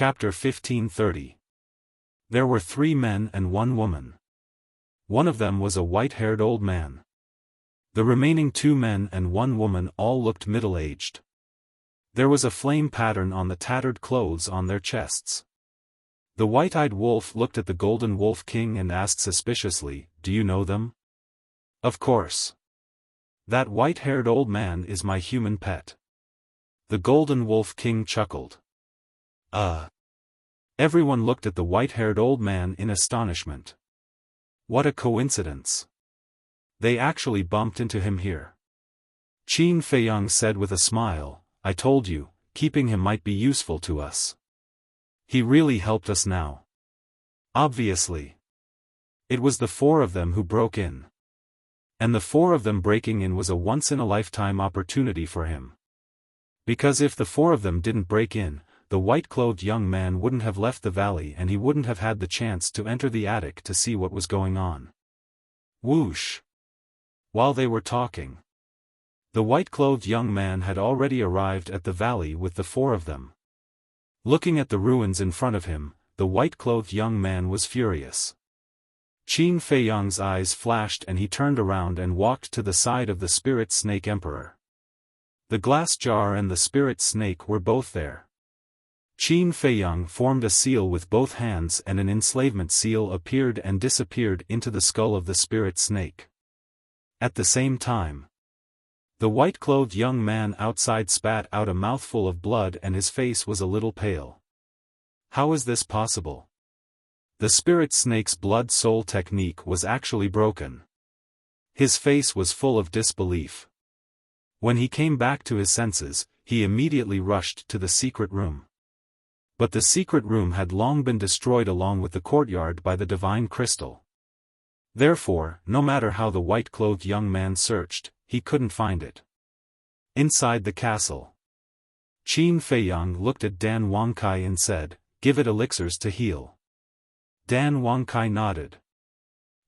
Chapter 1530. There were 3 men and 1 woman. One of them was a white-haired old man. The remaining 2 men and 1 woman all looked middle-aged. There was a flame pattern on the tattered clothes on their chests. The white-eyed wolf looked at the golden wolf king and asked suspiciously, "Do you know them?" "Of course. That white-haired old man is my human pet." The golden wolf king chuckled. Everyone looked at the white-haired old man in astonishment. What a coincidence. They actually bumped into him here. Qin Feiyang said with a smile, "I told you, keeping him might be useful to us. He really helped us now." Obviously. It was the 4 of them who broke in. And the 4 of them breaking in was a once-in-a-lifetime opportunity for him. Because if the 4 of them didn't break in, the white-clothed young man wouldn't have left the valley and he wouldn't have had the chance to enter the attic to see what was going on. Whoosh! While they were talking, the white-clothed young man had already arrived at the valley with the 4 of them. Looking at the ruins in front of him, the white-clothed young man was furious. Qin Feiyang's eyes flashed and he turned around and walked to the side of the spirit snake emperor. The glass jar and the spirit snake were both there. Qin Feiyang formed a seal with both hands and an enslavement seal appeared and disappeared into the skull of the spirit snake. At the same time, the white-clothed young man outside spat out a mouthful of blood and his face was a little pale. How is this possible? The spirit snake's blood soul technique was actually broken. His face was full of disbelief. When he came back to his senses, he immediately rushed to the secret room. But the secret room had long been destroyed along with the courtyard by the divine crystal. Therefore, no matter how the white-clothed young man searched, he couldn't find it. Inside the castle, Qin Feiyang looked at Dan Wangkai and said, "Give it elixirs to heal." Dan Wangkai nodded.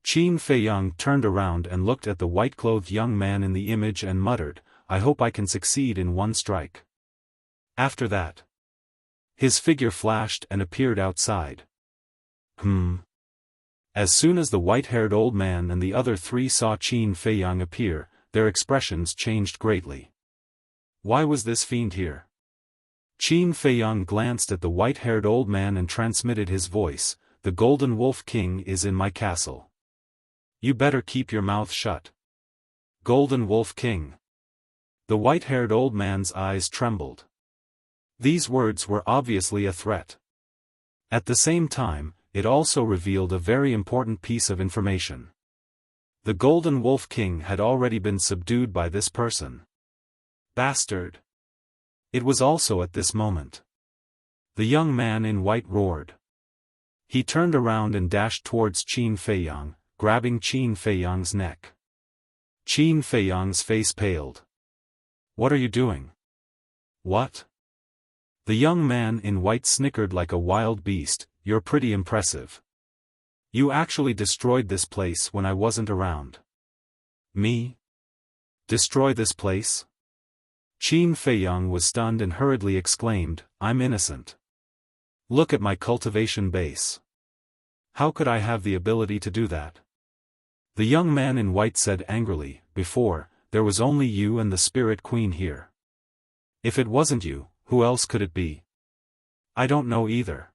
Qin Feiyang turned around and looked at the white-clothed young man in the image and muttered, "I hope I can succeed in one strike." After that, his figure flashed and appeared outside. As soon as the white-haired old man and the other 3 saw Qin Feiyang appear, their expressions changed greatly. Why was this fiend here? Qin Feiyang glanced at the white-haired old man and transmitted his voice, "The Golden Wolf King is in my castle. You better keep your mouth shut." Golden Wolf King. The white-haired old man's eyes trembled. These words were obviously a threat. At the same time, it also revealed a very important piece of information. The Golden Wolf King had already been subdued by this person. Bastard! It was also at this moment. The young man in white roared. He turned around and dashed towards Qin Feiyang, grabbing Qin Feiyang's neck. Qin Feiyang's face paled. "What are you doing?" "What?" The young man in white snickered like a wild beast, "You're pretty impressive. You actually destroyed this place when I wasn't around." "Me? Destroy this place?" Qin Feiyang was stunned and hurriedly exclaimed, "I'm innocent. Look at my cultivation base. How could I have the ability to do that?" The young man in white said angrily, "Before, there was only you and the Spirit Queen here. If it wasn't you, who else could it be?" "I don't know either.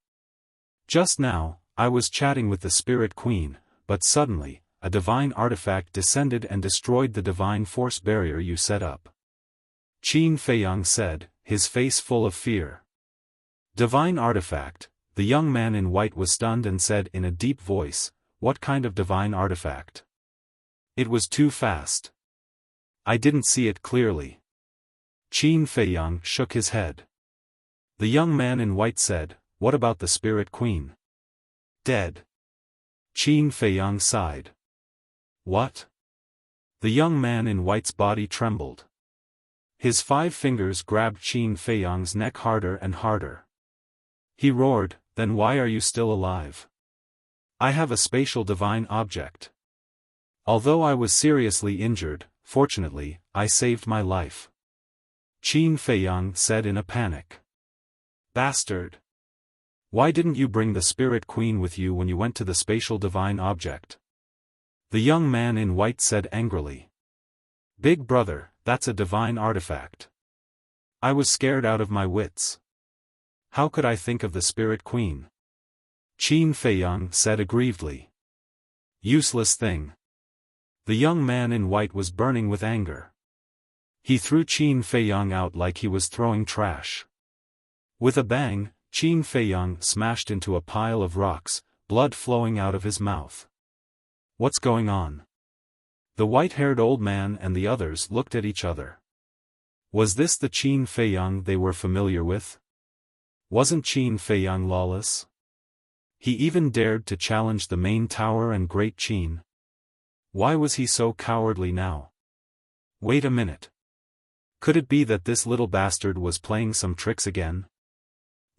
Just now, I was chatting with the Spirit Queen, but suddenly, a divine artifact descended and destroyed the divine force barrier you set up." Qin Feiyang said, his face full of fear. "Divine artifact?" The young man in white was stunned and said in a deep voice, "What kind of divine artifact?" "It was too fast. I didn't see it clearly." Qin Feiyang shook his head. The young man in white said, "What about the Spirit Queen?" "Dead." Qin Feiyang sighed. "What?" The young man in white's body trembled. His 5 fingers grabbed Qin Feiyang's neck harder and harder. He roared, "Then why are you still alive?" "I have a spatial divine object. Although I was seriously injured, fortunately, I saved my life." Qin Feiyang said in a panic. "Bastard! Why didn't you bring the Spirit Queen with you when you went to the spatial divine object? The young man in white said angrily. Big brother, that's a divine artifact. I was scared out of my wits. How could I think of the Spirit Queen? Qin Feiyang said aggrievedly. Useless thing. The young man in white was burning with anger. He threw Qin Feiyang out like he was throwing trash. With a bang, Qin Feiyang smashed into a pile of rocks, blood flowing out of his mouth. What's going on? The white-haired old man and the others looked at each other. Was this the Qin Feiyang they were familiar with? Wasn't Qin Feiyang lawless? He even dared to challenge the main tower and Great Qin. Why was he so cowardly now? Wait a minute. Could it be that this little bastard was playing some tricks again?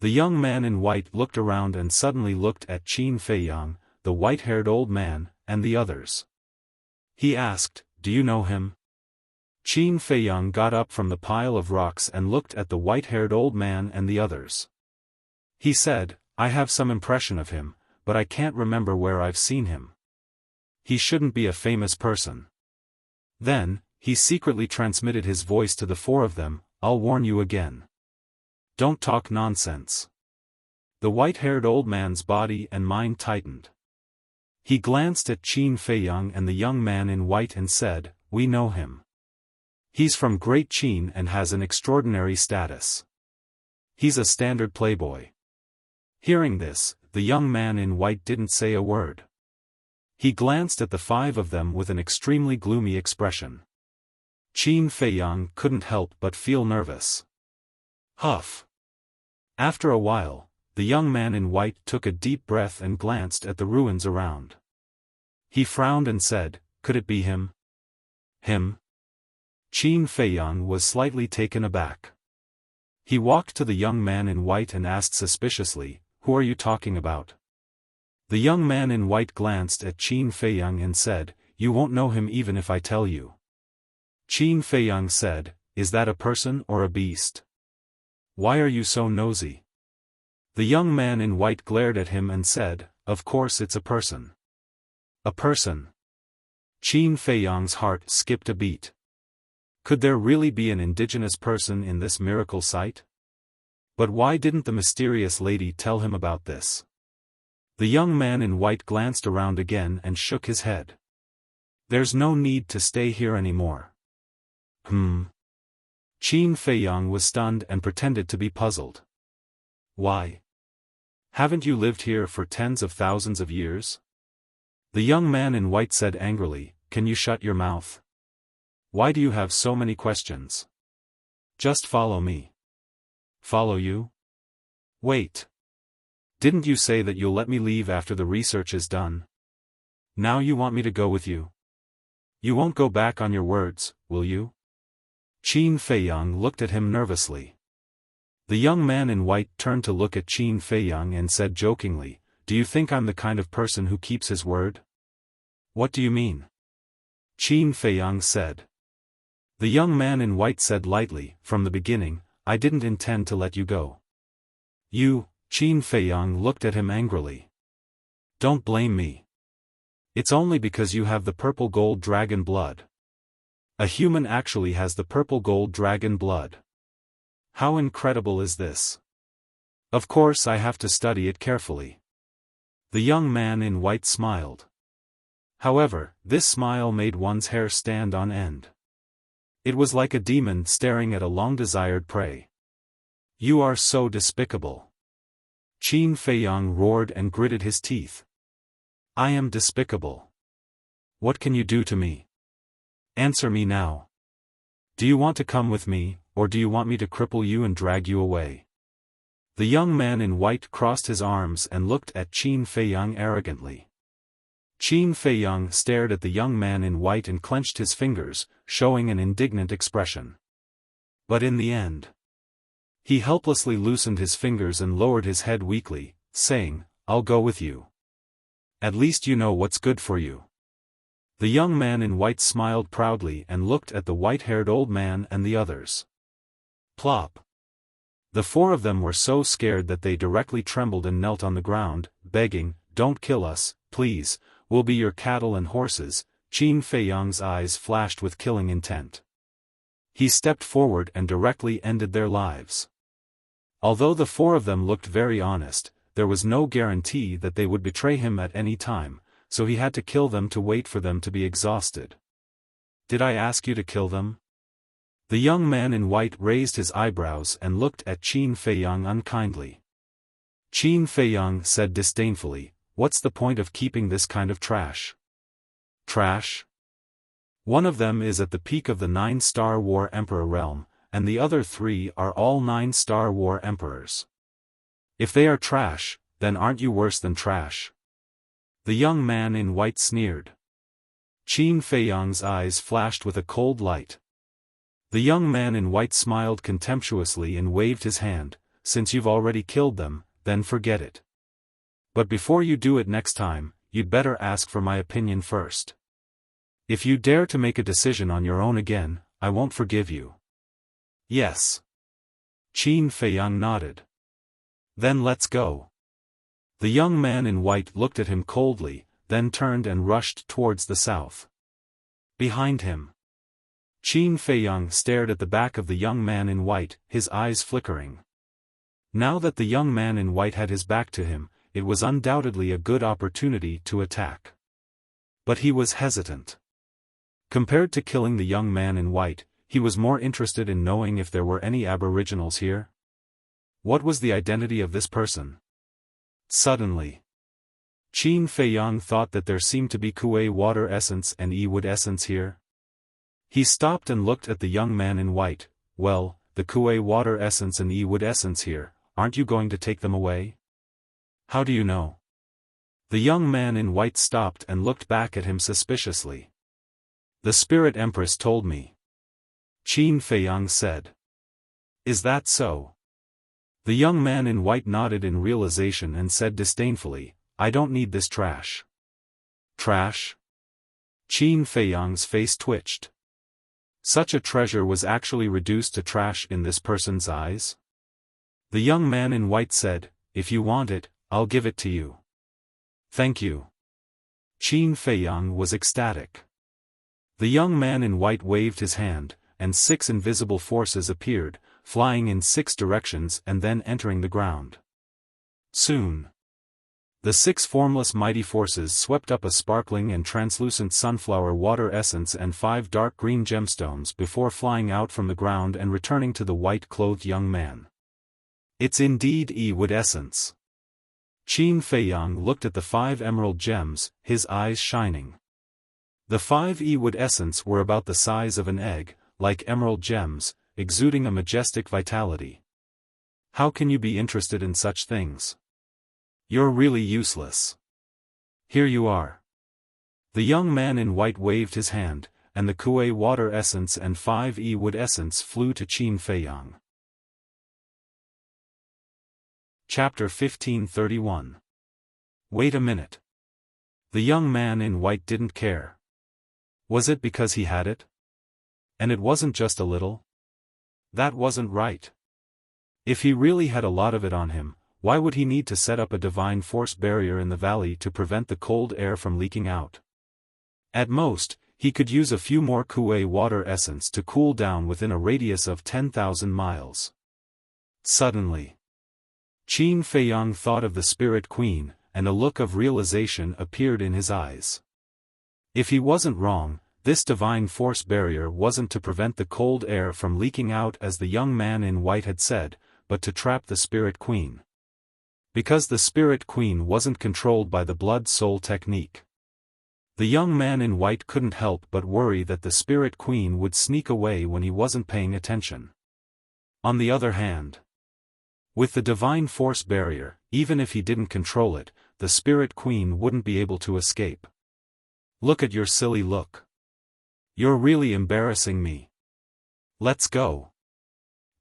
The young man in white looked around and suddenly looked at Qin Feiyang, the white-haired old man, and the others. He asked, "Do you know him?" Qin Feiyang got up from the pile of rocks and looked at the white-haired old man and the others. He said, "I have some impression of him, but I can't remember where I've seen him. He shouldn't be a famous person." Then, he secretly transmitted his voice to the four of them, "I'll warn you again. Don't talk nonsense." The white-haired old man's body and mind tightened. He glanced at Qin Feiyang and the young man in white and said, "We know him. He's from Great Qin and has an extraordinary status. He's a standard playboy." Hearing this, the young man in white didn't say a word. He glanced at the five of them with an extremely gloomy expression. Qin Feiyang couldn't help but feel nervous. Huff. After a while, the young man in white took a deep breath and glanced at the ruins around. He frowned and said, "Could it be him?" Him? Qin Feiyang was slightly taken aback. He walked to the young man in white and asked suspiciously, "Who are you talking about?" The young man in white glanced at Qin Feiyang and said, "You won't know him even if I tell you." Qin Feiyang said, "Is that a person or a beast? Why are you so nosy?" The young man in white glared at him and said, "Of course it's a person." A person. Qin Feiyang's heart skipped a beat. Could there really be an indigenous person in this miracle site? But why didn't the mysterious lady tell him about this? The young man in white glanced around again and shook his head. "There's no need to stay here anymore." Qin Feiyang was stunned and pretended to be puzzled. "Why? Haven't you lived here for tens of thousands of years?" The young man in white said angrily, "Can you shut your mouth? Why do you have so many questions? Just follow me." "Follow you? Wait. Didn't you say that you'll let me leave after the research is done? Now you want me to go with you? You won't go back on your words, will you?" Qin Feiyang looked at him nervously. The young man in white turned to look at Qin Feiyang and said jokingly, "Do you think I'm the kind of person who keeps his word?" "What do you mean?" Qin Feiyang said. The young man in white said lightly, "From the beginning, I didn't intend to let you go." "You?" Qin Feiyang looked at him angrily. "Don't blame me. It's only because you have the purple gold dragon blood. A human actually has the purple gold dragon blood. How incredible is this? Of course I have to study it carefully." The young man in white smiled. However, this smile made one's hair stand on end. It was like a demon staring at a long-desired prey. "You are so despicable." Qin Feiyang roared and gritted his teeth. "I am despicable. What can you do to me? Answer me now. Do you want to come with me, or do you want me to cripple you and drag you away?" The young man in white crossed his arms and looked at Qin Feiyang arrogantly. Qin Feiyang stared at the young man in white and clenched his fingers, showing an indignant expression. But in the end, he helplessly loosened his fingers and lowered his head weakly, saying, "I'll go with you. At least you know what's good for you." The young man in white smiled proudly and looked at the white-haired old man and the others. Plop. The four of them were so scared that they directly trembled and knelt on the ground, begging, "Don't kill us, please, we'll be your cattle and horses." Qin Feiyang's eyes flashed with killing intent. He stepped forward and directly ended their lives. Although the four of them looked very honest, there was no guarantee that they would betray him at any time, so he had to kill them to wait for them to be exhausted. "Did I ask you to kill them?" The young man in white raised his eyebrows and looked at Qin Feiyang unkindly. Qin Feiyang said disdainfully, "What's the point of keeping this kind of trash?" "Trash? One of them is at the peak of the 9-star War Emperor realm, and the other 3 are all 9-star War Emperors. If they are trash, then aren't you worse than trash?" The young man in white sneered. Qin Feiyang's eyes flashed with a cold light. The young man in white smiled contemptuously and waved his hand. "Since you've already killed them, then forget it. But before you do it next time, you'd better ask for my opinion first. If you dare to make a decision on your own again, I won't forgive you." "Yes." Qin Feiyang nodded. "Then let's go." The young man in white looked at him coldly, then turned and rushed towards the south. Behind him, Qin Feiyang stared at the back of the young man in white, his eyes flickering. Now that the young man in white had his back to him, it was undoubtedly a good opportunity to attack. But he was hesitant. Compared to killing the young man in white, he was more interested in knowing if there were any aboriginals here. What was the identity of this person? Suddenly, Qin Feiyang thought that there seemed to be Kuei water essence and E-wood essence here. He stopped and looked at the young man in white. "Well, the Kuei water essence and E-wood essence here, aren't you going to take them away?" "How do you know?" The young man in white stopped and looked back at him suspiciously. "The Spirit Empress told me," Qin Feiyang said. "Is that so?" The young man in white nodded in realization and said disdainfully, "I don't need this trash." "Trash?" Qin Feiyang's face twitched. Such a treasure was actually reduced to trash in this person's eyes? The young man in white said, "If you want it, I'll give it to you." "Thank you." Qin Feiyang was ecstatic. The young man in white waved his hand, and 6 invisible forces appeared, flying in 6 directions and then entering the ground. Soon, the 6 formless mighty forces swept up a sparkling and translucent sunflower water essence and 5 dark green gemstones before flying out from the ground and returning to the white-clothed young man. "It's indeed E-wood essence." Qin Feiyang looked at the 5 emerald gems, his eyes shining. The 5 E-wood essence were about the size of an egg, like emerald gems, exuding a majestic vitality. "How can you be interested in such things? You're really useless. Here you are." The young man in white waved his hand, and the Kuei water essence and 5 E-wood essence flew to Qin Feiyang. Chapter 1531. Wait a minute. The young man in white didn't care. Was it because he had it? And it wasn't just a little? That wasn't right. If he really had a lot of it on him, why would he need to set up a divine force barrier in the valley to prevent the cold air from leaking out? At most, he could use a few more Kuei water essence to cool down within a radius of 10,000 miles. Suddenly, Qin Feiyang thought of the Spirit Queen, and a look of realization appeared in his eyes. If he wasn't wrong, this divine force barrier wasn't to prevent the cold air from leaking out as the young man in white had said, but to trap the Spirit Queen. Because the Spirit Queen wasn't controlled by the blood-soul technique. The young man in white couldn't help but worry that the Spirit Queen would sneak away when he wasn't paying attention. On the other hand, with the divine force barrier, even if he didn't control it, the Spirit Queen wouldn't be able to escape. "Look at your silly look. You're really embarrassing me. Let's go."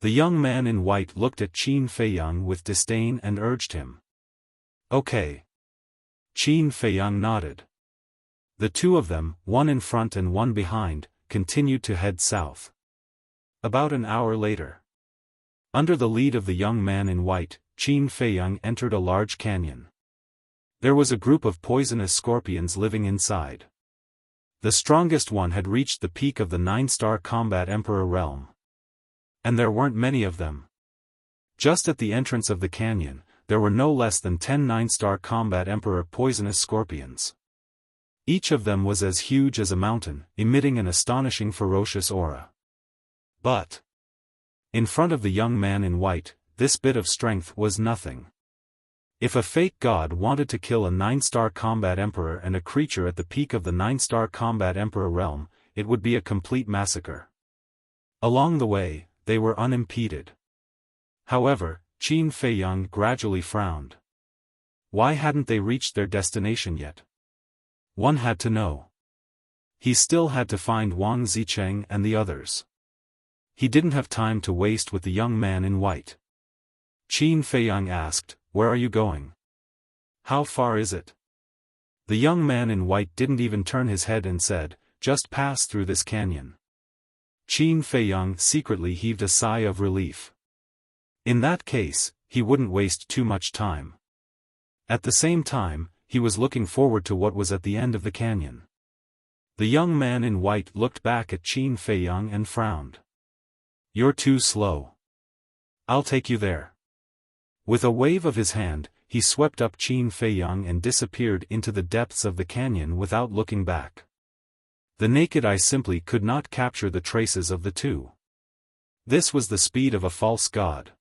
The young man in white looked at Qin Feiyang with disdain and urged him. "Okay." Qin Feiyang nodded. The 2 of them, one in front and one behind, continued to head south. About an hour later, Under the lead of the young man in white, Qin Feiyang entered a large canyon. There was a group of poisonous scorpions living inside. The strongest one had reached the peak of the 9-star combat emperor realm. And there weren't many of them. Just at the entrance of the canyon, there were no less than 10 9-star combat emperor poisonous scorpions. Each of them was as huge as a mountain, emitting an astonishing ferocious aura. But in front of the young man in white, this bit of strength was nothing. If a fake god wanted to kill a 9-star combat emperor and a creature at the peak of the 9-star combat emperor realm, it would be a complete massacre. Along the way, they were unimpeded. However, Qin Feiyang gradually frowned. Why hadn't they reached their destination yet? One had to know. He still had to find Wang Zicheng and the others. He didn't have time to waste with the young man in white. Qin Feiyang asked, "Where are you going? How far is it?" The young man in white didn't even turn his head and said, "Just pass through this canyon." Qin Feiyang secretly heaved a sigh of relief. In that case, he wouldn't waste too much time. At the same time, he was looking forward to what was at the end of the canyon. The young man in white looked back at Qin Feiyang and frowned. "You're too slow. I'll take you there." With a wave of his hand, he swept up Qin Feiyang and disappeared into the depths of the canyon without looking back. The naked eye simply could not capture the traces of the two. This was the speed of a false god.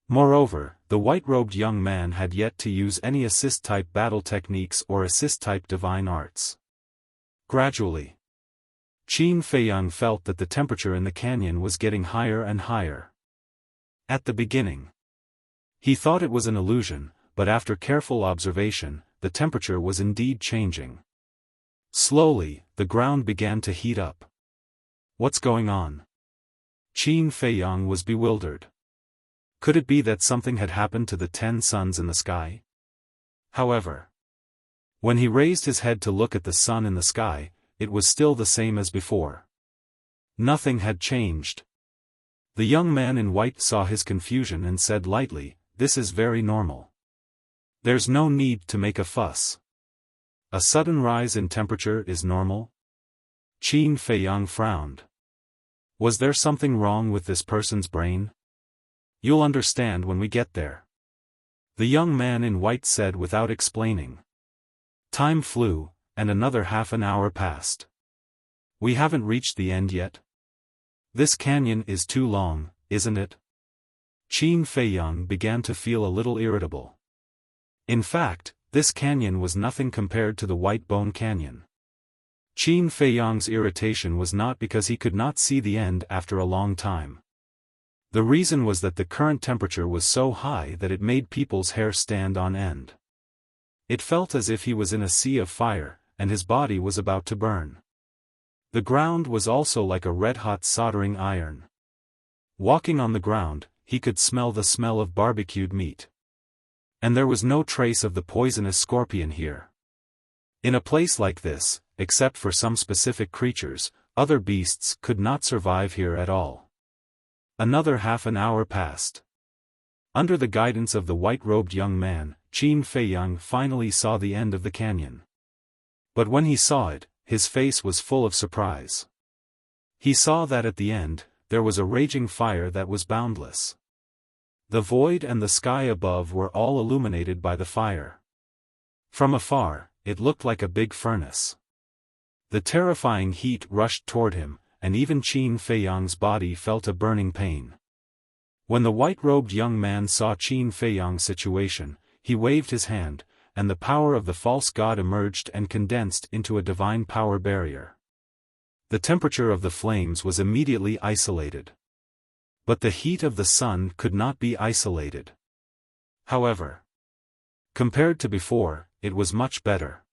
Moreover, the white-robed young man had yet to use any assist-type battle techniques or assist-type divine arts. Gradually, Qin Feiyang felt that the temperature in the canyon was getting higher and higher. At the beginning, he thought it was an illusion, but after careful observation, the temperature was indeed changing. Slowly, the ground began to heat up. What's going on? Qin Feiyang was bewildered. Could it be that something had happened to the 10 suns in the sky? However, when he raised his head to look at the sun in the sky, it was still the same as before. Nothing had changed. The young man in white saw his confusion and said lightly, "This is very normal. There's no need to make a fuss. A sudden rise in temperature is normal?" Qin Feiyang frowned. Was there something wrong with this person's brain? "You'll understand when we get there," the young man in white said without explaining. Time flew, and another half an hour passed. "We haven't reached the end yet? This canyon is too long, isn't it?" Qin Feiyang began to feel a little irritable. In fact, this canyon was nothing compared to the White Bone Canyon. Qin Feiyang's irritation was not because he could not see the end after a long time. The reason was that the current temperature was so high that it made people's hair stand on end. It felt as if he was in a sea of fire, and his body was about to burn. The ground was also like a red-hot soldering iron. Walking on the ground, he could smell the smell of barbecued meat. And there was no trace of the poisonous scorpion here. In a place like this, except for some specific creatures, other beasts could not survive here at all. Another half an hour passed. Under the guidance of the white-robed young man, Qin Feiyang finally saw the end of the canyon. But when he saw it, his face was full of surprise. He saw that at the end, there was a raging fire that was boundless. The void and the sky above were all illuminated by the fire. From afar, it looked like a big furnace. The terrifying heat rushed toward him, and even Qin Feiyang's body felt a burning pain. When the white-robed young man saw Qin Feiyang's situation, he waved his hand, and the power of the false god emerged and condensed into a divine power barrier. The temperature of the flames was immediately isolated. But the heat of the sun could not be isolated. However, compared to before, it was much better.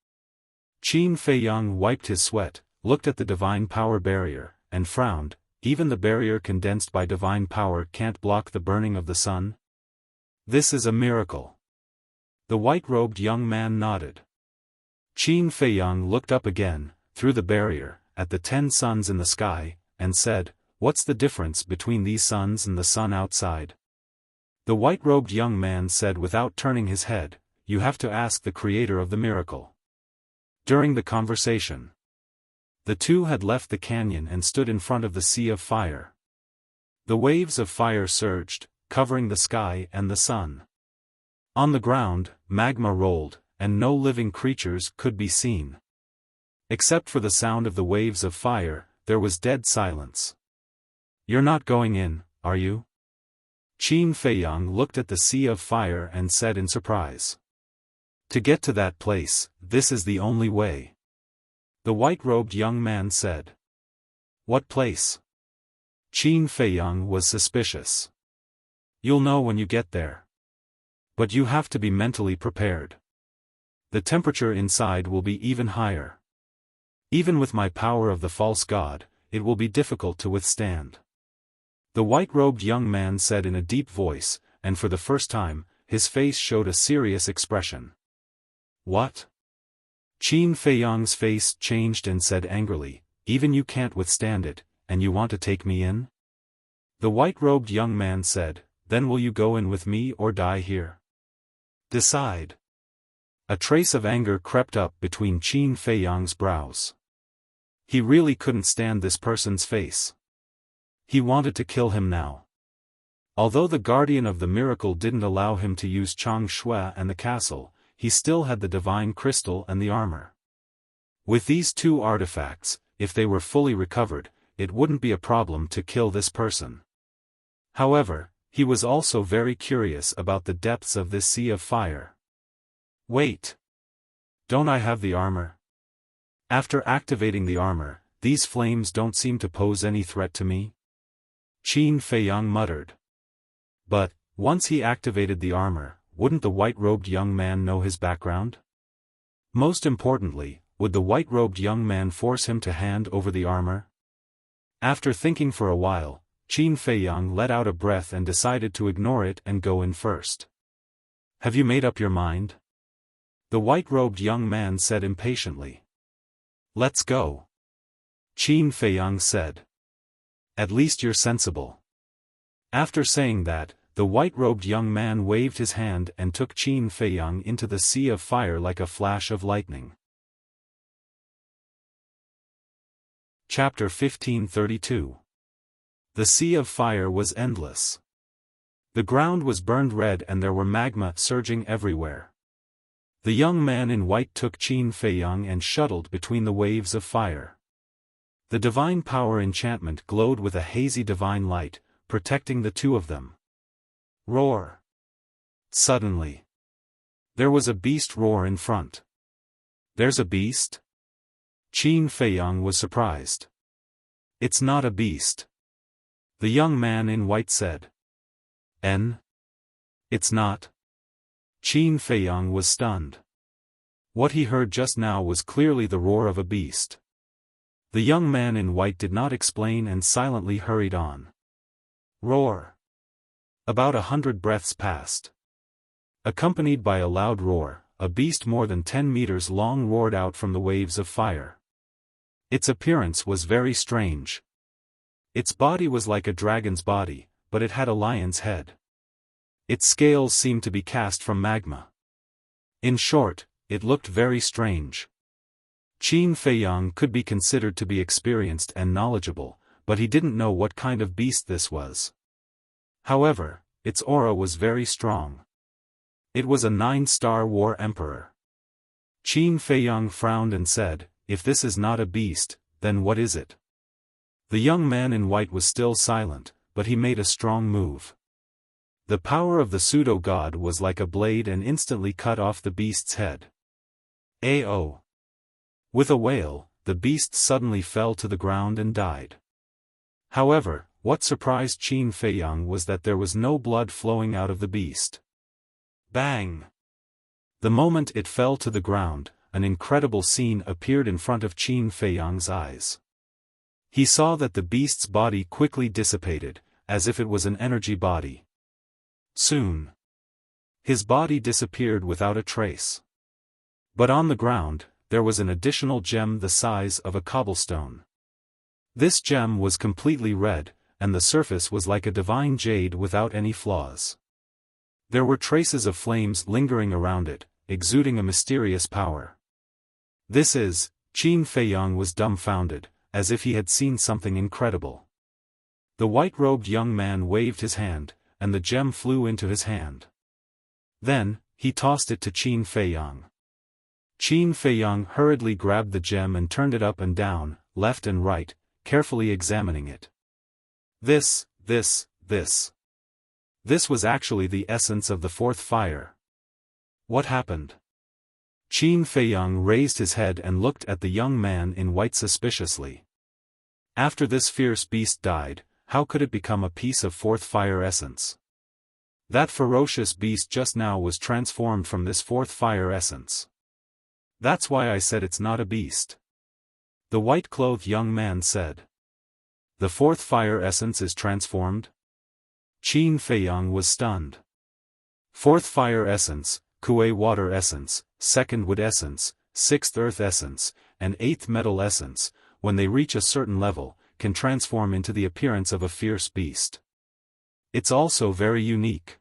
Qin Feiyang wiped his sweat, looked at the divine power barrier, and frowned. Even the barrier condensed by divine power can't block the burning of the sun? This is a miracle. The white-robed young man nodded. Qin Feiyang looked up again, through the barrier, at the 10 suns in the sky, and said, what's the difference between these suns and the sun outside? The white-robed young man said without turning his head, you have to ask the creator of the miracle. During the conversation, the two had left the canyon and stood in front of the sea of fire. The waves of fire surged, covering the sky and the sun. On the ground, magma rolled, and no living creatures could be seen. Except for the sound of the waves of fire, there was dead silence. You're not going in, are you? Qin Feiyang looked at the sea of fire and said in surprise. To get to that place, this is the only way. The white-robed young man said. What place? Qin Feiyang was suspicious. You'll know when you get there. But you have to be mentally prepared. The temperature inside will be even higher. Even with my power of the false god, it will be difficult to withstand. The white-robed young man said in a deep voice, and for the first time, his face showed a serious expression. What? Qin Feiyang's face changed and said angrily, even you can't withstand it, and you want to take me in? The white-robed young man said, then will you go in with me or die here? Decide. A trace of anger crept up between Qin Feiyang's brows. He really couldn't stand this person's face. He wanted to kill him now. Although the guardian of the miracle didn't allow him to use Chang Shui and the castle, he still had the divine crystal and the armor. With these two artifacts, if they were fully recovered, it wouldn't be a problem to kill this person. However, he was also very curious about the depths of this sea of fire. Wait. Don't I have the armor? After activating the armor, these flames don't seem to pose any threat to me? Qin Feiyang muttered. But, once he activated the armor, wouldn't the white-robed young man know his background? Most importantly, would the white-robed young man force him to hand over the armor? After thinking for a while, Qin Feiyang let out a breath and decided to ignore it and go in first. Have you made up your mind? The white-robed young man said impatiently. Let's go. Qin Feiyang said. At least you're sensible. After saying that, the white-robed young man waved his hand and took Qin Feiyang into the sea of fire like a flash of lightning. Chapter 1532. The sea of fire was endless. The ground was burned red and there were magma surging everywhere. The young man in white took Qin Feiyang and shuttled between the waves of fire. The divine power enchantment glowed with a hazy divine light, protecting the two of them. Roar! Suddenly, there was a beast roar in front. There's a beast? Qin Feiyang was surprised. It's not a beast. The young man in white said. It's not. Qin Feiyang was stunned. What he heard just now was clearly the roar of a beast. The young man in white did not explain and silently hurried on. Roar! About 100 breaths passed. Accompanied by a loud roar, a beast more than 10 meters long roared out from the waves of fire. Its appearance was very strange. Its body was like a dragon's body, but it had a lion's head. Its scales seemed to be cast from magma. In short, it looked very strange. Qin Feiyang could be considered to be experienced and knowledgeable, but he didn't know what kind of beast this was. However, its aura was very strong. It was a 9-star war emperor. Qin Feiyang frowned and said, if this is not a beast, then what is it? The young man in white was still silent, but he made a strong move. The power of the pseudo-god was like a blade and instantly cut off the beast's head. A.O. With a wail, the beast suddenly fell to the ground and died. However, what surprised Qin Feiyang was that there was no blood flowing out of the beast. Bang! The moment it fell to the ground, an incredible scene appeared in front of Qin Feiyang's eyes. He saw that the beast's body quickly dissipated, as if it was an energy body. Soon, his body disappeared without a trace. But on the ground, there was an additional gem the size of a cobblestone. This gem was completely red, and the surface was like a divine jade without any flaws. There were traces of flames lingering around it, exuding a mysterious power. Qin Feiyang was dumbfounded, as if he had seen something incredible. The white-robed young man waved his hand, and the gem flew into his hand. Then, he tossed it to Qin Feiyang. Qin Feiyang hurriedly grabbed the gem and turned it up and down, left and right, carefully examining it. This was actually the essence of the fourth fire. What happened? Qin Feiyang raised his head and looked at the young man in white suspiciously. After this fierce beast died, how could it become a piece of fourth fire essence? That ferocious beast just now was transformed from this fourth fire essence. That's why I said it's not a beast. The white-clothed young man said. The fourth fire essence is transformed? Qin Feiyang was stunned. Fourth fire essence, Kuei water essence, second wood essence, sixth earth essence, and eighth metal essence, when they reach a certain level, can transform into the appearance of a fierce beast. It's also very unique.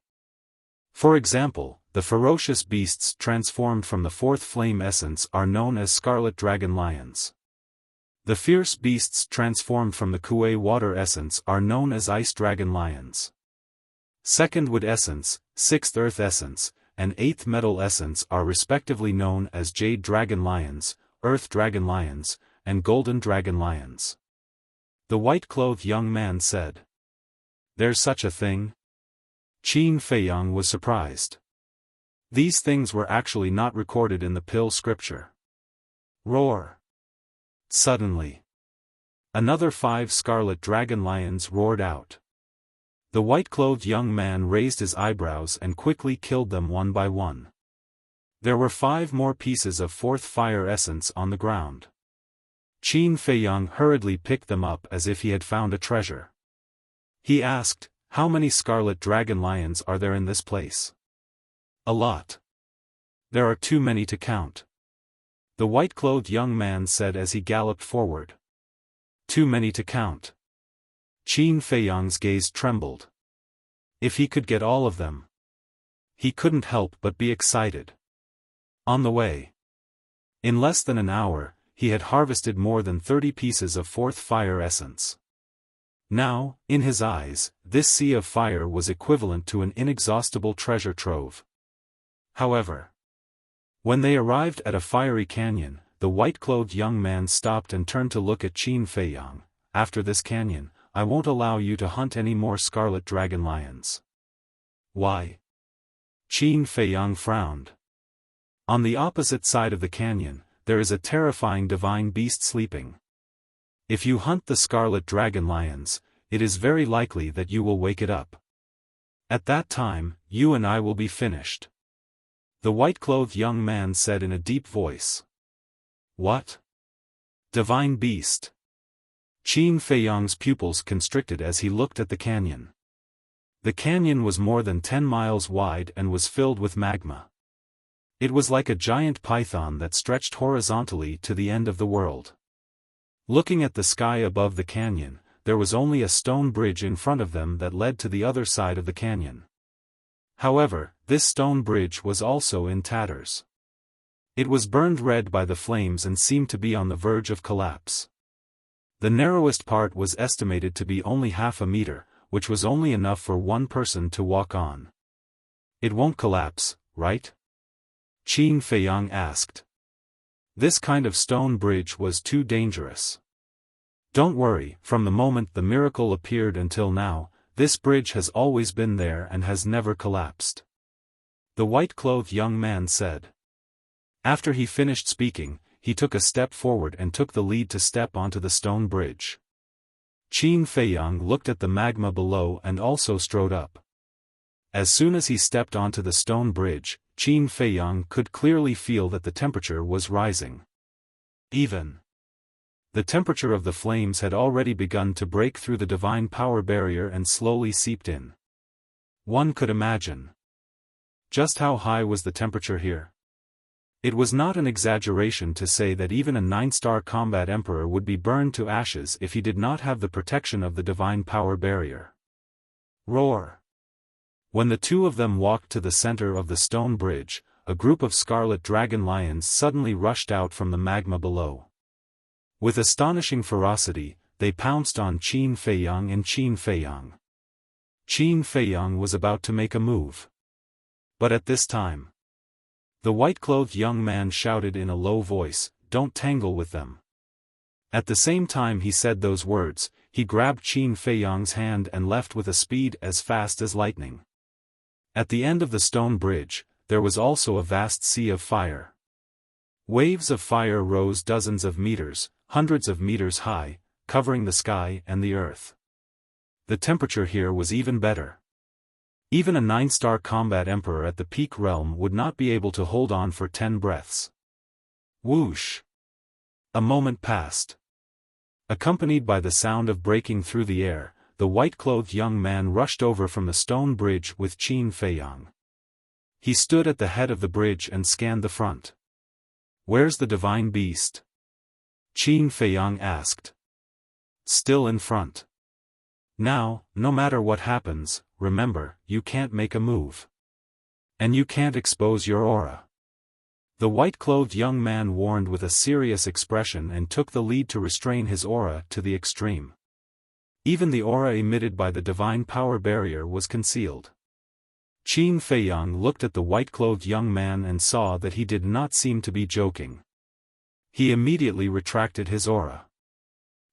For example, the ferocious beasts transformed from the fourth flame essence are known as scarlet dragon lions. The fierce beasts transformed from the Kuei water essence are known as ice dragon lions. Second wood essence, sixth earth essence, and eighth metal essence are respectively known as jade dragon lions, earth dragon lions, and golden dragon lions. The white-clothed young man said. There's such a thing? Qin Feiyang was surprised. These things were actually not recorded in the pill scripture. Roar! Suddenly, another 5 scarlet dragon lions roared out. The white-clothed young man raised his eyebrows and quickly killed them one by one. There were 5 more pieces of fourth fire essence on the ground. Qin Feiyang hurriedly picked them up as if he had found a treasure. He asked, "How many scarlet dragon lions are there in this place?" "A lot. There are too many to count," the white-clothed young man said as he galloped forward. Too many to count. Qin Feiyang's gaze trembled. If he could get all of them. He couldn't help but be excited. On the way. In less than an hour, he had harvested more than 30 pieces of fourth fire essence. Now, in his eyes, this sea of fire was equivalent to an inexhaustible treasure trove. However, when they arrived at a fiery canyon, the white-clothed young man stopped and turned to look at Qin Feiyang. "After this canyon, I won't allow you to hunt any more scarlet dragon lions." "Why?" Qin Feiyang frowned. "On the opposite side of the canyon, there is a terrifying divine beast sleeping. If you hunt the scarlet dragon lions, it is very likely that you will wake it up. At that time, you and I will be finished," the white-clothed young man said in a deep voice. "What? Divine beast?" Qin Feiyang's pupils constricted as he looked at the canyon. The canyon was more than 10 miles wide and was filled with magma. It was like a giant python that stretched horizontally to the end of the world. Looking at the sky above the canyon, there was only a stone bridge in front of them that led to the other side of the canyon. However, this stone bridge was also in tatters. It was burned red by the flames and seemed to be on the verge of collapse. The narrowest part was estimated to be only half a meter, which was only enough for one person to walk on. "It won't collapse, right?" Qin Feiyang asked. This kind of stone bridge was too dangerous. "Don't worry, from the moment the miracle appeared until now, this bridge has always been there and has never collapsed," the white-clothed young man said. After he finished speaking, he took a step forward and took the lead to step onto the stone bridge. Qin Feiyang looked at the magma below and also strode up. As soon as he stepped onto the stone bridge, Qin Feiyang could clearly feel that the temperature was rising. The temperature of the flames had already begun to break through the divine power barrier and slowly seeped in. One could imagine. Just how high was the temperature here? It was not an exaggeration to say that even a 9-star combat emperor would be burned to ashes if he did not have the protection of the divine power barrier. Roar! When the two of them walked to the center of the stone bridge, a group of scarlet dragon lions suddenly rushed out from the magma below. With astonishing ferocity, they pounced on Qin Feiyang and Qin Feiyang. Qin Feiyang was about to make a move. But at this time, the white-clothed young man shouted in a low voice, "Don't tangle with them." At the same time he said those words, he grabbed Qin Feiyang's hand and left with a speed as fast as lightning. At the end of the stone bridge, there was also a vast sea of fire. Waves of fire rose dozens of meters, hundreds of meters high, covering the sky and the earth. The temperature here was even better. Even a 9-star combat emperor at the peak realm would not be able to hold on for 10 breaths. Whoosh! A moment passed. Accompanied by the sound of breaking through the air, the white-clothed young man rushed over from the stone bridge with Qin Feiyang. He stood at the head of the bridge and scanned the front. "Where's the divine beast?" Qin Feiyang asked. "Still in front. Now, no matter what happens, remember, you can't make a move. And you can't expose your aura." The white-clothed young man warned with a serious expression and took the lead to restrain his aura to the extreme. Even the aura emitted by the divine power barrier was concealed. Qin Feiyang looked at the white-clothed young man and saw that he did not seem to be joking. He immediately retracted his aura.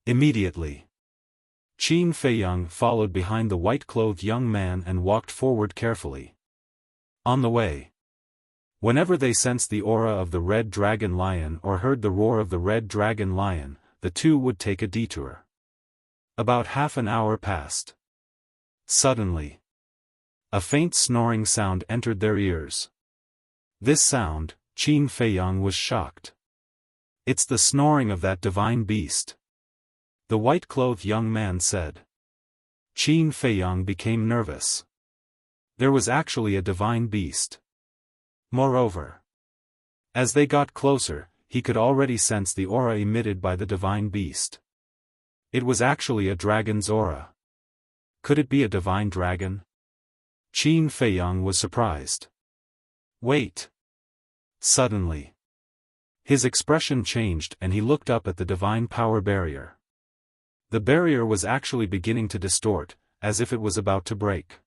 Immediately, Qin Feiyang followed behind the white-clothed young man and walked forward carefully. On the way, whenever they sensed the aura of the red dragon lion or heard the roar of the red dragon lion, the two would take a detour. About half an hour passed. Suddenly, a faint snoring sound entered their ears. This sound, Qin Feiyang was shocked. "It's the snoring of that divine beast," the white-clothed young man said. Qin Feiyang became nervous. There was actually a divine beast. Moreover, as they got closer, he could already sense the aura emitted by the divine beast. It was actually a dragon's aura. Could it be a divine dragon? Qin Feiyang was surprised. "Wait!" Suddenly, his expression changed and he looked up at the divine power barrier. The barrier was actually beginning to distort, as if it was about to break.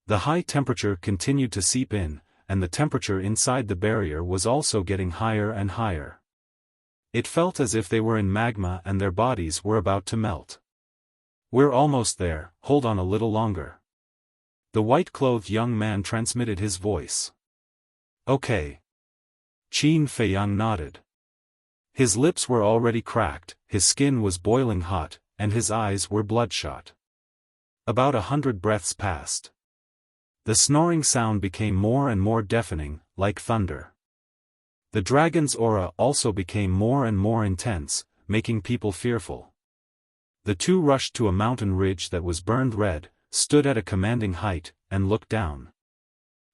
The high temperature continued to seep in, and the temperature inside the barrier was also getting higher and higher. It felt as if they were in magma and their bodies were about to melt. "We're almost there, hold on a little longer." The white-clothed young man transmitted his voice. "Okay." Qin Feiyang nodded. His lips were already cracked, his skin was boiling hot, and his eyes were bloodshot. About 100 breaths passed. The snoring sound became more and more deafening, like thunder. The dragon's aura also became more and more intense, making people fearful. The two rushed to a mountain ridge that was burned red, stood at a commanding height, and looked down.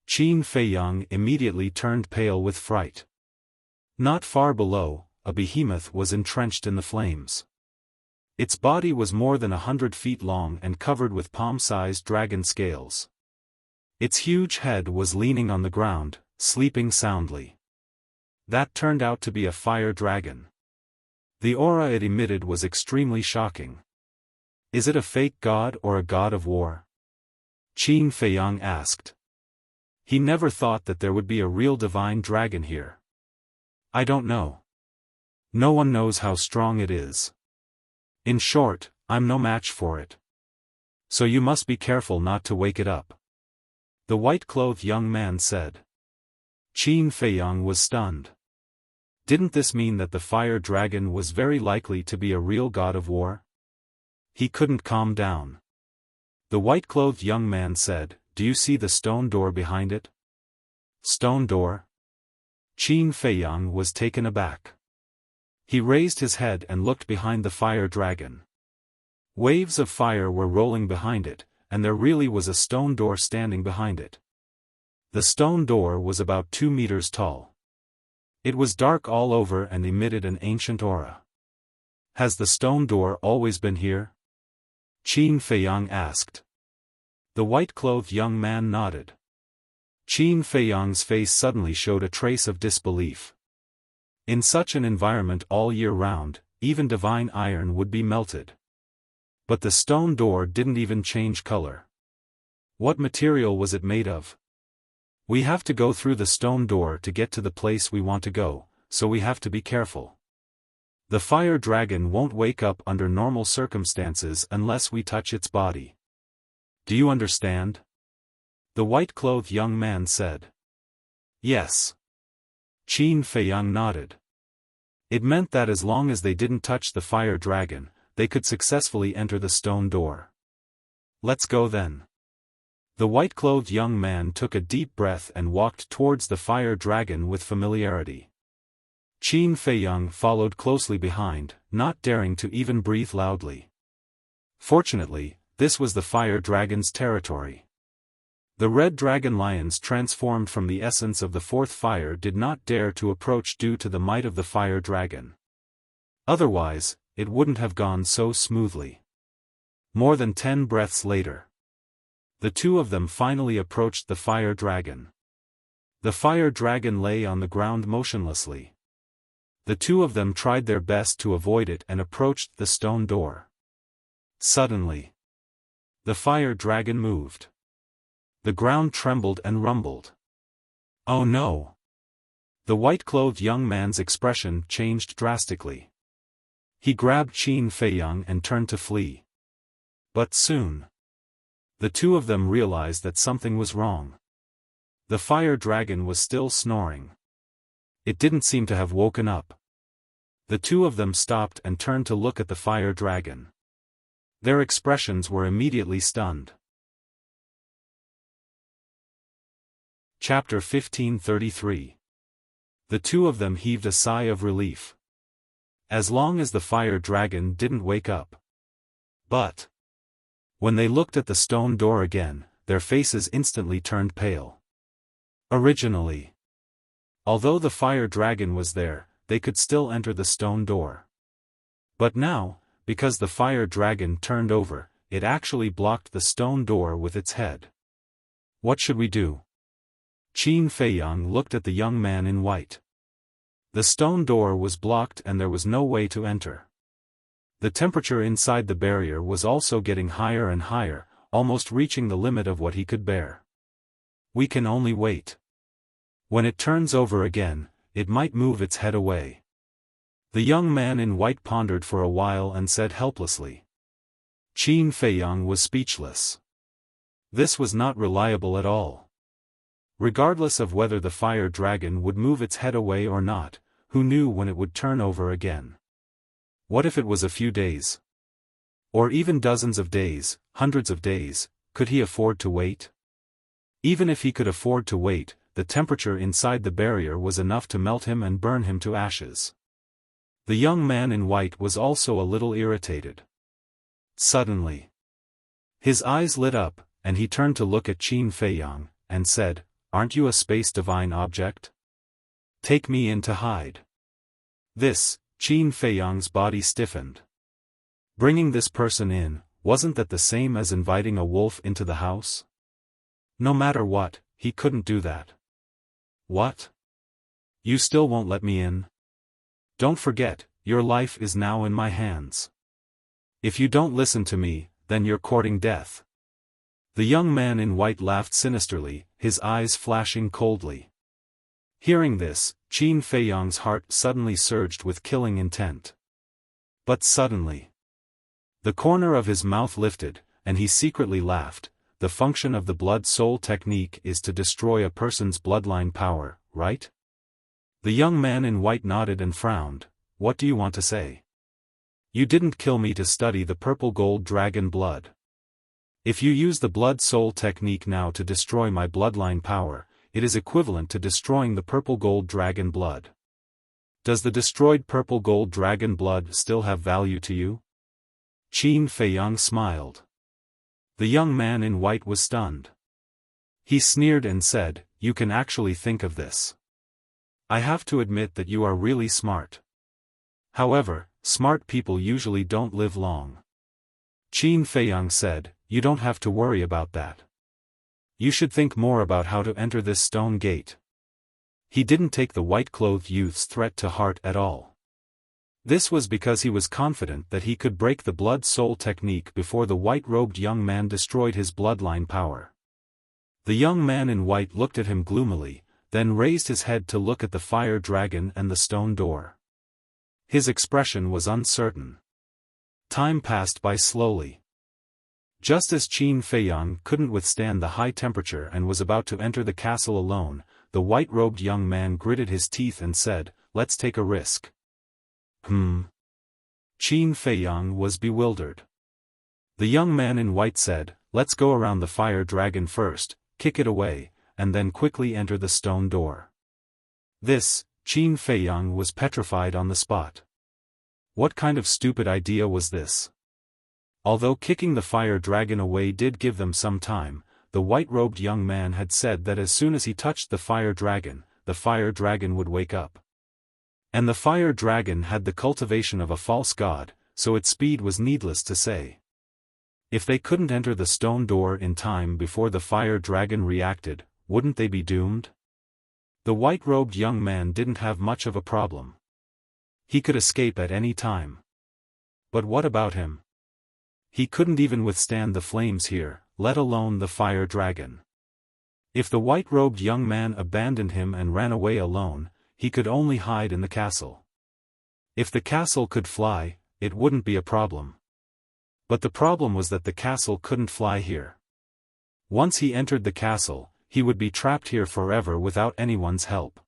Qin Feiyang immediately turned pale with fright. Not far below, a behemoth was entrenched in the flames. Its body was more than 100 feet long and covered with palm-sized dragon scales. Its huge head was leaning on the ground, sleeping soundly. That turned out to be a fire dragon. The aura it emitted was extremely shocking. "Is it a fake god or a god of war?" Qin Feiyang asked. He never thought that there would be a real divine dragon here. "I don't know. No one knows how strong it is. In short, I'm no match for it. So you must be careful not to wake it up," the white-clothed young man said. Qin Feiyang was stunned. Didn't this mean that the fire dragon was very likely to be a real god of war? He couldn't calm down. The white-clothed young man said, "Do you see the stone door behind it?" "Stone door?" Qin Feiyang was taken aback. He raised his head and looked behind the fire dragon. Waves of fire were rolling behind it, and there really was a stone door standing behind it. The stone door was about 2 meters tall. It was dark all over and emitted an ancient aura. Has the stone door always been here? Qin Feiyang asked. The white-clothed young man nodded. Qin Feiyang's face suddenly showed a trace of disbelief. In such an environment all year round, even divine iron would be melted. But the stone door didn't even change color. What material was it made of? We have to go through the stone door to get to the place we want to go, so we have to be careful. The fire dragon won't wake up under normal circumstances unless we touch its body. Do you understand? The white-clothed young man said. Yes. Qin Feiyang nodded. It meant that as long as they didn't touch the fire dragon, they could successfully enter the stone door. Let's go then. The white-clothed young man took a deep breath and walked towards the fire dragon with familiarity. Qin Feiyang followed closely behind, not daring to even breathe loudly. Fortunately, this was the fire dragon's territory. The red dragon lions transformed from the essence of the fourth fire did not dare to approach due to the might of the fire dragon. Otherwise, it wouldn't have gone so smoothly. More than 10 breaths later, the two of them finally approached the fire dragon. The fire dragon lay on the ground motionlessly. The two of them tried their best to avoid it and approached the stone door. Suddenly, the fire dragon moved. The ground trembled and rumbled. Oh no! The white-clothed young man's expression changed drastically. He grabbed Qin Feiyang and turned to flee. But soon, the two of them realized that something was wrong. The fire dragon was still snoring. It didn't seem to have woken up. The two of them stopped and turned to look at the fire dragon. Their expressions were immediately stunned. Chapter 1533. The two of them heaved a sigh of relief. As long as the fire dragon didn't wake up. But when they looked at the stone door again, their faces instantly turned pale. Originally, although the fire dragon was there, they could still enter the stone door. But now, because the fire dragon turned over, it actually blocked the stone door with its head. What should we do? Qin Feiyang looked at the young man in white. The stone door was blocked and there was no way to enter. The temperature inside the barrier was also getting higher and higher, almost reaching the limit of what he could bear. We can only wait. When it turns over again, it might move its head away. The young man in white pondered for a while and said helplessly. Qin Feiyang was speechless. This was not reliable at all. Regardless of whether the fire dragon would move its head away or not, who knew when it would turn over again? What if it was a few days? Or even dozens of days, hundreds of days, could he afford to wait? Even if he could afford to wait, the temperature inside the barrier was enough to melt him and burn him to ashes. The young man in white was also a little irritated. Suddenly, his eyes lit up, and he turned to look at Qin Feiyang, and said, "Aren't you a space divine object? Take me in to hide." This, Qin Feiyang's body stiffened. Bringing this person in, wasn't that the same as inviting a wolf into the house? No matter what, he couldn't do that. What? You still won't let me in? Don't forget, your life is now in my hands. If you don't listen to me, then you're courting death. The young man in white laughed sinisterly, his eyes flashing coldly. Hearing this, Qin Feiyang's heart suddenly surged with killing intent. But suddenly, the corner of his mouth lifted, and he secretly laughed. The function of the blood-soul technique is to destroy a person's bloodline power, right? The young man in white nodded and frowned. What do you want to say? You didn't kill me to study the purple gold dragon blood. If you use the blood-soul technique now to destroy my bloodline power, it is equivalent to destroying the purple gold dragon blood. Does the destroyed purple gold dragon blood still have value to you? Qin Feiyang smiled. The young man in white was stunned. He sneered and said, "You can actually think of this. I have to admit that you are really smart. However, smart people usually don't live long. Qin Feiyang said, you don't have to worry about that. You should think more about how to enter this stone gate. He didn't take the white-clothed youth's threat to heart at all. This was because he was confident that he could break the blood-soul technique before the white-robed young man destroyed his bloodline power. The young man in white looked at him gloomily, then raised his head to look at the fire dragon and the stone door. His expression was uncertain. Time passed by slowly. Just as Qin Feiyang couldn't withstand the high temperature and was about to enter the castle alone, the white-robed young man gritted his teeth and said, let's take a risk. Qin Feiyang was bewildered. The young man in white said, let's go around the fire dragon first, kick it away, and then quickly enter the stone door. Qin Feiyang was petrified on the spot. What kind of stupid idea was this? Although kicking the fire dragon away did give them some time, the white-robed young man had said that as soon as he touched the fire dragon would wake up. And the fire dragon had the cultivation of a false god, so its speed was needless to say. If they couldn't enter the stone door in time before the fire dragon reacted, wouldn't they be doomed? The white-robed young man didn't have much of a problem. He could escape at any time. But what about him? He couldn't even withstand the flames here, let alone the fire dragon. If the white-robed young man abandoned him and ran away alone, he could only hide in the castle. If the castle could fly, it wouldn't be a problem. But the problem was that the castle couldn't fly here. Once he entered the castle, he would be trapped here forever without anyone's help.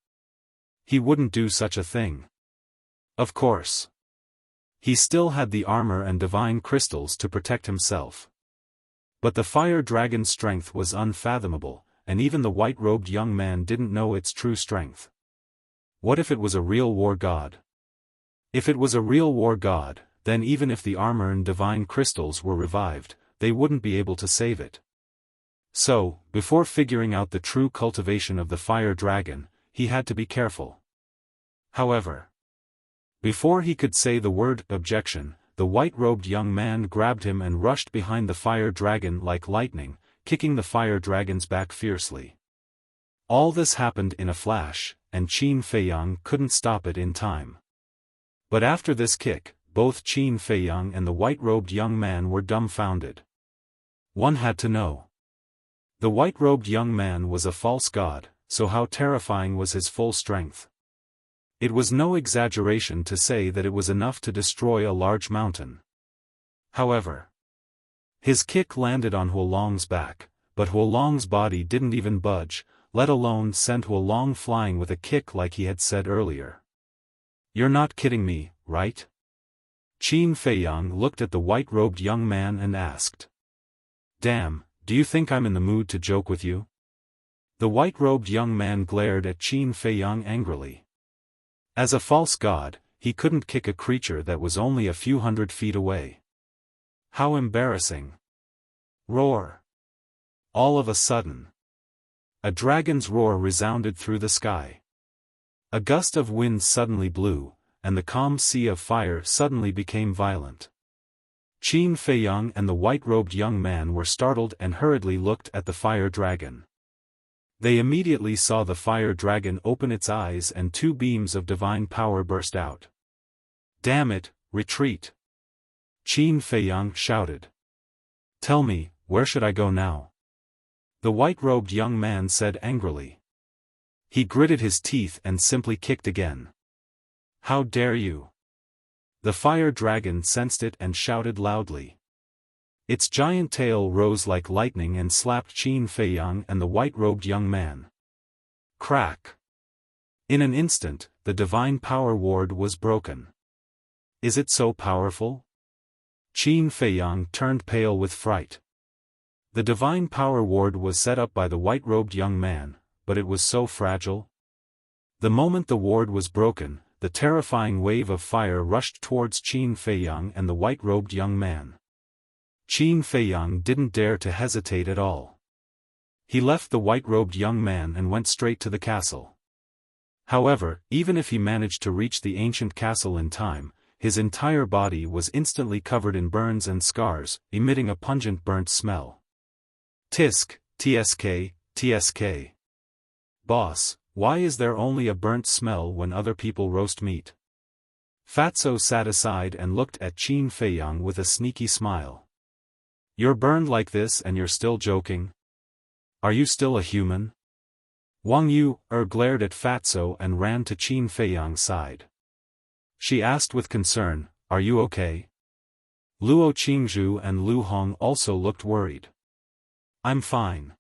He wouldn't do such a thing. Of course. He still had the armor and divine crystals to protect himself. But the fire dragon's strength was unfathomable, and even the white-robed young man didn't know its true strength. What if it was a real war god? If it was a real war god, then even if the armor and divine crystals were revived, they wouldn't be able to save it. So, before figuring out the true cultivation of the fire dragon, he had to be careful. However, before he could say the word objection, the white-robed young man grabbed him and rushed behind the fire dragon like lightning, kicking the fire dragon's back fiercely. All this happened in a flash, and Qin Feiyang couldn't stop it in time. But after this kick, both Qin Feiyang and the white-robed young man were dumbfounded. One had to know. The white-robed young man was a false god, so how terrifying was his full strength? It was no exaggeration to say that it was enough to destroy a large mountain. However, his kick landed on Huolong's back, but Huolong's body didn't even budge, let alone send Huolong flying with a kick like he had said earlier. You're not kidding me, right? Qin Feiyang looked at the white-robed young man and asked. Damn, do you think I'm in the mood to joke with you? The white-robed young man glared at Qin Feiyang angrily. As a false god, he couldn't kick a creature that was only a few hundred feet away. How embarrassing. Roar. All of a sudden, a dragon's roar resounded through the sky. A gust of wind suddenly blew, and the calm sea of fire suddenly became violent. Qin Feiyang and the white-robed young man were startled and hurriedly looked at the fire dragon. They immediately saw the fire dragon open its eyes and two beams of divine power burst out. Damn it, retreat! Qin Feiyang shouted. Tell me, where should I go now? The white-robed young man said angrily. He gritted his teeth and simply kicked again. How dare you! The fire dragon sensed it and shouted loudly. Its giant tail rose like lightning and slapped Qin Feiyang and the white-robed young man. Crack! In an instant, the divine power ward was broken. Is it so powerful? Qin Feiyang turned pale with fright. The divine power ward was set up by the white-robed young man, but it was so fragile. The moment the ward was broken, the terrifying wave of fire rushed towards Qin Feiyang and the white-robed young man. Qin Feiyang didn't dare to hesitate at all. He left the white-robed young man and went straight to the castle. However, even if he managed to reach the ancient castle in time, his entire body was instantly covered in burns and scars, emitting a pungent burnt smell. Tisk, tsk, tsk. Boss, why is there only a burnt smell when other people roast meat? Fatso sat aside and looked at Qin Feiyang with a sneaky smile. You're burned like this and you're still joking? Are you still a human? Wang Yu glared at Fatso and ran to Qin Feiyang's side. She asked with concern, are you okay? Luo Qingzhu and Lu Hong also looked worried. I'm fine.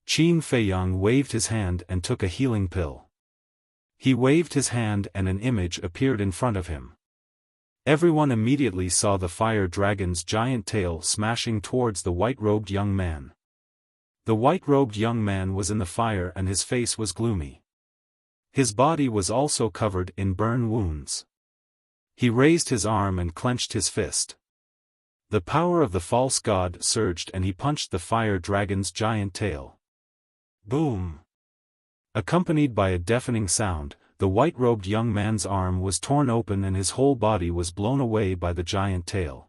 Qin Feiyang waved his hand and took a healing pill. He waved his hand and an image appeared in front of him. Everyone immediately saw the fire dragon's giant tail smashing towards the white-robed young man. The white-robed young man was in the fire and his face was gloomy. His body was also covered in burn wounds. He raised his arm and clenched his fist. The power of the false god surged and he punched the fire dragon's giant tail. Boom! Accompanied by a deafening sound, the white-robed young man's arm was torn open and his whole body was blown away by the giant tail.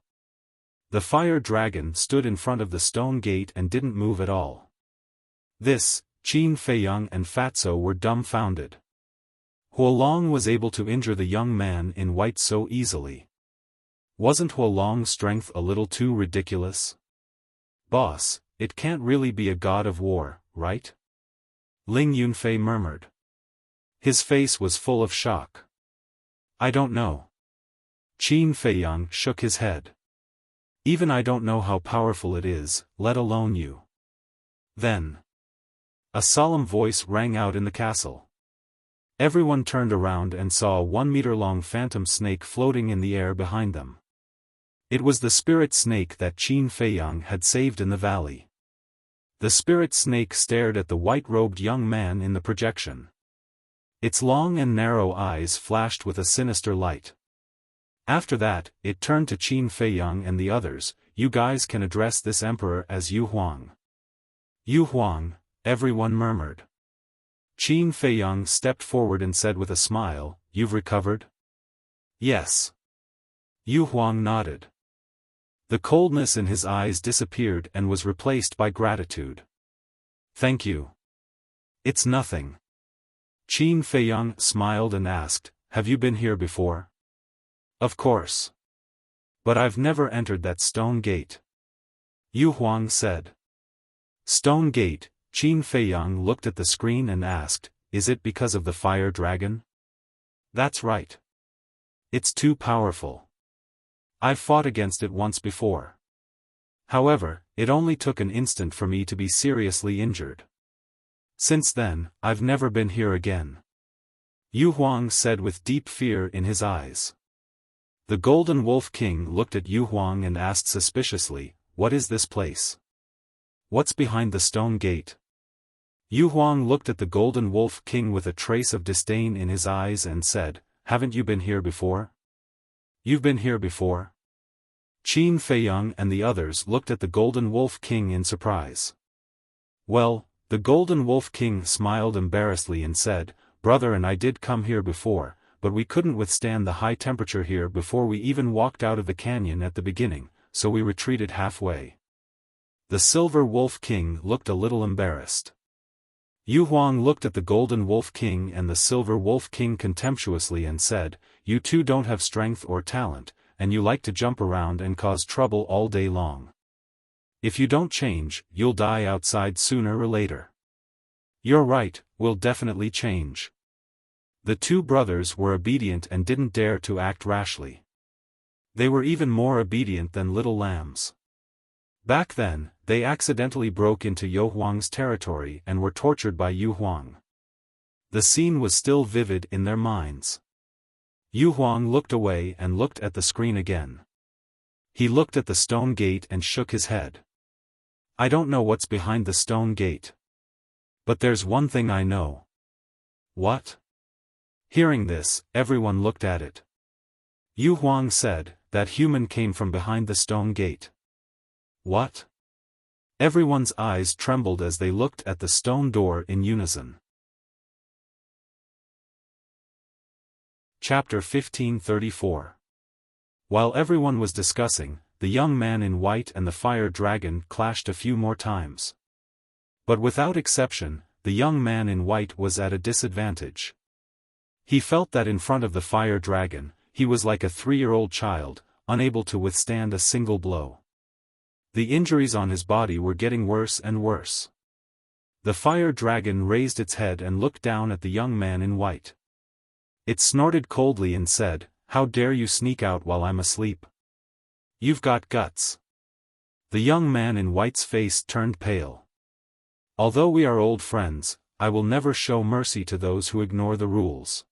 The fire dragon stood in front of the stone gate and didn't move at all. This, Qin Feiyang and Fatso were dumbfounded. Huolong was able to injure the young man in white so easily. Wasn't Huolong's strength a little too ridiculous? Boss, it can't really be a god of war, right? Ling Yunfei murmured. His face was full of shock. I don't know. Qin Feiyang shook his head. Even I don't know how powerful it is, let alone you. Then. A solemn voice rang out in the castle. Everyone turned around and saw a 1-meter-long phantom snake floating in the air behind them. It was the spirit snake that Qin Feiyang had saved in the valley. The spirit snake stared at the white-robed young man in the projection. Its long and narrow eyes flashed with a sinister light. After that, it turned to Qin Feiyang and the others, you guys can address this emperor as Yu Huang. Yu Huang, everyone murmured. Qin Feiyang stepped forward and said with a smile, you've recovered? Yes. Yu Huang nodded. The coldness in his eyes disappeared and was replaced by gratitude. Thank you. It's nothing. Qin Feiyang smiled and asked, have you been here before? Of course. But I've never entered that stone gate. Yu Huang said. Stone gate, Qin Feiyang looked at the screen and asked, is it because of the fire dragon? That's right. It's too powerful. I've fought against it once before. However, it only took an instant for me to be seriously injured. Since then, I've never been here again. Yu Huang said with deep fear in his eyes. The Golden Wolf King looked at Yu Huang and asked suspiciously, what is this place? What's behind the stone gate? Yu Huang looked at the Golden Wolf King with a trace of disdain in his eyes and said, haven't you been here before? You've been here before? Qin Feiyang and the others looked at the Golden Wolf King in surprise. Well, the Golden Wolf King smiled embarrassedly and said, brother and I did come here before, but we couldn't withstand the high temperature here before we even walked out of the canyon at the beginning, so we retreated halfway. The Silver Wolf King looked a little embarrassed. Yu Huang looked at the Golden Wolf King and the Silver Wolf King contemptuously and said, you two don't have strength or talent, and you like to jump around and cause trouble all day long. If you don't change, you'll die outside sooner or later. You're right, we'll definitely change. The two brothers were obedient and didn't dare to act rashly. They were even more obedient than little lambs. Back then, they accidentally broke into Yu Huang's territory and were tortured by Yu Huang. The scene was still vivid in their minds. Yu Huang looked away and looked at the screen again. He looked at the stone gate and shook his head. I don't know what's behind the stone gate. But there's one thing I know. What? Hearing this, everyone looked at it. Yu Huang said, that human came from behind the stone gate. What? Everyone's eyes trembled as they looked at the stone door in unison. Chapter 1534. While everyone was discussing, the young man in white and the fire dragon clashed a few more times. But without exception, the young man in white was at a disadvantage. He felt that in front of the fire dragon, he was like a 3-year-old child, unable to withstand a single blow. The injuries on his body were getting worse and worse. The fire dragon raised its head and looked down at the young man in white. It snorted coldly and said, "How dare you sneak out while I'm asleep? You've got guts." The young man in white's face turned pale. "Although we are old friends, I will never show mercy to those who ignore the rules."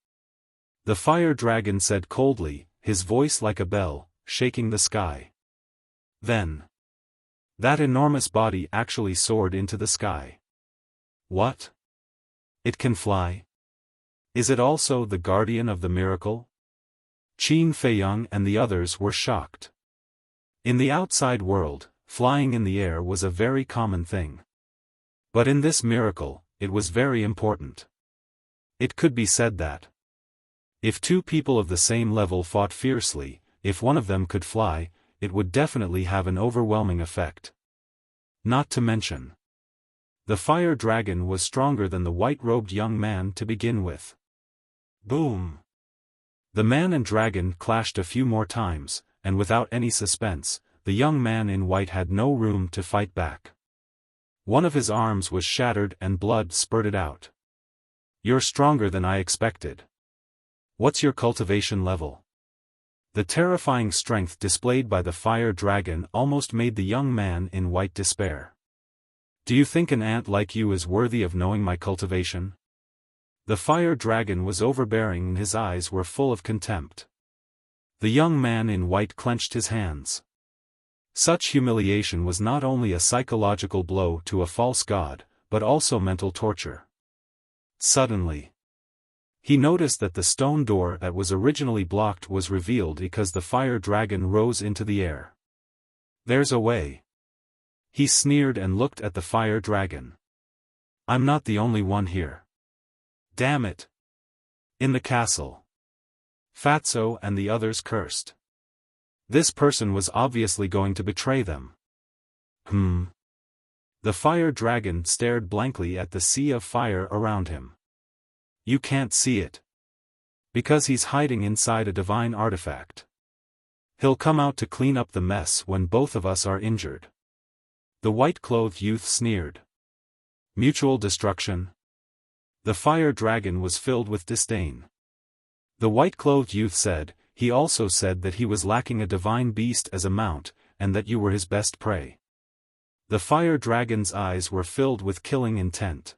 The fire dragon said coldly, his voice like a bell, shaking the sky. Then, that enormous body actually soared into the sky. What? It can fly? Is it also the guardian of the miracle? Qin Feiyang and the others were shocked. In the outside world, flying in the air was a very common thing. But in this miracle, it was very important. It could be said that if two people of the same level fought fiercely, if one of them could fly, it would definitely have an overwhelming effect. Not to mention, the fire dragon was stronger than the white-robed young man to begin with. Boom! The man and dragon clashed a few more times, and without any suspense, the young man in white had no room to fight back. One of his arms was shattered and blood spurted out. "You're stronger than I expected. What's your cultivation level?" The terrifying strength displayed by the fire dragon almost made the young man in white despair. "Do you think an ant like you is worthy of knowing my cultivation?" The fire dragon was overbearing and his eyes were full of contempt. The young man in white clenched his hands. Such humiliation was not only a psychological blow to a false god, but also mental torture. Suddenly, he noticed that the stone door that was originally blocked was revealed because the fire dragon rose into the air. "There's a way." He sneered and looked at the fire dragon. "I'm not the only one here. Damn it!" In the castle, Fatso and the others cursed. This person was obviously going to betray them. The fire dragon stared blankly at the sea of fire around him. "You can't see it. Because he's hiding inside a divine artifact. He'll come out to clean up the mess when both of us are injured." The white-clothed youth sneered. "Mutual destruction?" The fire dragon was filled with disdain. The white-clothed youth said, "He also said that he was lacking a divine beast as a mount, and that you were his best prey." The fire dragon's eyes were filled with killing intent.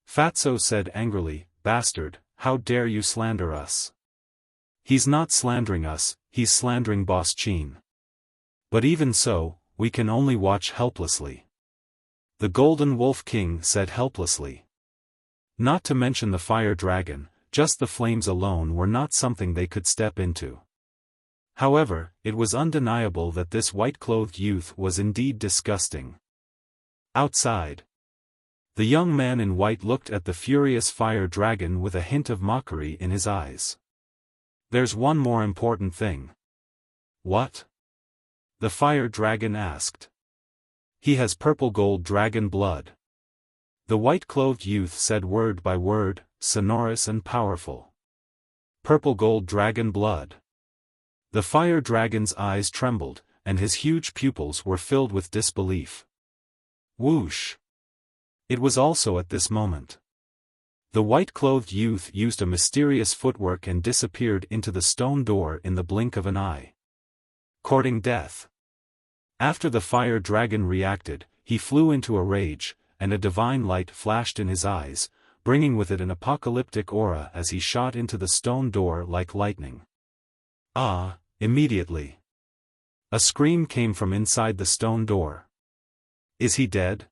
Fatso said angrily, "Bastard, how dare you slander us?" "He's not slandering us, he's slandering Boss Qin. But even so, we can only watch helplessly." The Golden Wolf King said helplessly. Not to mention the fire dragon, just the flames alone were not something they could step into. However, it was undeniable that this white-clothed youth was indeed disgusting. Outside, the young man in white looked at the furious fire dragon with a hint of mockery in his eyes. "There's one more important thing." "What?" the fire dragon asked. "He has purple-gold dragon blood." The white-clothed youth said word by word, sonorous and powerful. "Purple-gold dragon blood." The fire dragon's eyes trembled, and his huge pupils were filled with disbelief. Whoosh! It was also at this moment. The white-clothed youth used a mysterious footwork and disappeared into the stone door in the blink of an eye. Courting death. After the fire dragon reacted, he flew into a rage, and a divine light flashed in his eyes, bringing with it an apocalyptic aura as he shot into the stone door like lightning. Immediately, a scream came from inside the stone door. "Is he dead?"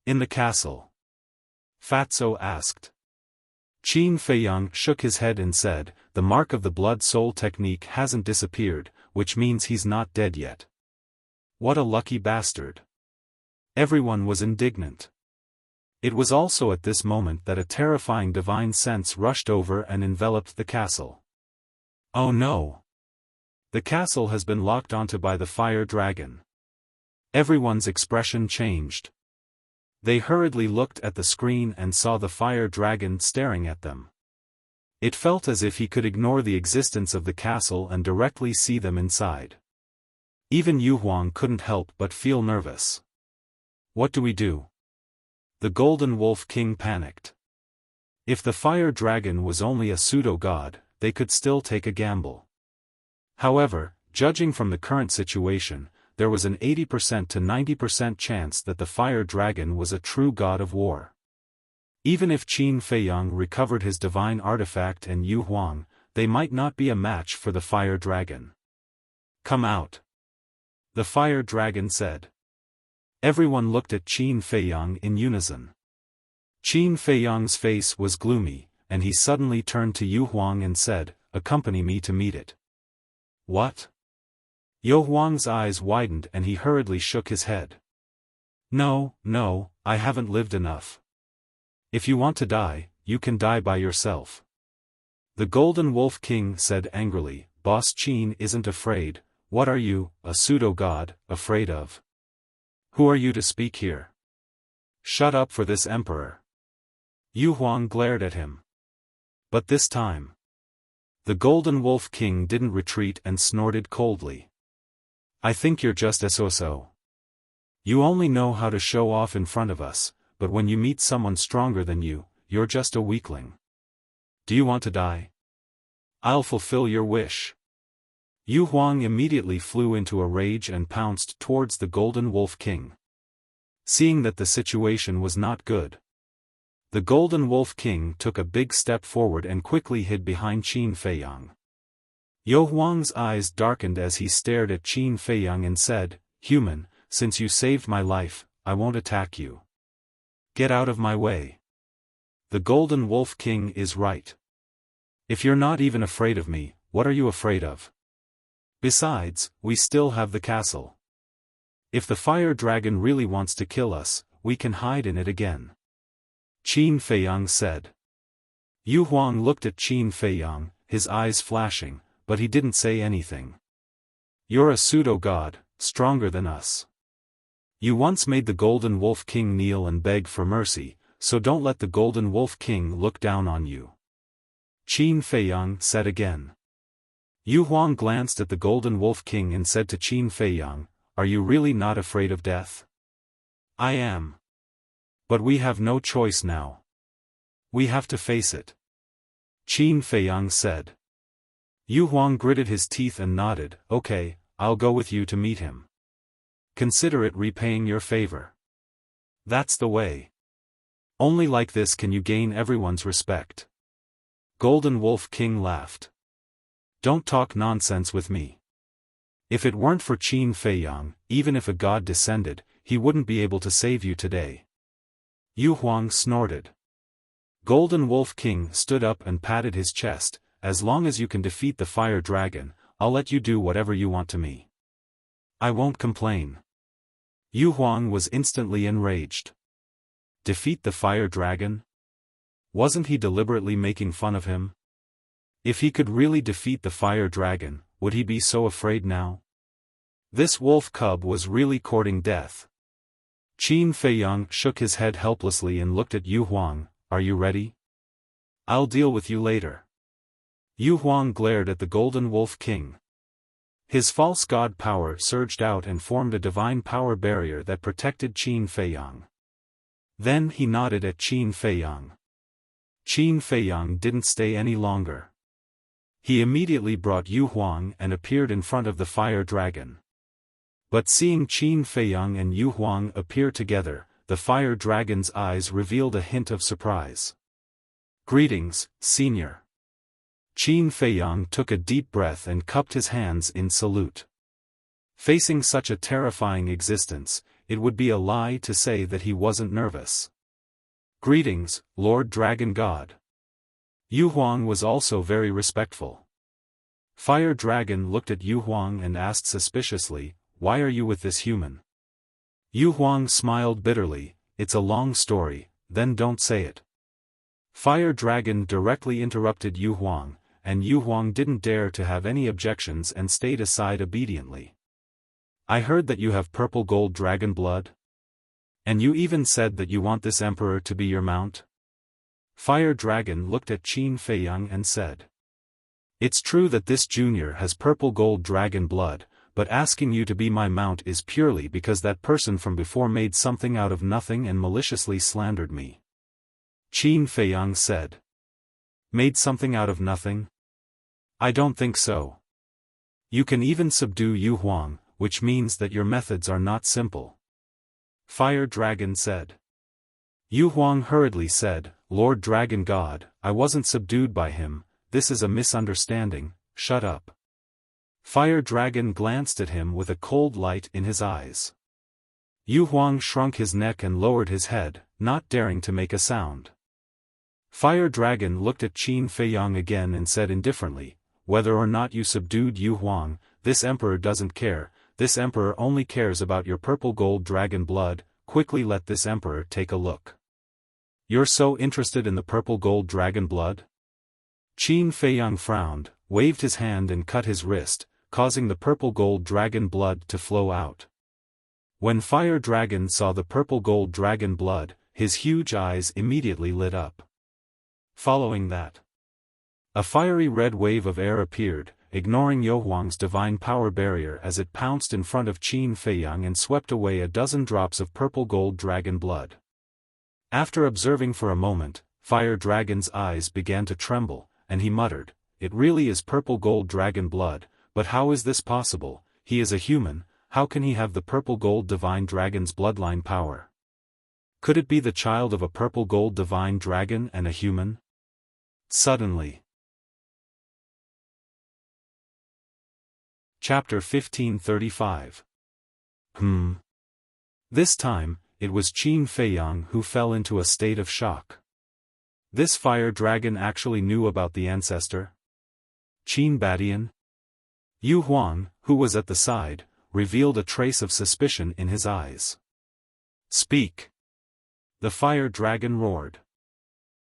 "In the castle?" Fatso asked. Qin Feiyang shook his head and said, "The mark of the blood soul technique hasn't disappeared, which means he's not dead yet." What a lucky bastard. Everyone was indignant. It was also at this moment that a terrifying divine sense rushed over and enveloped the castle. Oh no! The castle has been locked onto by the fire dragon. Everyone's expression changed. They hurriedly looked at the screen and saw the fire dragon staring at them. It felt as if he could ignore the existence of the castle and directly see them inside. Even Yu Huang couldn't help but feel nervous. What do we do? The Golden Wolf King panicked. If the fire dragon was only a pseudo-god, they could still take a gamble. However, judging from the current situation, there was an 80% to 90% chance that the fire dragon was a true god of war. Even if Qin Feiyang recovered his divine artifact and Yu Huang, they might not be a match for the fire dragon. Come out. The fire dragon said. Everyone looked at Qin Feiyang in unison. Qin Feiyang's face was gloomy, and he suddenly turned to Yu Huang and said, "Accompany me to meet it." What? Yu Huang's eyes widened and he hurriedly shook his head. No, I haven't lived enough. If you want to die, you can die by yourself. The Golden Wolf King said angrily, Boss Qin isn't afraid. What are you, a pseudo-god, afraid of? Who are you to speak here? Shut up for this emperor. Yu Huang glared at him. But this time, the Golden Wolf King didn't retreat and snorted coldly. I think you're just a so-so. You only know how to show off in front of us, but when you meet someone stronger than you, you're just a weakling. Do you want to die? I'll fulfill your wish. Yu Huang immediately flew into a rage and pounced towards the Golden Wolf King. Seeing that the situation was not good, the Golden Wolf King took a big step forward and quickly hid behind Qin Feiyang. Yu Huang's eyes darkened as he stared at Qin Feiyang and said, Human, since you saved my life, I won't attack you. Get out of my way. The Golden Wolf King is right. If you're not even afraid of me, what are you afraid of? Besides, we still have the castle. If the fire dragon really wants to kill us, we can hide in it again. Qin Feiyang said. Yu Huang looked at Qin Feiyang, his eyes flashing, but he didn't say anything. You're a pseudo-god, stronger than us. You once made the Golden Wolf King kneel and beg for mercy, so don't let the Golden Wolf King look down on you. Qin Feiyang said again. Yu Huang glanced at the Golden Wolf King and said to Qin Feiyang, Are you really not afraid of death? I am. But we have no choice now. We have to face it. Qin Feiyang said. Yu Huang gritted his teeth and nodded, Okay, I'll go with you to meet him. Consider it repaying your favor. That's the way. Only like this can you gain everyone's respect. Golden Wolf King laughed. Don't talk nonsense with me. If it weren't for Qin Feiyang, even if a god descended, he wouldn't be able to save you today. Yu Huang snorted. Golden Wolf King stood up and patted his chest, As long as you can defeat the fire dragon, I'll let you do whatever you want to me. I won't complain. Yu Huang was instantly enraged. Defeat the fire dragon? Wasn't he deliberately making fun of him? If he could really defeat the fire dragon, would he be so afraid now? This wolf cub was really courting death. Qin Feiyang shook his head helplessly and looked at Yu Huang, Are you ready? I'll deal with you later. Yu Huang glared at the Golden Wolf King. His false god power surged out and formed a divine power barrier that protected Qin Feiyang. Then he nodded at Qin Feiyang. Qin Feiyang didn't stay any longer. He immediately brought Yu Huang and appeared in front of the fire dragon. But seeing Qin Feiyang and Yu Huang appear together, the fire dragon's eyes revealed a hint of surprise. Greetings, Senior. Qin Feiyang took a deep breath and cupped his hands in salute. Facing such a terrifying existence, it would be a lie to say that he wasn't nervous. Greetings, Lord Dragon God. Yu Huang was also very respectful. Fire Dragon looked at Yu Huang and asked suspiciously, Why are you with this human? Yu Huang smiled bitterly, It's a long story, then don't say it. Fire Dragon directly interrupted Yu Huang, and Yu Huang didn't dare to have any objections and stayed aside obediently. I heard that you have purple gold dragon blood? And you even said that you want this emperor to be your mount? Fire Dragon looked at Qin Feiyang and said. It's true that this junior has purple gold dragon blood, but asking you to be my mount is purely because that person from before made something out of nothing and maliciously slandered me. Qin Feiyang said. Made something out of nothing? I don't think so. You can even subdue Yu Huang, which means that your methods are not simple. Fire Dragon said. Yu Huang hurriedly said, Lord Dragon God, I wasn't subdued by him, this is a misunderstanding, shut up. Fire Dragon glanced at him with a cold light in his eyes. Yu Huang shrunk his neck and lowered his head, not daring to make a sound. Fire Dragon looked at Qin Feiyang again and said indifferently, whether or not you subdued Yu Huang, this emperor doesn't care, this emperor only cares about your purple gold dragon blood, quickly let this emperor take a look. You're so interested in the purple gold dragon blood? Qin Feiyang frowned, waved his hand and cut his wrist, causing the purple gold dragon blood to flow out. When Fire Dragon saw the purple gold dragon blood, his huge eyes immediately lit up. Following that, a fiery red wave of air appeared, ignoring Yu Huang's divine power barrier as it pounced in front of Qin Feiyang and swept away a dozen drops of purple gold dragon blood. After observing for a moment, Fire Dragon's eyes began to tremble, and he muttered, it really is purple gold dragon blood, but how is this possible? He is a human, how can he have the purple gold divine dragon's bloodline power? Could it be the child of a purple gold divine dragon and a human? Suddenly. Chapter 1535. This time, it was Qin Feiyang who fell into a state of shock. This fire dragon actually knew about the ancestor? Qin Badian? Yu Huang, who was at the side, revealed a trace of suspicion in his eyes. Speak! The fire dragon roared.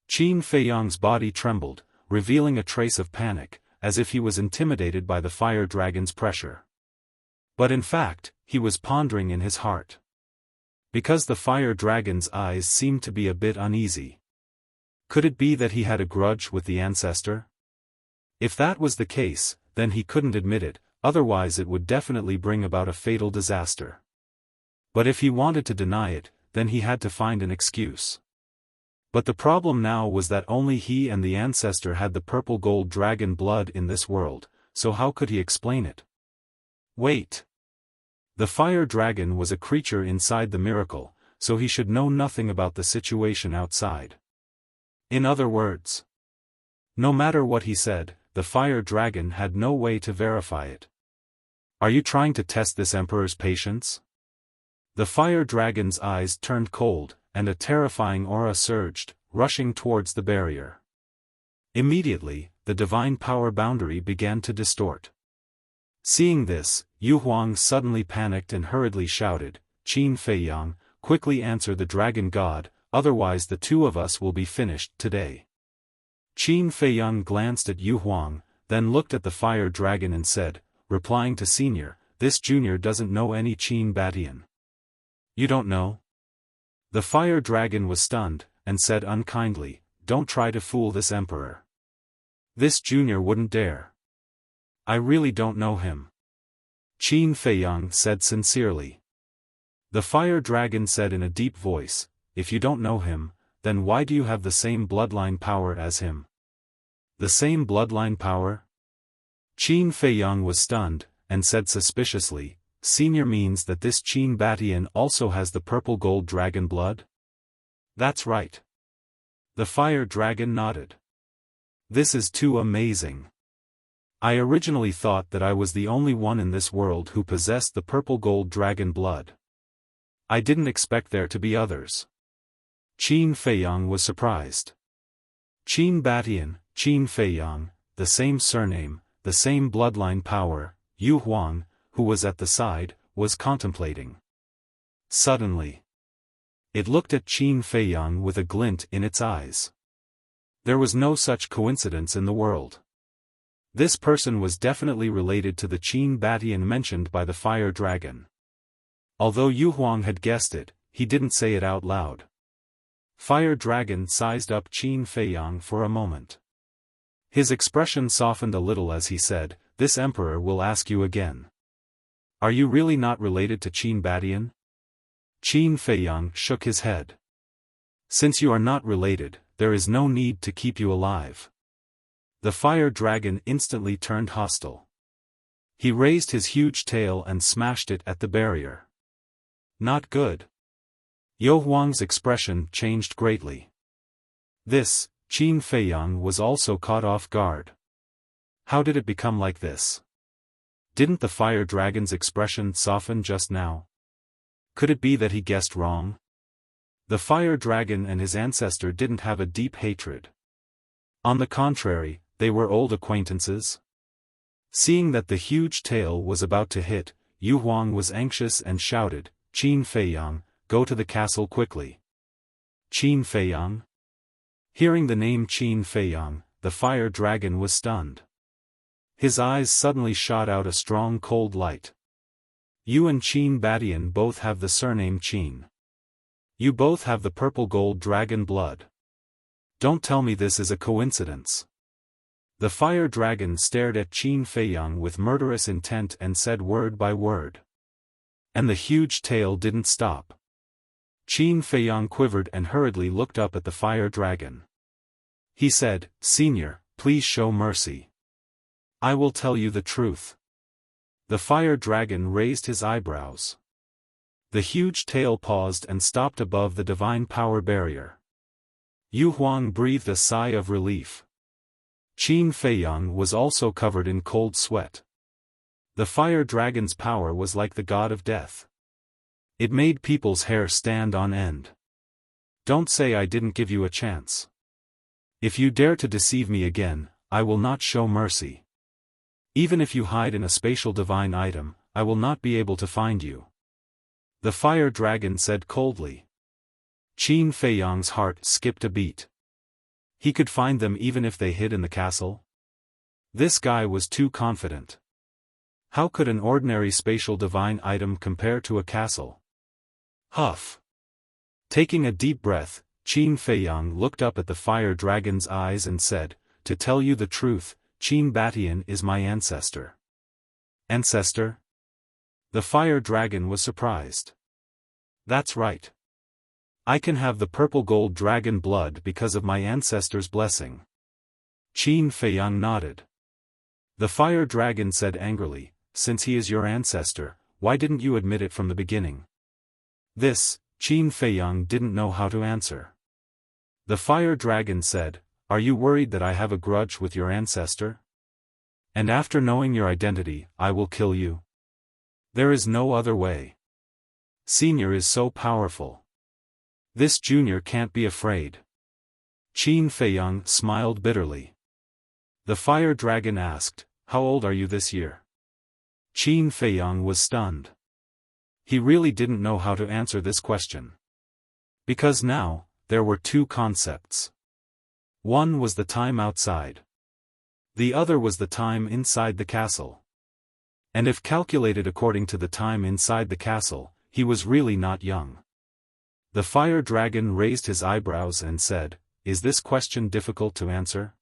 Qin Feiyang's body trembled, revealing a trace of panic, as if he was intimidated by the fire dragon's pressure. But in fact, he was pondering in his heart. Because the fire dragon's eyes seemed to be a bit uneasy. Could it be that he had a grudge with the ancestor? If that was the case, then he couldn't admit it, otherwise it would definitely bring about a fatal disaster. But if he wanted to deny it, then he had to find an excuse. But the problem now was that only he and the ancestor had the purple gold dragon blood in this world, so how could he explain it? Wait! The fire dragon was a creature inside the miracle, so he should know nothing about the situation outside. In other words, no matter what he said, the fire dragon had no way to verify it. Are you trying to test this emperor's patience? The fire dragon's eyes turned cold, and a terrifying aura surged, rushing towards the barrier. Immediately, the divine power boundary began to distort. Seeing this, Yu Huang suddenly panicked and hurriedly shouted, Qin Feiyang, quickly answer the dragon god, otherwise the two of us will be finished today. Qin Feiyang glanced at Yu Huang, then looked at the fire dragon and said, replying to Senior, this junior doesn't know any Qin Badian. You don't know? The fire dragon was stunned, and said unkindly, don't try to fool this emperor. This junior wouldn't dare. I really don't know him. Qin Feiyang said sincerely. The fire dragon said in a deep voice, if you don't know him, then why do you have the same bloodline power as him? The same bloodline power? Qin Feiyang was stunned, and said suspiciously, Senior means that this Qin Badian also has the purple gold dragon blood? That's right. The fire dragon nodded. This is too amazing. I originally thought that I was the only one in this world who possessed the purple gold dragon blood. I didn't expect there to be others. Qin Feiyang was surprised. Qin Badian, Qin Feiyang, the same surname, the same bloodline power, Yu Huang, who was at the side, was contemplating. Suddenly, it looked at Qin Feiyang with a glint in its eyes. There was no such coincidence in the world. This person was definitely related to the Qin Batian mentioned by the fire dragon. Although Yu Huang had guessed it, he didn't say it out loud. Fire Dragon sized up Qin Feiyang for a moment. His expression softened a little as he said, "This emperor will ask you again. Are you really not related to Qin Batian?" Qin Feiyang shook his head. "Since you are not related, there is no need to keep you alive." The fire dragon instantly turned hostile. He raised his huge tail and smashed it at the barrier. Not good. Yu Huang's expression changed greatly. This, Qin Feiyang was also caught off guard. How did it become like this? Didn't the fire dragon's expression soften just now? Could it be that he guessed wrong? The fire dragon and his ancestor didn't have a deep hatred. On the contrary, they were old acquaintances. Seeing that the huge tail was about to hit, Yu Huang was anxious and shouted, "Qin Feiyang, go to the castle quickly." Qin Feiyang? Hearing the name Qin Feiyang, the fire dragon was stunned. His eyes suddenly shot out a strong cold light. "You and Qin Batian both have the surname Qin. You both have the purple gold dragon blood. Don't tell me this is a coincidence." The fire dragon stared at Qin Feiyang with murderous intent and said word by word. And the huge tail didn't stop. Qin Feiyang quivered and hurriedly looked up at the fire dragon. He said, "Senior, please show mercy. I will tell you the truth." The fire dragon raised his eyebrows. The huge tail paused and stopped above the divine power barrier. Yu Huang breathed a sigh of relief. Qin Feiyang was also covered in cold sweat. The fire dragon's power was like the god of death. It made people's hair stand on end. "Don't say I didn't give you a chance. If you dare to deceive me again, I will not show mercy. Even if you hide in a spatial divine item, I will not be able to find you." The fire dragon said coldly. Qin Feiyang's heart skipped a beat. He could find them even if they hid in the castle? This guy was too confident. How could an ordinary spatial divine item compare to a castle? Huff. Taking a deep breath, Qin Feiyang looked up at the fire dragon's eyes and said, "To tell you the truth, Qin Batian is my ancestor." Ancestor? The fire dragon was surprised. "That's right. I can have the purple gold dragon blood because of my ancestor's blessing." Qin Feiyang nodded. The fire dragon said angrily, "Since he is your ancestor, why didn't you admit it from the beginning?" This, Qin Feiyang didn't know how to answer. The fire dragon said, "Are you worried that I have a grudge with your ancestor? And after knowing your identity, I will kill you? There is no other way. Senior is so powerful. This junior can't be afraid." Qin Feiyang smiled bitterly. The fire dragon asked, "How old are you this year?" Qin Feiyang was stunned. He really didn't know how to answer this question. Because now, there were two concepts. One was the time outside. The other was the time inside the castle. And if calculated according to the time inside the castle, he was really not young. The fire dragon raised his eyebrows and said, "Is this question difficult to answer?"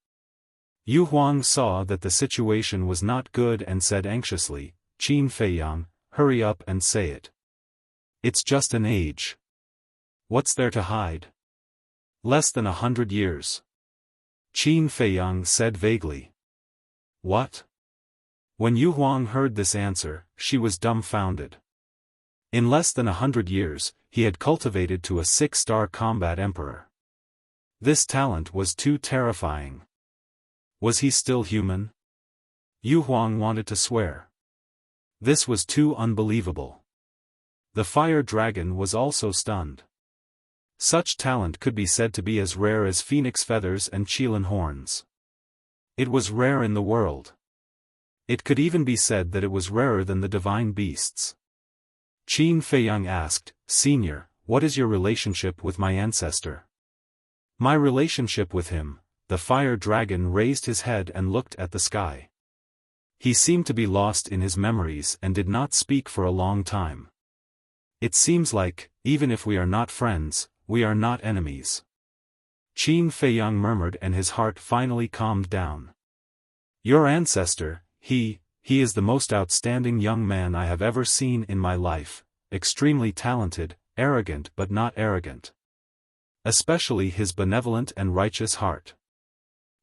Yu Huang saw that the situation was not good and said anxiously, "Qin Feiyang, hurry up and say it. It's just an age. What's there to hide? Less than 100 years." Qin Feiyang said vaguely. "What?" When Yu Huang heard this answer, she was dumbfounded. In less than 100 years, he had cultivated to a 6-star combat emperor. This talent was too terrifying. Was he still human? Yu Huang wanted to swear. This was too unbelievable. The fire dragon was also stunned. Such talent could be said to be as rare as phoenix feathers and qilin horns. It was rare in the world. It could even be said that it was rarer than the divine beasts. Qin Feiyang asked, "Senior, what is your relationship with my ancestor?" "My relationship with him," the fire dragon raised his head and looked at the sky. He seemed to be lost in his memories and did not speak for a long time. It seems like, even if we are not friends, we are not enemies. Qin Feiyang murmured, and his heart finally calmed down. Your ancestor, he is the most outstanding young man I have ever seen in my life, extremely talented, arrogant but not arrogant. Especially his benevolent and righteous heart.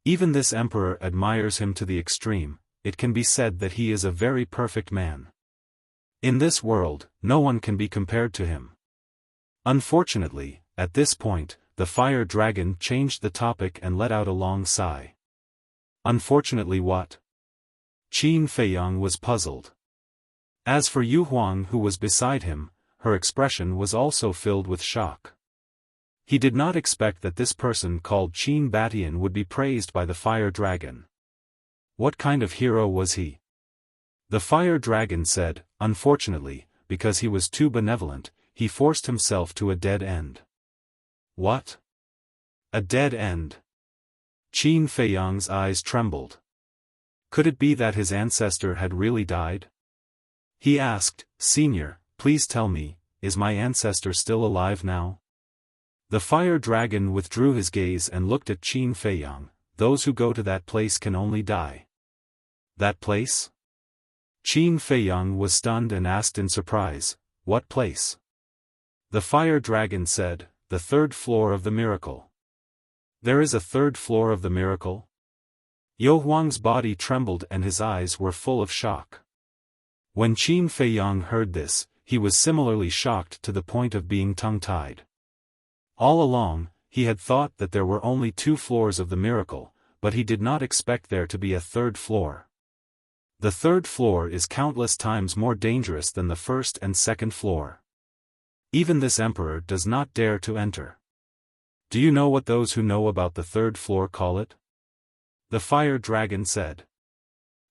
Even this emperor admires him to the extreme. It can be said that he is a very perfect man. In this world, no one can be compared to him. Unfortunately, at this point, the fire dragon changed the topic and let out a long sigh. Unfortunately what? Qin Feiyang was puzzled. As for Yu Huang, who was beside him, her expression was also filled with shock. He did not expect that this person called Qin Batian would be praised by the fire dragon. What kind of hero was he? The fire dragon said, unfortunately, because he was too benevolent, he forced himself to a dead end. What? A dead end? Qin Feiyang's eyes trembled. Could it be that his ancestor had really died? He asked, Senior, please tell me, is my ancestor still alive now? The fire dragon withdrew his gaze and looked at Qin Feiyang. Those who go to that place can only die. That place? Qin Feiyang was stunned and asked in surprise, what place? The fire dragon said, the third floor of the miracle. There is a third floor of the miracle? Yu Huang's body trembled and his eyes were full of shock. When Qin Feiyang heard this, he was similarly shocked to the point of being tongue-tied. All along, he had thought that there were only 2 floors of the miracle, but he did not expect there to be a third floor. The third floor is countless times more dangerous than the first and second floor. Even this emperor does not dare to enter. Do you know what those who know about the third floor call it? The fire dragon said.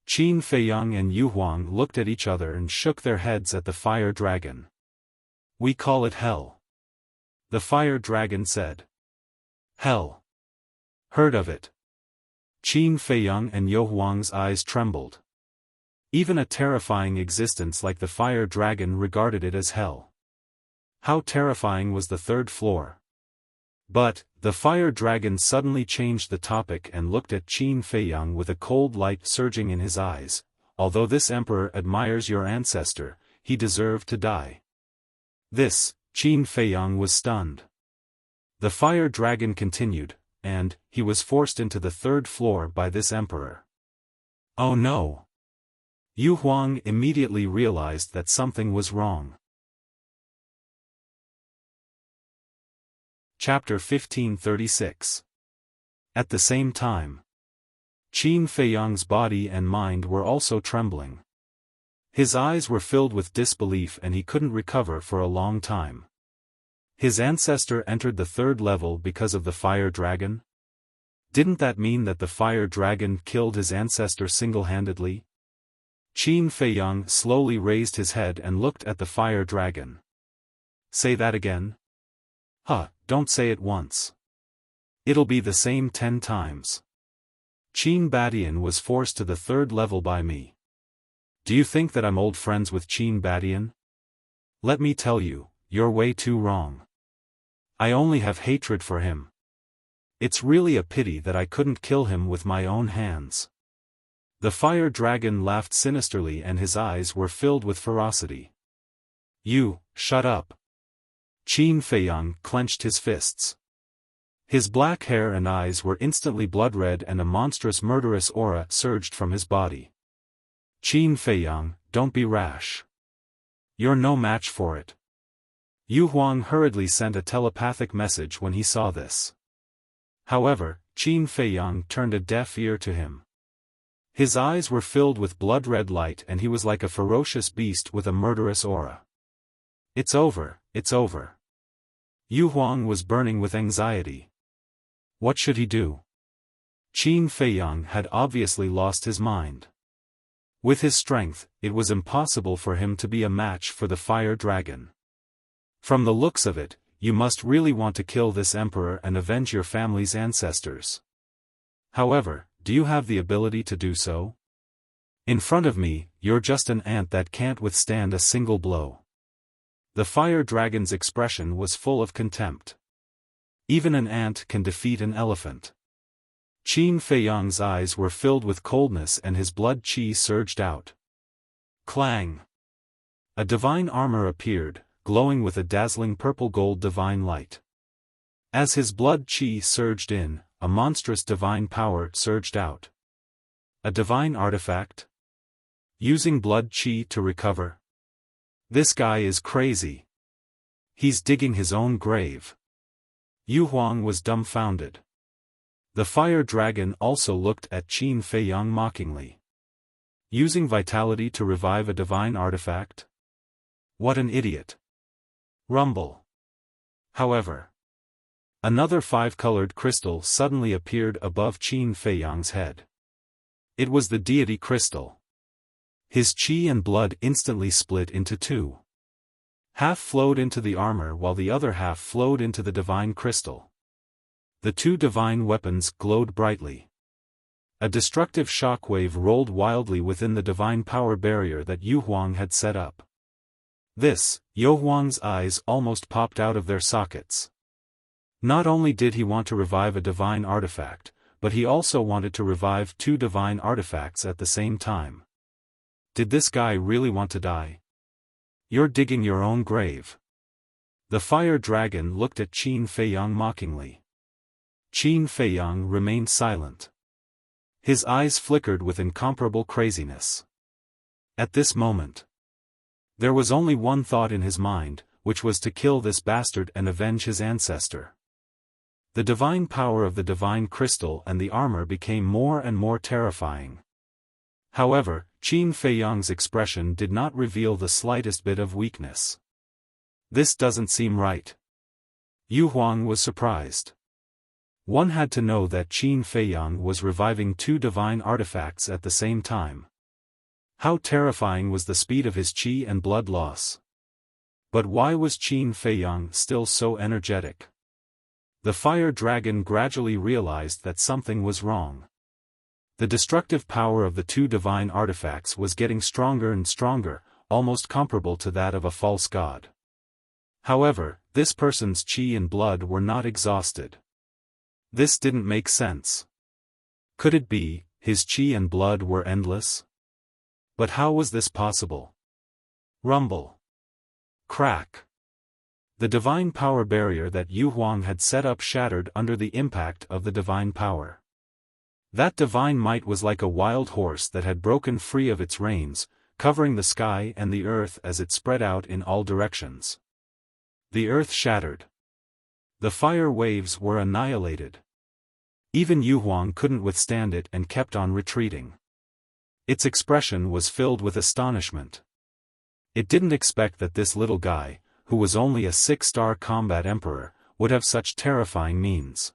Qin Feiyang and Yu Huang looked at each other and shook their heads at the fire dragon. We call it hell. The fire dragon said. Hell. Heard of it. Qin Feiyang and Yu Huang's eyes trembled. Even a terrifying existence like the fire dragon regarded it as hell. How terrifying was the third floor? But, the fire dragon suddenly changed the topic and looked at Qin Feiyang with a cold light surging in his eyes. Although this emperor admires your ancestor, he deserved to die. This, Qin Feiyang was stunned. The fire dragon continued, and, he was forced into the third floor by this emperor. Oh no! Yu Huang immediately realized that something was wrong. Chapter 1536. At the same time, Qin Feiyang's body and mind were also trembling. His eyes were filled with disbelief and he couldn't recover for a long time. His ancestor entered the third level because of the fire dragon? Didn't that mean that the fire dragon killed his ancestor single-handedly? Qin Feiyang slowly raised his head and looked at the fire dragon. Say that again? Don't say it once. It'll be the same 10 times. Qin Batian was forced to the third level by me. Do you think that I'm old friends with Qin Batian? Let me tell you, you're way too wrong. I only have hatred for him. It's really a pity that I couldn't kill him with my own hands. The fire dragon laughed sinisterly and his eyes were filled with ferocity. You, shut up. Qin Feiyang clenched his fists. His black hair and eyes were instantly blood-red and a monstrous murderous aura surged from his body. Qin Feiyang, don't be rash. You're no match for it. Yu Huang hurriedly sent a telepathic message when he saw this. However, Qin Feiyang turned a deaf ear to him. His eyes were filled with blood-red light and he was like a ferocious beast with a murderous aura. It's over, it's over. Yu Huang was burning with anxiety. What should he do? Qin Feiyang had obviously lost his mind. With his strength, it was impossible for him to be a match for the fire dragon. From the looks of it, you must really want to kill this emperor and avenge your family's ancestors. However, do you have the ability to do so? In front of me, you're just an ant that can't withstand a single blow. The fire dragon's expression was full of contempt. Even an ant can defeat an elephant. Qin Feiyang's eyes were filled with coldness and his blood qi surged out. Clang! A divine armor appeared, glowing with a dazzling purple-gold divine light. As his blood qi surged in, a monstrous divine power surged out. A divine artifact? Using blood qi to recover? This guy is crazy. He's digging his own grave. Yu Huang was dumbfounded. The fire dragon also looked at Qin Feiyang mockingly. Using vitality to revive a divine artifact? What an idiot. Rumble. However, another five-colored crystal suddenly appeared above Qin Feiyang's head. It was the deity crystal. His qi and blood instantly split into two. Half flowed into the armor while the other half flowed into the divine crystal. The two divine weapons glowed brightly. A destructive shockwave rolled wildly within the divine power barrier that Yu Huang had set up. Yu Huang's eyes almost popped out of their sockets. Not only did he want to revive a divine artifact, but he also wanted to revive two divine artifacts at the same time. Did this guy really want to die? You're digging your own grave. The fire dragon looked at Qin Feiyang mockingly. Qin Feiyang remained silent. His eyes flickered with incomparable craziness. At this moment, there was only one thought in his mind, which was to kill this bastard and avenge his ancestor. The divine power of the divine crystal and the armor became more and more terrifying. However, Qin Feiyang's expression did not reveal the slightest bit of weakness. This doesn't seem right. Yu Huang was surprised. One had to know that Qin Feiyang was reviving two divine artifacts at the same time. How terrifying was the speed of his qi and blood loss. But why was Qin Feiyang still so energetic? The fire dragon gradually realized that something was wrong. The destructive power of the two divine artifacts was getting stronger and stronger, almost comparable to that of a false god. However, this person's qi and blood were not exhausted. This didn't make sense. Could it be, his qi and blood were endless? But how was this possible? Rumble. Crack. The divine power barrier that Yu Huang had set up shattered under the impact of the divine power. That divine might was like a wild horse that had broken free of its reins, covering the sky and the earth as it spread out in all directions. The earth shattered. The fire waves were annihilated. Even Yu Huang couldn't withstand it and kept on retreating. Its expression was filled with astonishment. It didn't expect that this little guy, who was only a 6-star combat emperor, would have such terrifying means.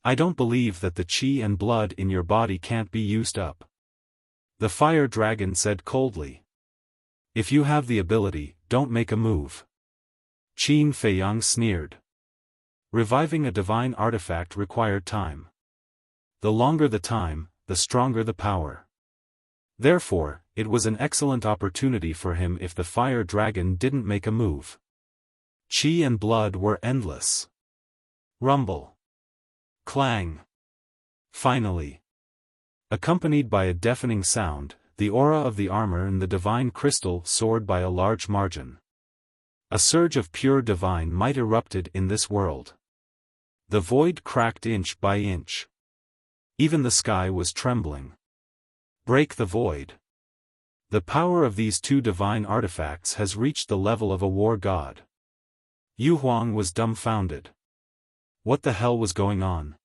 I don't believe that the qi and blood in your body can't be used up. The fire dragon said coldly. If you have the ability, don't make a move. Qin Feiyang sneered. Reviving a divine artifact required time. The longer the time, the stronger the power. Therefore, it was an excellent opportunity for him if the fire dragon didn't make a move. Qi and blood were endless. Rumble. Clang. Finally. Accompanied by a deafening sound, the aura of the armor and the divine crystal soared by a large margin. A surge of pure divine might erupted in this world. The void cracked inch by inch. Even the sky was trembling. Break the void. The power of these two divine artifacts has reached the level of a war god. Yu Huang was dumbfounded. What the hell was going on?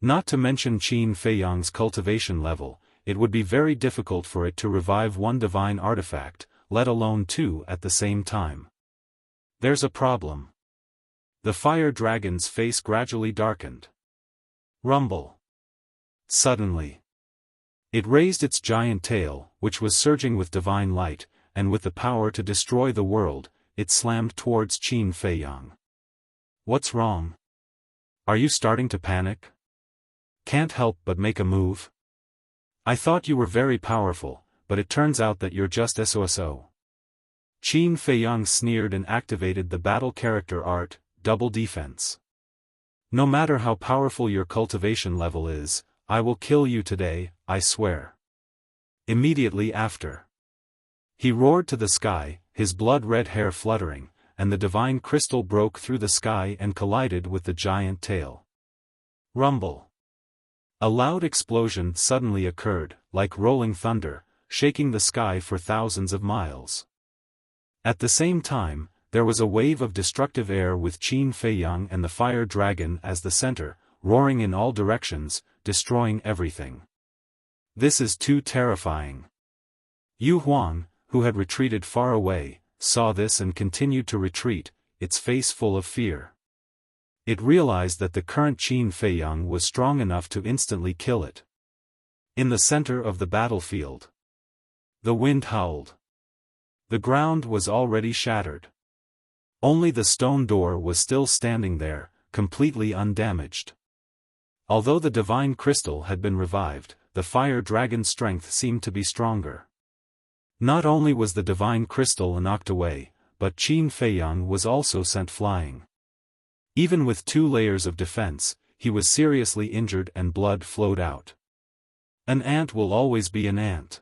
Not to mention Qin Feiyang's cultivation level, it would be very difficult for it to revive one divine artifact, let alone two at the same time. There's a problem. The fire dragon's face gradually darkened. Rumble. Suddenly. It raised its giant tail, which was surging with divine light, and with the power to destroy the world, it slammed towards Qin Feiyang. What's wrong? Are you starting to panic? Can't help but make a move? I thought you were very powerful, but it turns out that you're just SOSO. Qin Feiyang sneered and activated the battle character art, Double Defense. No matter how powerful your cultivation level is, I will kill you today, I swear. Immediately after, he roared to the sky, his blood-red hair fluttering, and the divine crystal broke through the sky and collided with the giant tail. Rumble. A loud explosion suddenly occurred, like rolling thunder, shaking the sky for thousands of miles. At the same time, there was a wave of destructive air with Qin Feiyang and the fire dragon as the center, roaring in all directions, destroying everything. This is too terrifying. Yu Huang, who had retreated far away, saw this and continued to retreat, its face full of fear. It realized that the current Qin Feiyang was strong enough to instantly kill it. In the center of the battlefield, the wind howled. The ground was already shattered. Only the stone door was still standing there, completely undamaged. Although the divine crystal had been revived, the fire dragon's strength seemed to be stronger. Not only was the divine crystal knocked away, but Qin Feiyang was also sent flying. Even with 2 layers of defense, he was seriously injured and blood flowed out. An ant will always be an ant.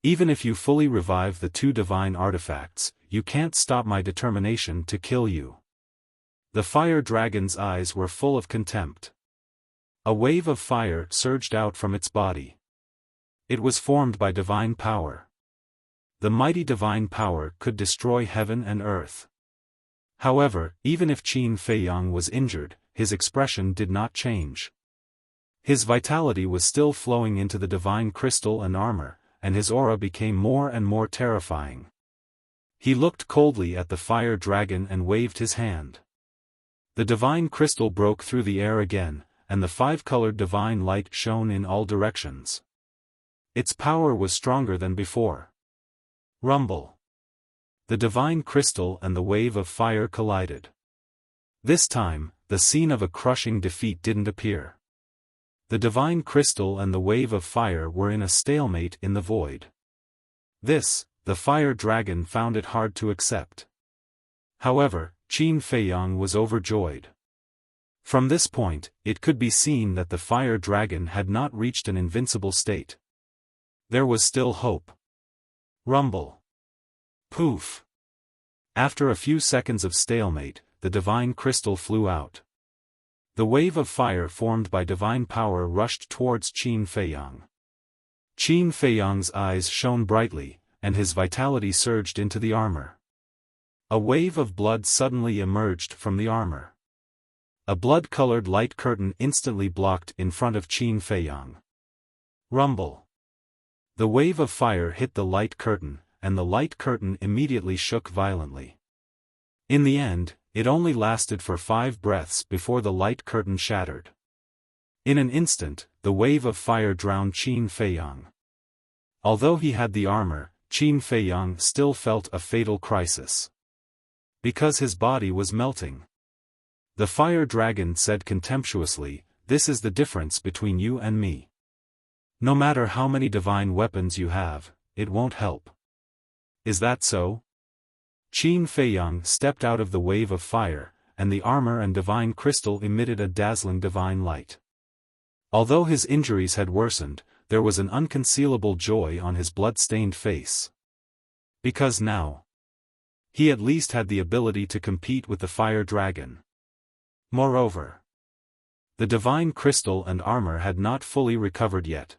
Even if you fully revive the 2 divine artifacts, you can't stop my determination to kill you. The fire dragon's eyes were full of contempt. A wave of fire surged out from its body. It was formed by divine power. The mighty divine power could destroy heaven and earth. However, even if Qin Feiyang was injured, his expression did not change. His vitality was still flowing into the divine crystal and armor, and his aura became more and more terrifying. He looked coldly at the fire dragon and waved his hand. The divine crystal broke through the air again, and the 5-colored divine light shone in all directions. Its power was stronger than before. Rumble. The divine crystal and the wave of fire collided. This time, the scene of a crushing defeat didn't appear. The divine crystal and the wave of fire were in a stalemate in the void. This, the fire dragon found it hard to accept. However, Qin Feiyang was overjoyed. From this point, it could be seen that the fire dragon had not reached an invincible state. There was still hope. Rumble. Poof. After a few seconds of stalemate, the divine crystal flew out. The wave of fire formed by divine power rushed towards Qin Feiyang. Qin Feiyang's eyes shone brightly, and his vitality surged into the armor. A wave of blood suddenly emerged from the armor. A blood-colored light curtain instantly blocked in front of Qin Feiyang. Rumble. The wave of fire hit the light curtain, and the light curtain immediately shook violently. In the end, it only lasted for 5 breaths before the light curtain shattered. In an instant, the wave of fire drowned Qin Feiyang. Although he had the armor, Qin Feiyang still felt a fatal crisis. Because his body was melting. The fire dragon said contemptuously, "This is the difference between you and me. No matter how many divine weapons you have, it won't help." Is that so? Qin Feiyang stepped out of the wave of fire, and the armor and divine crystal emitted a dazzling divine light. Although his injuries had worsened, there was an unconcealable joy on his blood-stained face. Because now, he at least had the ability to compete with the fire dragon. Moreover, the divine crystal and armor had not fully recovered yet.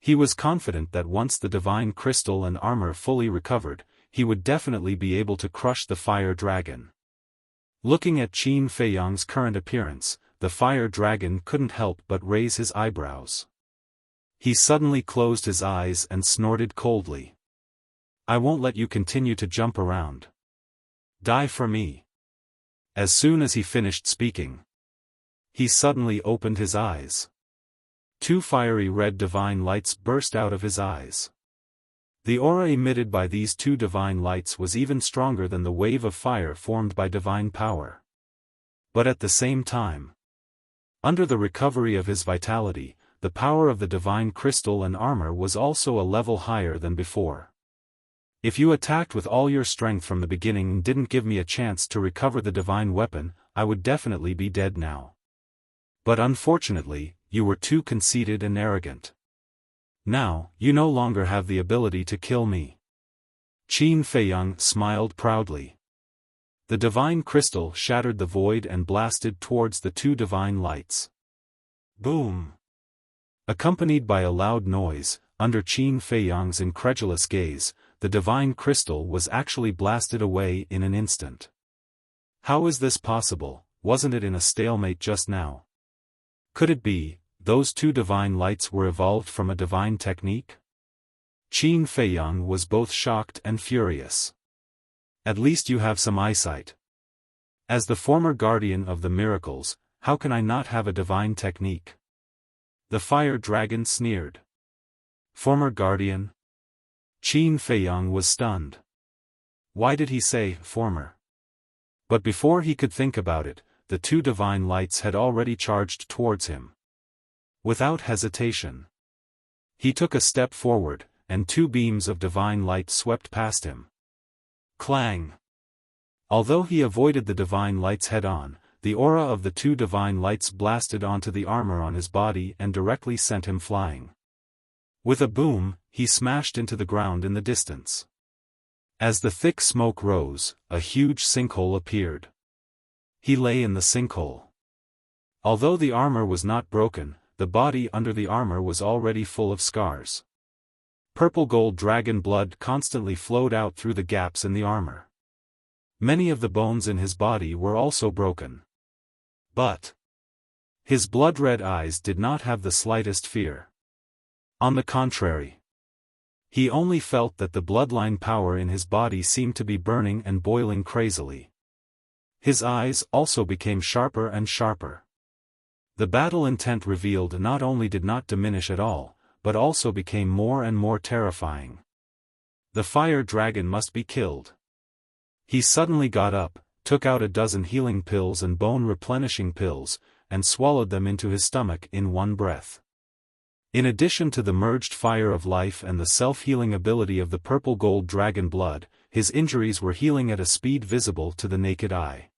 He was confident that once the divine crystal and armor fully recovered, he would definitely be able to crush the fire dragon. Looking at Qin Feiyang's current appearance, the fire dragon couldn't help but raise his eyebrows. He suddenly closed his eyes and snorted coldly. "I won't let you continue to jump around. Die for me." As soon as he finished speaking, he suddenly opened his eyes. 2 fiery red divine lights burst out of his eyes. The aura emitted by these 2 divine lights was even stronger than the wave of fire formed by divine power. But at the same time, under the recovery of his vitality, the power of the divine crystal and armor was also a level higher than before. If you attacked with all your strength from the beginning and didn't give me a chance to recover the divine weapon, I would definitely be dead now. But unfortunately, you were too conceited and arrogant. Now, you no longer have the ability to kill me." Qin Feiyang smiled proudly. The divine crystal shattered the void and blasted towards the two divine lights. Boom! Accompanied by a loud noise, under Qin Feiyang's incredulous gaze, the divine crystal was actually blasted away in an instant. How is this possible? Wasn't it in a stalemate just now? Could it be, those two divine lights were evolved from a divine technique? Qin Feiyang was both shocked and furious. At least you have some eyesight. As the former guardian of the miracles, how can I not have a divine technique? The fire dragon sneered. Former guardian? Qin Feiyang was stunned. Why did he say former? But before he could think about it, the two divine lights had already charged towards him. Without hesitation, he took a step forward, and two beams of divine light swept past him. Clang! Although he avoided the divine lights head-on, the aura of the two divine lights blasted onto the armor on his body and directly sent him flying. With a boom, he smashed into the ground in the distance. As the thick smoke rose, a huge sinkhole appeared. He lay in the sinkhole. Although the armor was not broken, the body under the armor was already full of scars. Purple gold dragon blood constantly flowed out through the gaps in the armor. Many of the bones in his body were also broken. But his blood-red eyes did not have the slightest fear. On the contrary, he only felt that the bloodline power in his body seemed to be burning and boiling crazily. His eyes also became sharper and sharper. The battle intent revealed not only did not diminish at all, but also became more and more terrifying. The fire dragon must be killed. He suddenly got up, took out a dozen healing pills and bone-replenishing pills, and swallowed them into his stomach in one breath. In addition to the merged fire of life and the self-healing ability of the purple gold dragon blood, his injuries were healing at a speed visible to the naked eye.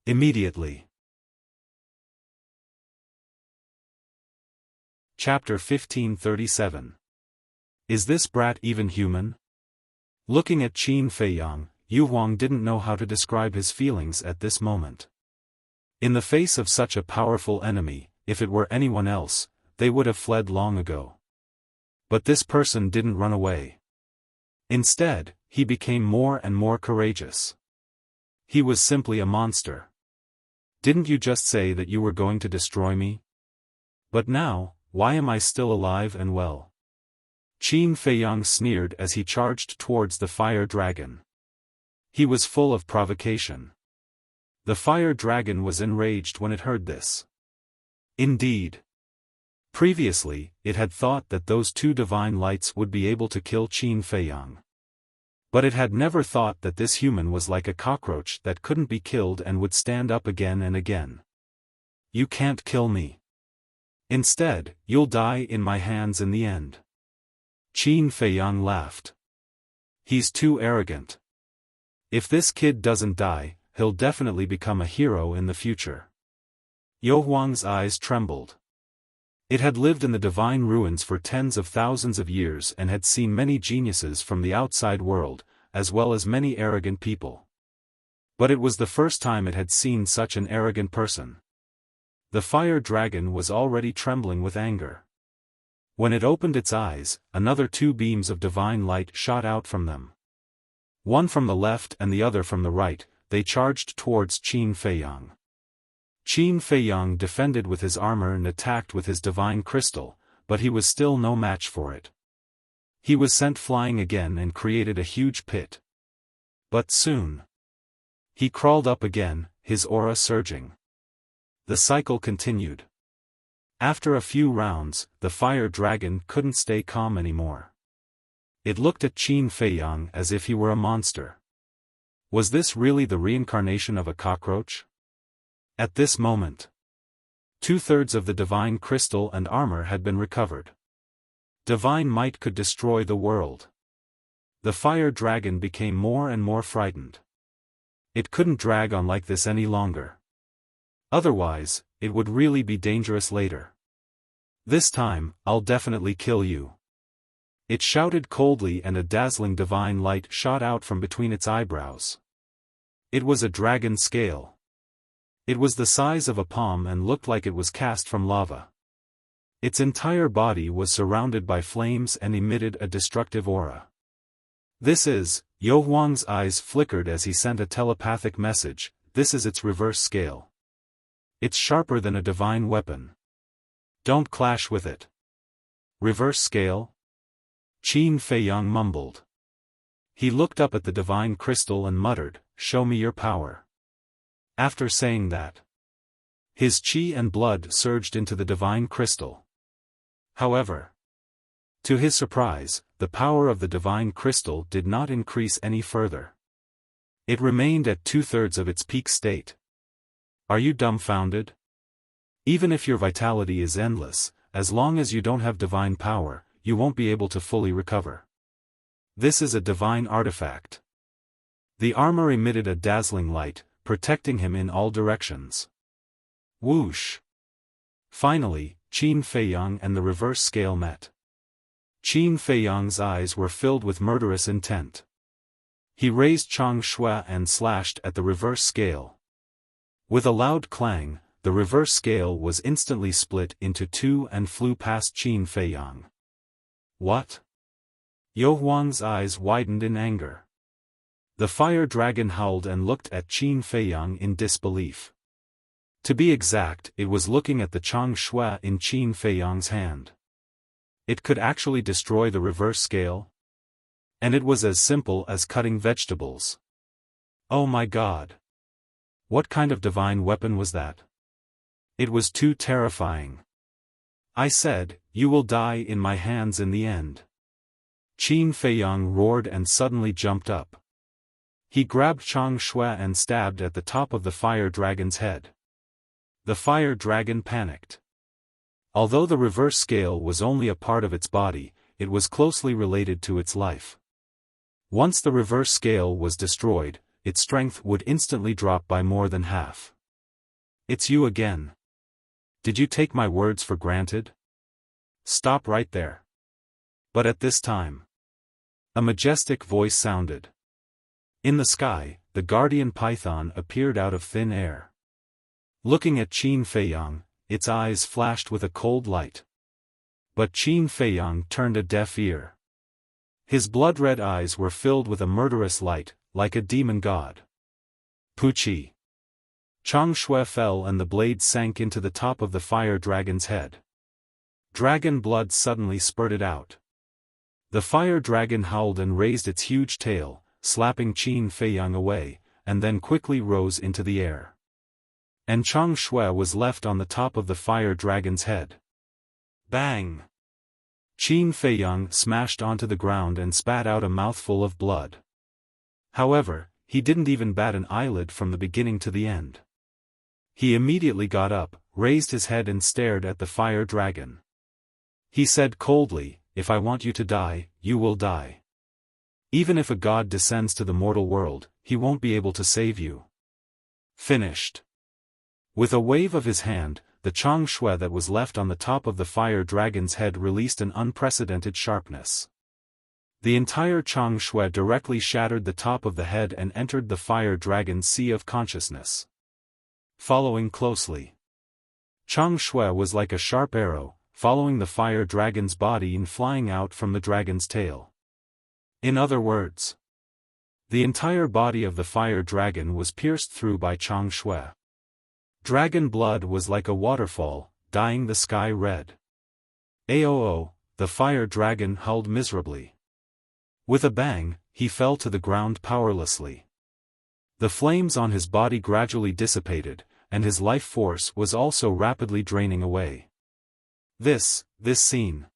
Immediately. Chapter 1537. Is this brat even human? Looking at Qin Feiyang, Yu Huang didn't know how to describe his feelings at this moment. In the face of such a powerful enemy, if it were anyone else, they would have fled long ago. But this person didn't run away. Instead, he became more and more courageous. He was simply a monster. Didn't you just say that you were going to destroy me? But now, why am I still alive and well? Qin Feiyang sneered as he charged towards the fire dragon. He was full of provocation. The fire dragon was enraged when it heard this. Indeed. Previously, it had thought that those two divine lights would be able to kill Qin Feiyang. But it had never thought that this human was like a cockroach that couldn't be killed and would stand up again and again. You can't kill me. Instead, you'll die in my hands in the end. Qin Feiyang laughed. He's too arrogant. If this kid doesn't die, he'll definitely become a hero in the future. Yu Huang's eyes trembled. It had lived in the divine ruins for tens of thousands of years and had seen many geniuses from the outside world, as well as many arrogant people. But it was the first time it had seen such an arrogant person. The fire dragon was already trembling with anger. When it opened its eyes, another two beams of divine light shot out from them. One from the left and the other from the right, they charged towards Qin Feiyang. Qin Feiyang defended with his armor and attacked with his divine crystal, but he was still no match for it. He was sent flying again and created a huge pit. But soon, he crawled up again, his aura surging. The cycle continued. After a few rounds, the fire dragon couldn't stay calm anymore. It looked at Qin Feiyang as if he were a monster. Was this really the reincarnation of a cockroach? At this moment, 2/3 of the divine crystal and armor had been recovered. Divine might could destroy the world. The fire dragon became more and more frightened. It couldn't drag on like this any longer. Otherwise, it would really be dangerous later. This time, I'll definitely kill you. It shouted coldly, and a dazzling divine light shot out from between its eyebrows. It was a dragon scale. It was the size of a palm and looked like it was cast from lava. Its entire body was surrounded by flames and emitted a destructive aura. This is, Yo Huang's eyes flickered as he sent a telepathic message, this is its reverse scale. It's sharper than a divine weapon. Don't clash with it. Reverse scale? Qin Feiyang mumbled. He looked up at the divine crystal and muttered, show me your power. After saying that, his qi and blood surged into the divine crystal. However, to his surprise, the power of the divine crystal did not increase any further. It remained at 2/3 of its peak state. Are you dumbfounded? Even if your vitality is endless, as long as you don't have divine power, you won't be able to fully recover. This is a divine artifact. The armor emitted a dazzling light, protecting him in all directions. Whoosh! Finally, Qin Feiyang and the reverse scale met. Qin Feiyang's eyes were filled with murderous intent. He raised Chang Shui and slashed at the reverse scale. With a loud clang, the reverse scale was instantly split into two and flew past Qin Feiyang. What? Yo Huang's eyes widened in anger. The fire dragon howled and looked at Qin Feiyang in disbelief. To be exact, it was looking at the Chang Shui in Qin Feiyang's hand. It could actually destroy the reverse scale? And it was as simple as cutting vegetables. Oh my God! What kind of divine weapon was that? It was too terrifying. I said, you will die in my hands in the end. Qin Feiyang roared and suddenly jumped up. He grabbed Chang Shui and stabbed at the top of the fire dragon's head. The fire dragon panicked. Although the reverse scale was only a part of its body, it was closely related to its life. Once the reverse scale was destroyed, its strength would instantly drop by more than half. It's you again. Did you take my words for granted? Stop right there. But at this time, a majestic voice sounded. In the sky, the guardian python appeared out of thin air. Looking at Qin Feiyang, its eyes flashed with a cold light. But Qin Feiyang turned a deaf ear. His blood-red eyes were filled with a murderous light, like a demon god. Puchi! Chang Shui fell and the blade sank into the top of the fire dragon's head. Dragon blood suddenly spurted out. The fire dragon howled and raised its huge tail, slapping Qin Feiyang away, and then quickly rose into the air. And Chang Shui was left on the top of the fire dragon's head. Bang! Qin Feiyang smashed onto the ground and spat out a mouthful of blood. However, he didn't even bat an eyelid from the beginning to the end. He immediately got up, raised his head and stared at the fire dragon. He said coldly, if I want you to die, you will die. Even if a god descends to the mortal world, he won't be able to save you. Finished. With a wave of his hand, the Chang Shui that was left on the top of the fire dragon's head released an unprecedented sharpness. The entire Chang Shui directly shattered the top of the head and entered the fire dragon's sea of consciousness. Following closely, Chang Shui was like a sharp arrow, following the fire dragon's body and flying out from the dragon's tail. In other words, the entire body of the fire dragon was pierced through by Chang Shui. Dragon blood was like a waterfall, dyeing the sky red. Aoo, the fire dragon howled miserably. With a bang, he fell to the ground powerlessly. The flames on his body gradually dissipated, and his life force was also rapidly draining away. This scene.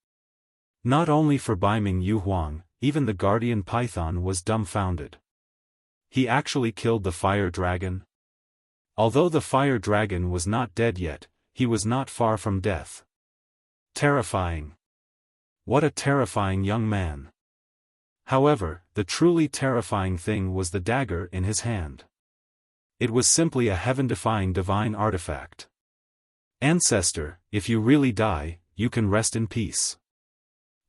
Not only for Baiming Yu Huang, even the guardian python was dumbfounded. He actually killed the fire dragon? Although the fire dragon was not dead yet, he was not far from death. Terrifying. What a terrifying young man. However, the truly terrifying thing was the dagger in his hand. It was simply a heaven-defying divine artifact. Ancestor, if you really die, you can rest in peace.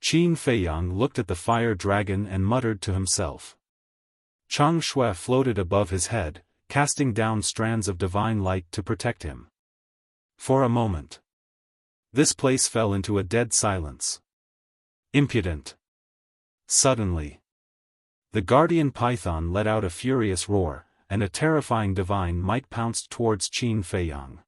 Qin Feiyang looked at the fire dragon and muttered to himself. Chang Shui floated above his head, casting down strands of divine light to protect him. For a moment, this place fell into a dead silence. Impudent. Suddenly, the guardian python let out a furious roar, and a terrifying divine might pounced towards Qin Feiyang.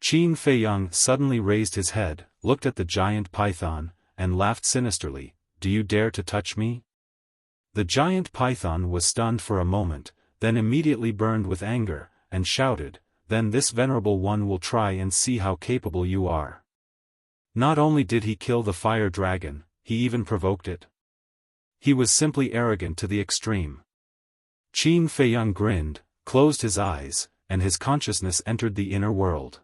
Qin Feiyang suddenly raised his head, looked at the giant python, and laughed sinisterly. Do you dare to touch me? The giant python was stunned for a moment, then immediately burned with anger, and shouted, then this venerable one will try and see how capable you are. Not only did he kill the fire dragon, he even provoked it. He was simply arrogant to the extreme. Qin Feiyang grinned, closed his eyes, and his consciousness entered the inner world.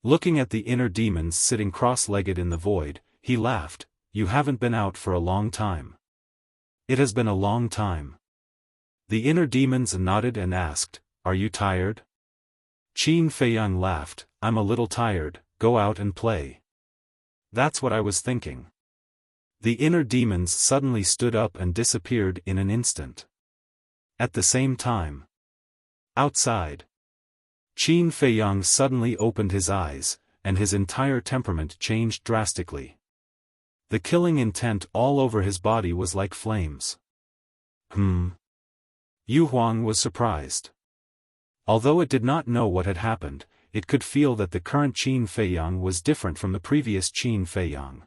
Looking at the inner demons sitting cross-legged in the void, he laughed. You haven't been out for a long time. It has been a long time. The inner demons nodded and asked, are you tired? Qin Feiyang laughed, I'm a little tired, go out and play. That's what I was thinking. The inner demons suddenly stood up and disappeared in an instant. At the same time, outside, Qin Feiyang suddenly opened his eyes, and his entire temperament changed drastically. The killing intent all over his body was like flames. Yu Huang was surprised. Although it did not know what had happened, it could feel that the current Qin Feiyang was different from the previous Qin Feiyang.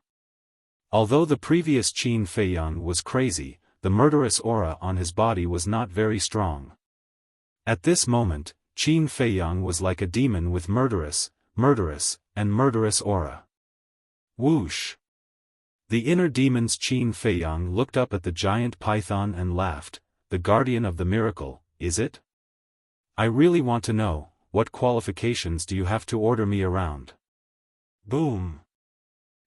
Although the previous Qin Feiyang was crazy, the murderous aura on his body was not very strong. At this moment, Qin Feiyang was like a demon with murderous, and murderous aura. Whoosh! The inner demon's Qin Feiyang looked up at the giant python and laughed. The guardian of the miracle, is it? I really want to know, what qualifications do you have to order me around? Boom!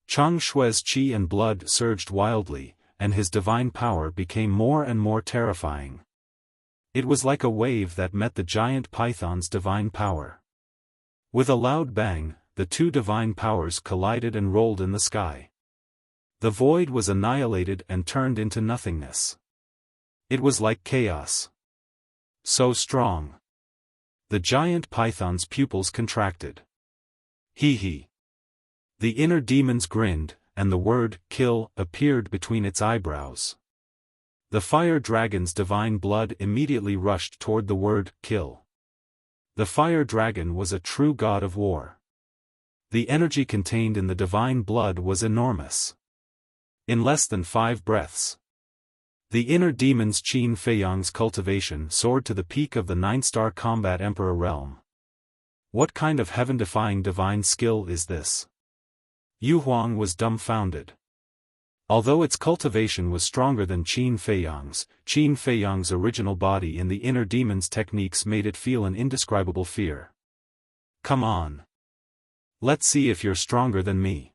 Chang Shui's qi and blood surged wildly, and his divine power became more and more terrifying. It was like a wave that met the giant python's divine power. With a loud bang, the two divine powers collided and rolled in the sky. The void was annihilated and turned into nothingness. It was like chaos. So strong. The giant python's pupils contracted. Hee. The inner demons grinned, and the word, kill, appeared between its eyebrows. The fire dragon's divine blood immediately rushed toward the word, kill. The fire dragon was a true god of war. The energy contained in the divine blood was enormous. In less than 5 breaths, the inner demon's Qin Feiyang's cultivation soared to the peak of the 9-star combat emperor realm. What kind of heaven-defying divine skill is this? Yu Huang was dumbfounded. Although its cultivation was stronger than Qin Feiyang's original body in the inner demon's techniques made it feel an indescribable fear. Come on. Let's see if you're stronger than me.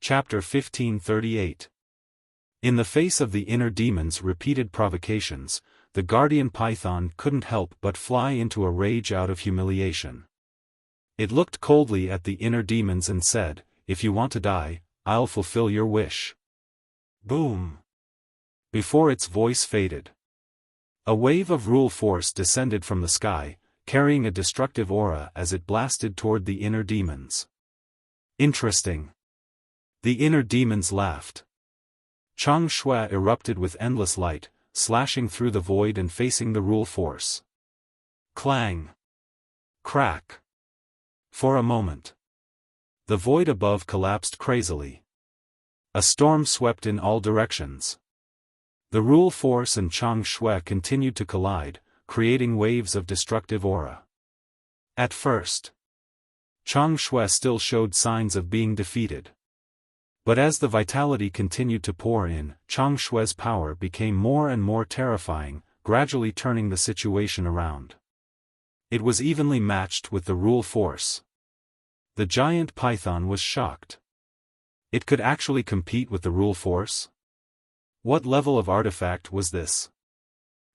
Chapter 1538. In the face of the inner demon's repeated provocations, the guardian python couldn't help but fly into a rage out of humiliation. It looked coldly at the inner demons and said, if you want to die, I'll fulfill your wish. Boom! Before its voice faded, a wave of rule force descended from the sky, carrying a destructive aura as it blasted toward the inner demons. Interesting. The inner demons laughed. Chang Shui erupted with endless light, slashing through the void and facing the rule force. Clang! Crack! For a moment, the void above collapsed crazily. A storm swept in all directions. The rule force and Chang Shui continued to collide, creating waves of destructive aura. At first, Chang Shui still showed signs of being defeated. But as the vitality continued to pour in, Chang Shui's power became more and more terrifying, gradually turning the situation around. It was evenly matched with the rule force. The giant python was shocked. It could actually compete with the rule force? What level of artifact was this?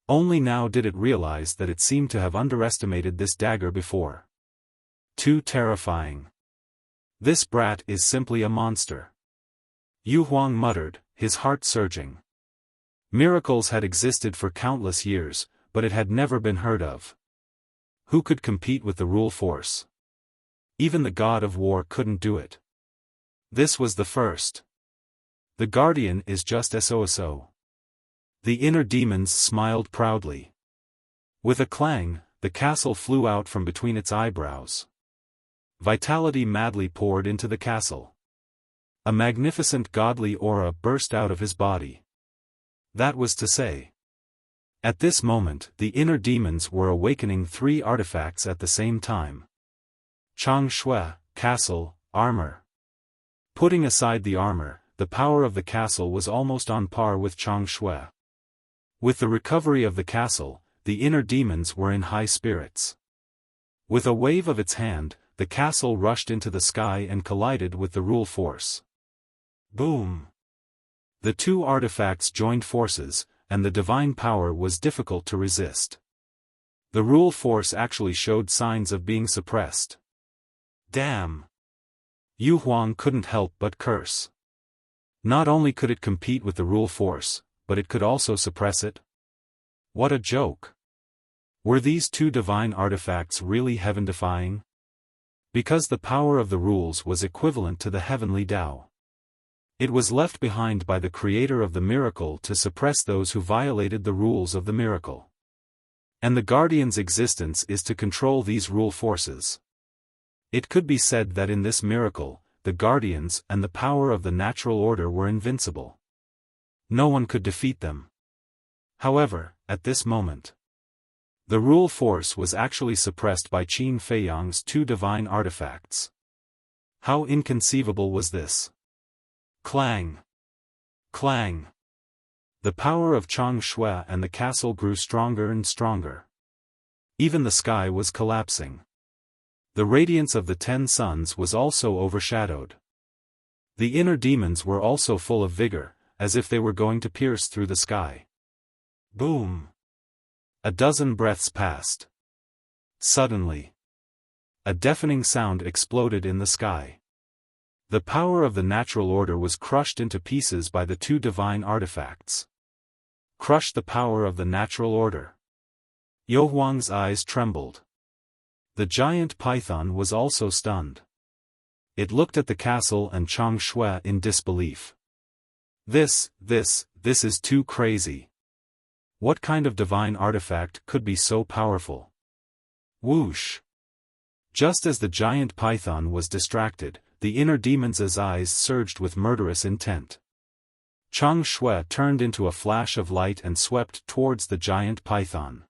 Only now did it realize that it seemed to have underestimated this dagger before. Too terrifying. This brat is simply a monster. Yu Huang muttered, his heart surging. Miracles had existed for countless years, but it had never been heard of. Who could compete with the rule force? Even the god of war couldn't do it. This was the first. The guardian is just so. The inner demons smiled proudly. With a clang, the castle flew out from between its eyebrows. Vitality madly poured into the castle. A magnificent godly aura burst out of his body. That was to say. At this moment, the inner demons were awakening 3 artifacts at the same time. Chang Shui, castle, armor. Putting aside the armor, the power of the castle was almost on par with Chang Shui. With the recovery of the castle, the inner demons were in high spirits. With a wave of its hand, the castle rushed into the sky and collided with the rule force. Boom! The 2 artifacts joined forces, and the divine power was difficult to resist. The rule force actually showed signs of being suppressed. Damn! Yu Huang couldn't help but curse. Not only could it compete with the rule force, but it could also suppress it? What a joke! Were these 2 divine artifacts really heaven-defying? Because the power of the rules was equivalent to the heavenly Tao. It was left behind by the creator of the miracle to suppress those who violated the rules of the miracle. And the guardian's existence is to control these rule forces. It could be said that in this miracle, the guardians and the power of the natural order were invincible. No one could defeat them. However, at this moment, the rule force was actually suppressed by Qin Feiyang's 2 divine artifacts. How inconceivable was this? Clang! Clang! The power of Chang Shui and the castle grew stronger and stronger. Even the sky was collapsing. The radiance of the 10 suns was also overshadowed. The inner demons were also full of vigor, as if they were going to pierce through the sky. Boom! A dozen breaths passed. Suddenly, a deafening sound exploded in the sky. The power of the natural order was crushed into pieces by the 2 divine artifacts. Crush the power of the natural order. Yu Huang's eyes trembled. The giant python was also stunned. It looked at the castle and Chang Shui in disbelief. This is too crazy. What kind of divine artifact could be so powerful? Whoosh! Just as the giant python was distracted, the inner demon's eyes surged with murderous intent. Chang Shui turned into a flash of light and swept towards the giant python.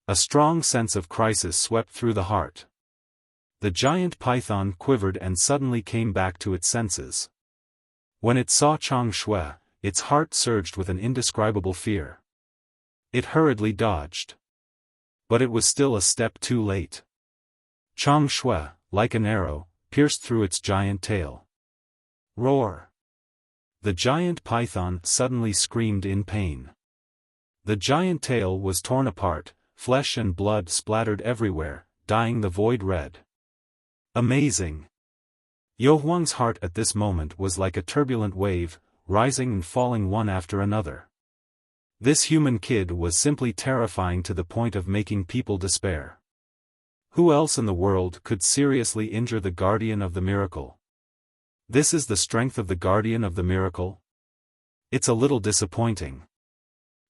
A strong sense of crisis swept through the heart. The giant python quivered and suddenly came back to its senses. When it saw Chang Shui, its heart surged with an indescribable fear. It hurriedly dodged. But it was still a step too late. Chang Shui, like an arrow, pierced through its giant tail. Roar! The giant python suddenly screamed in pain. The giant tail was torn apart, flesh and blood splattered everywhere, dyeing the void red. Amazing! Yu Huang's heart at this moment was like a turbulent wave, rising and falling one after another. This human kid was simply terrifying to the point of making people despair. Who else in the world could seriously injure the guardian of the miracle? This is the strength of the guardian of the miracle? It's a little disappointing.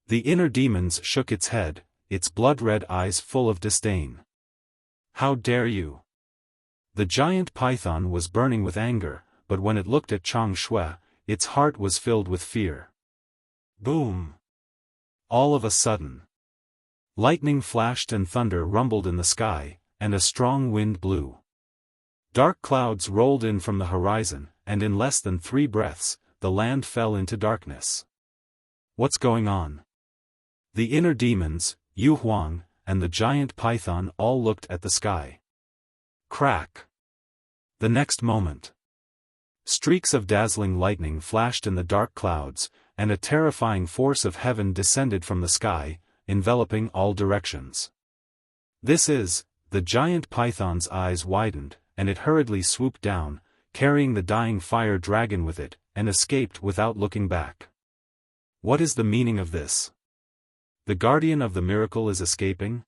The inner demons shook its head, its blood-red eyes full of disdain. How dare you? The giant python was burning with anger, but when it looked at Chang Shui, its heart was filled with fear. Boom! All of a sudden, lightning flashed and thunder rumbled in the sky, and a strong wind blew. Dark clouds rolled in from the horizon, and in less than 3 breaths, the land fell into darkness. What's going on? The inner demons, Yu Huang, and the giant python all looked at the sky. Crack! The next moment, streaks of dazzling lightning flashed in the dark clouds, and a terrifying force of heaven descended from the sky, enveloping all directions. The giant python's eyes widened, and it hurriedly swooped down, carrying the dying fire dragon with it, and escaped without looking back. What is the meaning of this? The guardian of the miracle is escaping?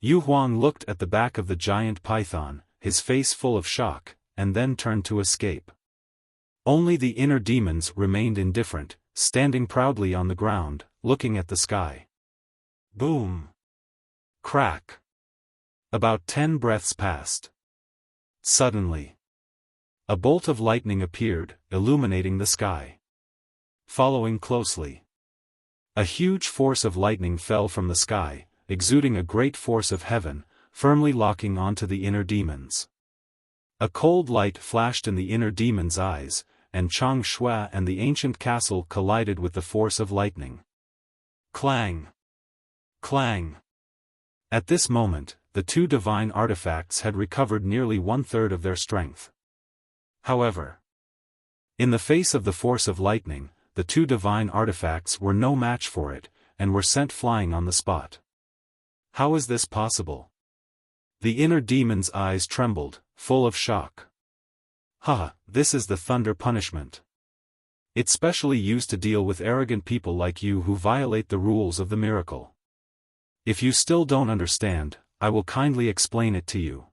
Yu Huang looked at the back of the giant python, his face full of shock, and then turned to escape. Only the inner demons remained indifferent, standing proudly on the ground, looking at the sky. Boom! Crack! About 10 breaths passed. Suddenly, a bolt of lightning appeared, illuminating the sky. Following closely, a huge force of lightning fell from the sky, exuding a great force of heaven, firmly locking onto the inner demons. A cold light flashed in the inner demon's eyes, and Chang Shui and the ancient castle collided with the force of lightning. Clang! Clang! At this moment, the two divine artifacts had recovered nearly 1/3 of their strength. However, in the face of the force of lightning, the two divine artifacts were no match for it, and were sent flying on the spot. How is this possible? The inner demon's eyes trembled, full of shock. This is the thunder punishment. It's specially used to deal with arrogant people like you who violate the rules of the miracle. If you still don't understand, I will kindly explain it to you.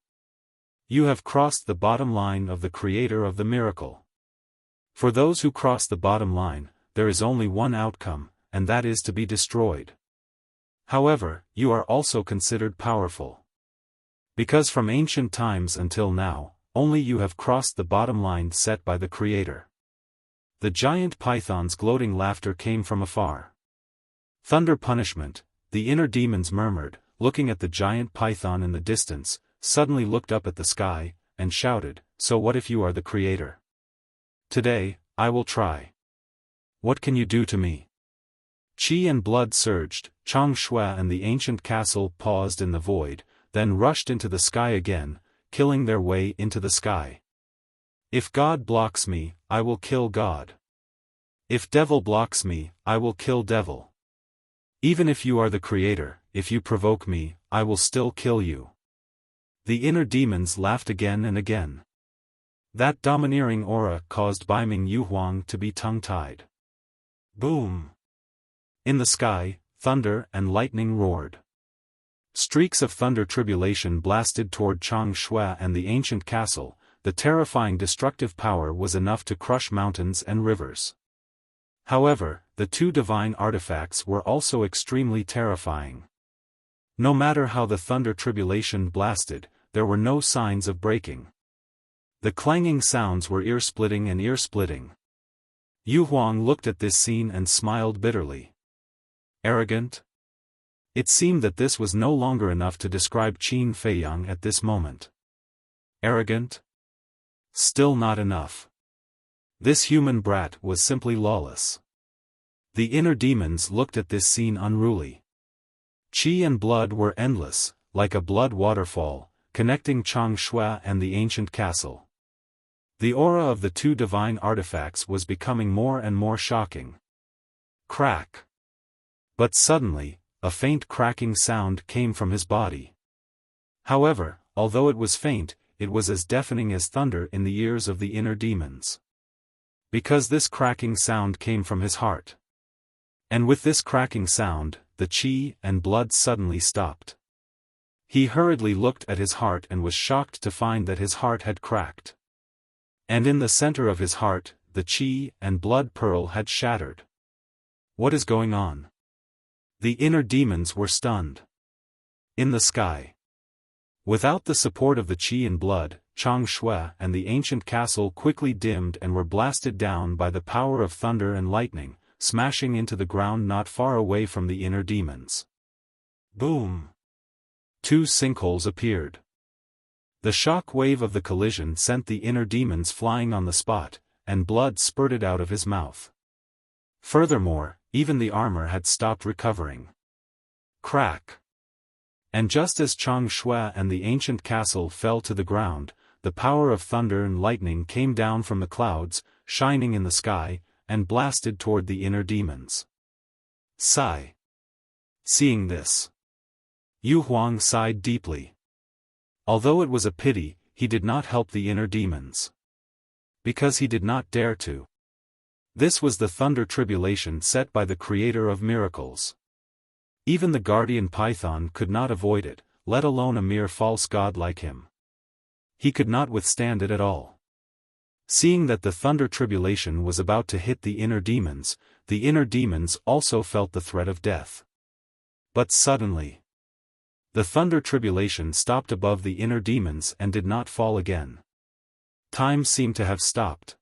You have crossed the bottom line of the creator of the miracle. For those who cross the bottom line, there is only one outcome, and that is to be destroyed. However, you are also considered powerful. Because from ancient times until now, only you have crossed the bottom line set by the creator. The giant python's gloating laughter came from afar. Thunder punishment, the inner demons murmured, looking at the giant python in the distance, suddenly looked up at the sky, and shouted, "So what if you are the creator? Today, I will try. What can you do to me?" Qi and blood surged, Chang Shui and the ancient castle paused in the void, then rushed into the sky again, killing their way into the sky. If God blocks me, I will kill God. If devil blocks me, I will kill devil. Even if you are the creator, if you provoke me, I will still kill you. The inner demons laughed again and again. That domineering aura caused Baiming Yu Huang to be tongue-tied. Boom! In the sky, thunder and lightning roared. Streaks of thunder tribulation blasted toward Chang Shui and the ancient castle. The terrifying destructive power was enough to crush mountains and rivers. However, the two divine artifacts were also extremely terrifying. No matter how the thunder tribulation blasted, there were no signs of breaking. The clanging sounds were ear-splitting and ear-splitting. Yu Huang looked at this scene and smiled bitterly. Arrogant? It seemed that this was no longer enough to describe Qin Feiyang at this moment. Arrogant? Still not enough. This human brat was simply lawless. The inner demons looked at this scene unruly. Qi and blood were endless, like a blood waterfall, connecting Chang Shui and the ancient castle. The aura of the two divine artifacts was becoming more and more shocking. Crack! But suddenly, a faint cracking sound came from his body. However, although it was faint, it was as deafening as thunder in the ears of the inner demons. Because this cracking sound came from his heart. And with this cracking sound, the qi and blood suddenly stopped. He hurriedly looked at his heart and was shocked to find that his heart had cracked. And in the center of his heart, the qi and blood pearl had shattered. What is going on? The inner demons were stunned. In the sky. Without the support of the qi and blood, Chang Shui and the ancient castle quickly dimmed and were blasted down by the power of thunder and lightning, smashing into the ground not far away from the inner demons. Boom! 2 sinkholes appeared. The shock wave of the collision sent the inner demons flying on the spot, and blood spurted out of his mouth. Furthermore, even the armor had stopped recovering. Crack! And just as Chang Shui and the ancient castle fell to the ground, the power of thunder and lightning came down from the clouds, shining in the sky, and blasted toward the inner demons. Sigh. Seeing this, Yu Huang sighed deeply. Although it was a pity, he did not help the inner demons. Because he did not dare to. This was the thunder tribulation set by the creator of miracles. Even the guardian python could not avoid it, let alone a mere false god like him. He could not withstand it at all. Seeing that the thunder tribulation was about to hit the inner demons also felt the threat of death. But suddenly, the thunder tribulation stopped above the inner demons and did not fall again. Time seemed to have stopped.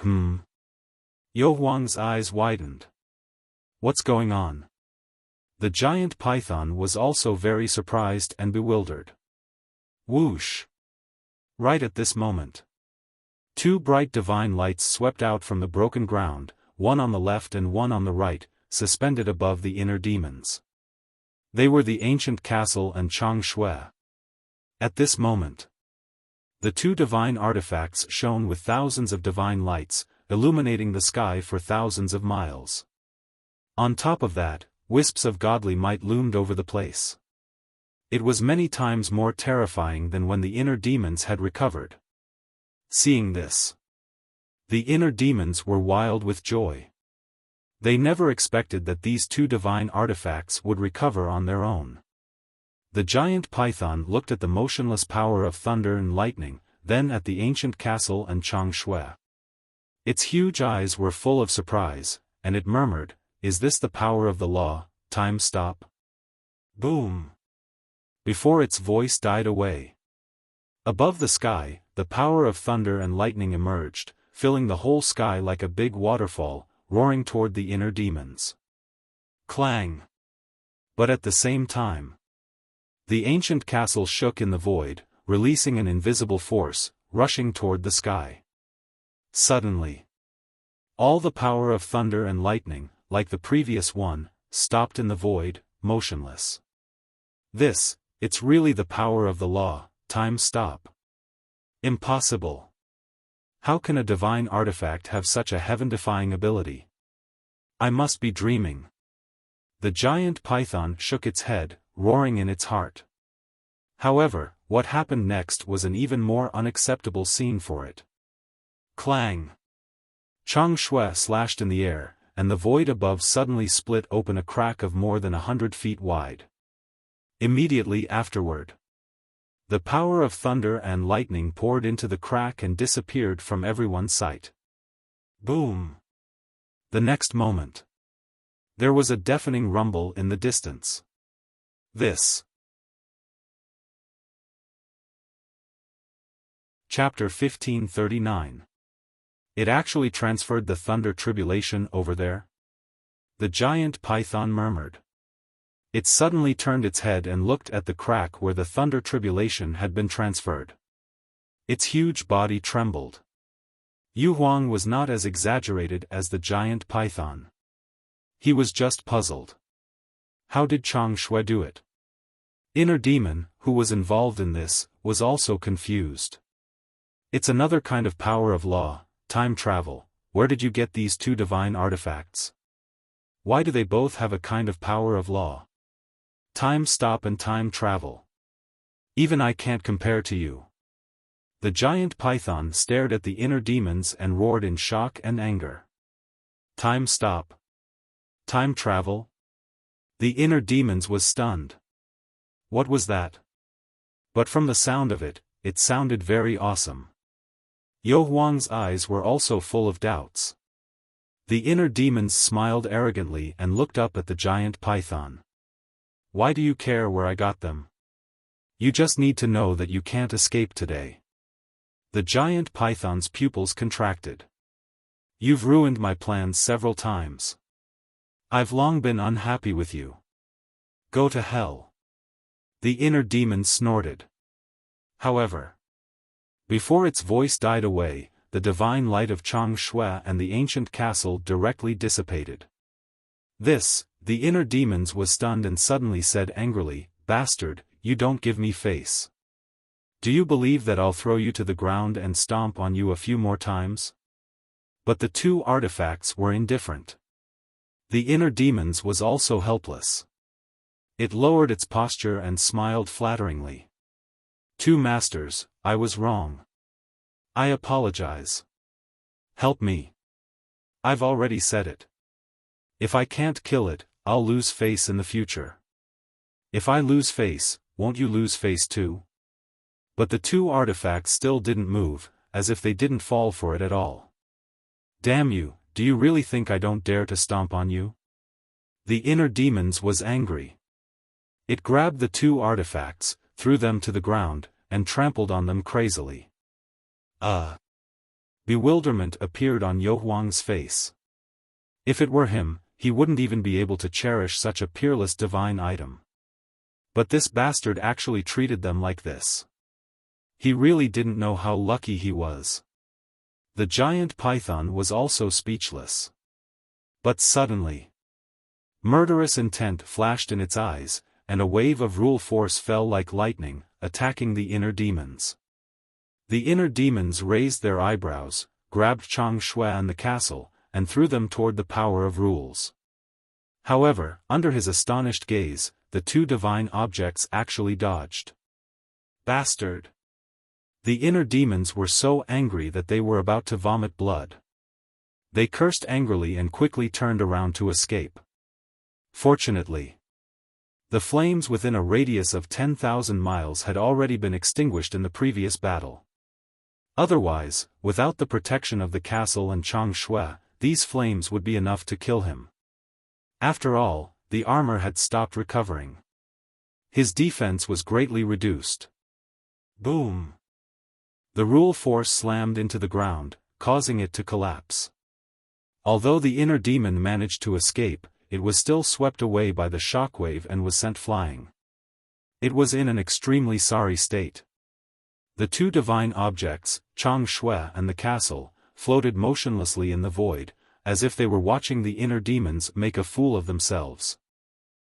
Yu Huang's eyes widened. What's going on? The giant python was also very surprised and bewildered. Whoosh! Right at this moment, two bright divine lights swept out from the broken ground, one on the left and one on the right, suspended above the inner demons. They were the ancient castle and Chang Shui. At this moment, the two divine artifacts shone with thousands of divine lights, illuminating the sky for thousands of miles. On top of that, wisps of godly might loomed over the place. It was many times more terrifying than when the inner demons had recovered. Seeing this, the inner demons were wild with joy. They never expected that these two divine artifacts would recover on their own. The giant python looked at the motionless power of thunder and lightning, then at the ancient castle and Chang Shui. Its huge eyes were full of surprise, and it murmured, "Is this the power of the law, time stop?" Boom! Before its voice died away. Above the sky, the power of thunder and lightning emerged, filling the whole sky like a big waterfall, roaring toward the inner demons. Clang! But at the same time, the ancient castle shook in the void, releasing an invisible force, rushing toward the sky. Suddenly, all the power of thunder and lightning, like the previous one, stopped in the void, motionless. It's really the power of the law, time stop. Impossible. How can a divine artifact have such a heaven-defying ability? I must be dreaming. The giant python shook its head, roaring in its heart. However, what happened next was an even more unacceptable scene for it. Clang! Chang Shui slashed in the air, and the void above suddenly split open a crack of more than 100 feet wide. Immediately afterward, the power of thunder and lightning poured into the crack and disappeared from everyone's sight. Boom! The next moment, there was a deafening rumble in the distance. Chapter 1539. It actually transferred the thunder tribulation over there? The giant python murmured. It suddenly turned its head and looked at the crack where the thunder tribulation had been transferred. Its huge body trembled. Yu Huang was not as exaggerated as the giant python. He was just puzzled. How did Chang Shui do it? Inner demon, who was involved in this, was also confused. It's another kind of power of law, time travel. Where did you get these two divine artifacts? Why do they both have a kind of power of law? Time stop and time travel. Even I can't compare to you. The giant python stared at the inner demons and roared in shock and anger. Time stop. Time travel? The inner demons was stunned. What was that? But from the sound of it, it sounded very awesome. Yu Huang's eyes were also full of doubts. The inner demons smiled arrogantly and looked up at the giant python. Why do you care where I got them? You just need to know that you can't escape today. The giant python's pupils contracted. You've ruined my plans several times. I've long been unhappy with you. Go to hell. The inner demon snorted. However, before its voice died away, the divine light of Chang Shui and the ancient castle directly dissipated. The inner demons was stunned and suddenly said angrily, bastard, you don't give me face. Do you believe that I'll throw you to the ground and stomp on you a few more times? But the two artifacts were indifferent. The inner demons was also helpless. It lowered its posture and smiled flatteringly. Two masters, I was wrong. I apologize. Help me. I've already said it. If I can't kill it, I'll lose face in the future. If I lose face, won't you lose face too? But the two artifacts still didn't move, as if they didn't fall for it at all. Damn you, do you really think I don't dare to stomp on you? The inner demons was angry. It grabbed the two artifacts, threw them to the ground, and trampled on them crazily. Bewilderment appeared on Yuhuang's face. If it were him, he wouldn't even be able to cherish such a peerless divine item. But this bastard actually treated them like this. He really didn't know how lucky he was. The giant python was also speechless. But suddenly, murderous intent flashed in its eyes, and a wave of rule force fell like lightning, attacking the inner demons. The inner demons raised their eyebrows, grabbed Chang Shui and the castle, and threw them toward the power of rules. However, under his astonished gaze, the two divine objects actually dodged. Bastard! The inner demons were so angry that they were about to vomit blood. They cursed angrily and quickly turned around to escape. Fortunately, the flames within a radius of 10,000 miles had already been extinguished in the previous battle. Otherwise, without the protection of the castle and Chang Shui, these flames would be enough to kill him. After all, the armor had stopped recovering. His defense was greatly reduced. Boom! The rule force slammed into the ground, causing it to collapse. Although the inner demon managed to escape, it was still swept away by the shockwave and was sent flying. It was in an extremely sorry state. The two divine objects, Chang Shui and the castle, floated motionlessly in the void, as if they were watching the inner demons make a fool of themselves.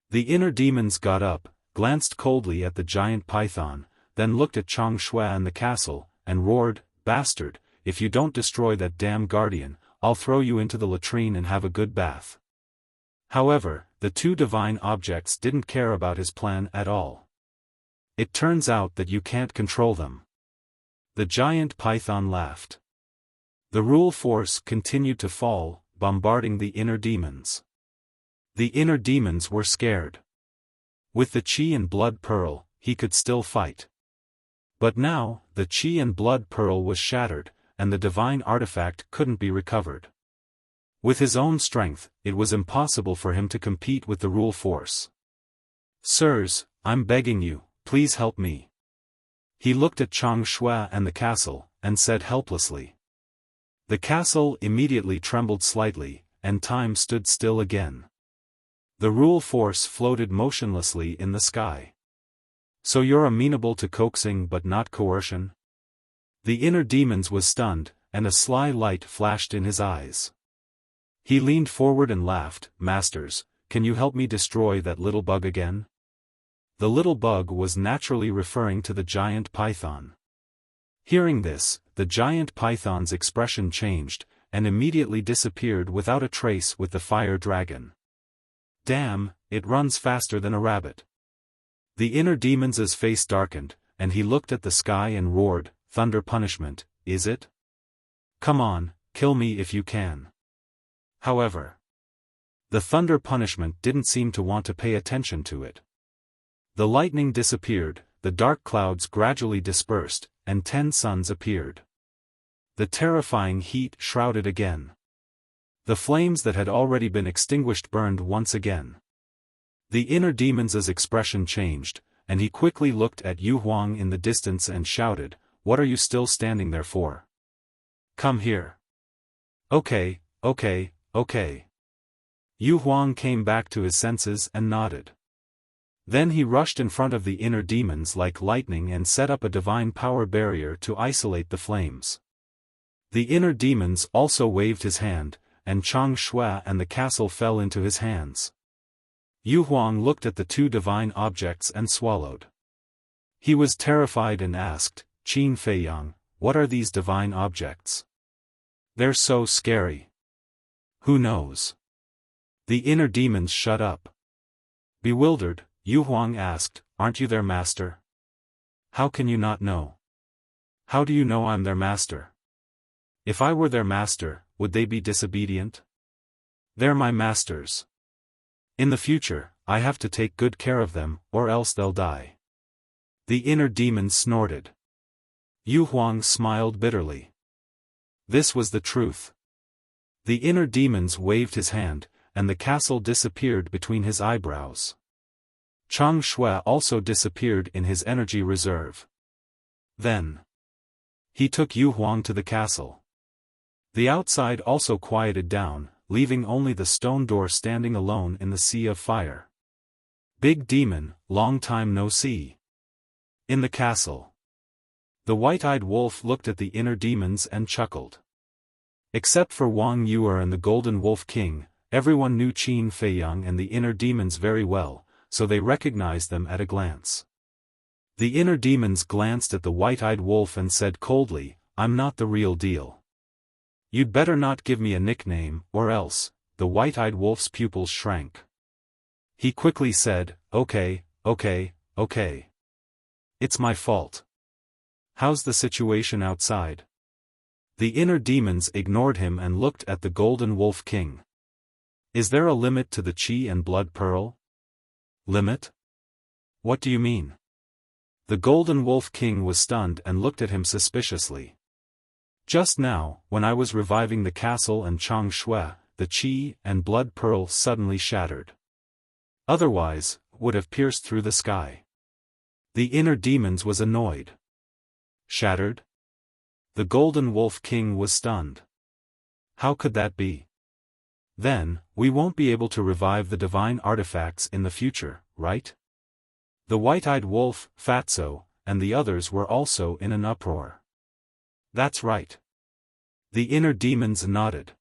The inner demons got up, glanced coldly at the giant python, then looked at Chang Shui and the castle, and roared, "Bastard, if you don't destroy that damn guardian, I'll throw you into the latrine and have a good bath." However, the two divine objects didn't care about his plan at all. It turns out that you can't control them. The giant python laughed. The rule force continued to fall, bombarding the inner demons. The inner demons were scared. With the Qi and Blood Pearl, he could still fight. But now, the Qi and Blood Pearl was shattered, and the divine artifact couldn't be recovered. With his own strength, it was impossible for him to compete with the rule force. "Sirs, I'm begging you, please help me." He looked at Chang Shui and the castle, and said helplessly. The castle immediately trembled slightly, and time stood still again. The rule force floated motionlessly in the sky. "So you're amenable to coaxing but not coercion?" The inner demons was stunned, and a sly light flashed in his eyes. He leaned forward and laughed, "Masters, can you help me destroy that little bug again?" The little bug was naturally referring to the giant python. Hearing this, the giant python's expression changed, and immediately disappeared without a trace with the fire dragon. "Damn, it runs faster than a rabbit." The inner demon's face darkened, and he looked at the sky and roared, "Thunder punishment, is it? Come on, kill me if you can." However, the thunder punishment didn't seem to want to pay attention to it. The lightning disappeared, the dark clouds gradually dispersed, and 10 suns appeared. The terrifying heat shrouded again. The flames that had already been extinguished burned once again. The inner demon's expression changed, and he quickly looked at Yu Huang in the distance and shouted, "What are you still standing there for? Come here." Okay. Yu Huang came back to his senses and nodded. Then he rushed in front of the inner demons like lightning and set up a divine power barrier to isolate the flames. The inner demons also waved his hand, and Chang Shui and the castle fell into his hands. Yu Huang looked at the two divine objects and swallowed. He was terrified and asked, Qin Feiyang, what are these divine objects? They're so scary. Who knows? The inner demons shut up. Bewildered, Yu Huang asked, aren't you their master? How can you not know? How do you know I'm their master? If I were their master, would they be disobedient? They're my masters. In the future, I have to take good care of them, or else they'll die. The inner demon snorted. Yu Huang smiled bitterly. This was the truth. The inner demons waved his hand, and the castle disappeared between his eyebrows. Chang Shui also disappeared in his energy reserve. Then he took Yu Huang to the castle. The outside also quieted down, leaving only the stone door standing alone in the sea of fire. Big demon, long time no see. In the castle. The white-eyed wolf looked at the inner demons and chuckled. Except for Wang Yuer and the Golden Wolf King, everyone knew Qin Feiyang and the inner demons very well, so they recognized them at a glance. The inner demons glanced at the white-eyed wolf and said coldly, I'm not the real deal. You'd better not give me a nickname, or else. The white-eyed wolf's pupils shrank. He quickly said, okay. It's my fault. How's the situation outside? The inner demons ignored him and looked at the Golden Wolf King. Is there a limit to the Qi and Blood Pearl? Limit? What do you mean? The Golden Wolf King was stunned and looked at him suspiciously. Just now, when I was reviving the castle and Chang Shui, the Qi and Blood Pearl suddenly shattered. Otherwise, would have pierced through the sky. The inner demons was annoyed. Shattered? The Golden Wolf King was stunned. How could that be? Then, we won't be able to revive the divine artifacts in the future, right? The white-eyed wolf, Fatso, and the others were also in an uproar. That's right. The inner demons nodded.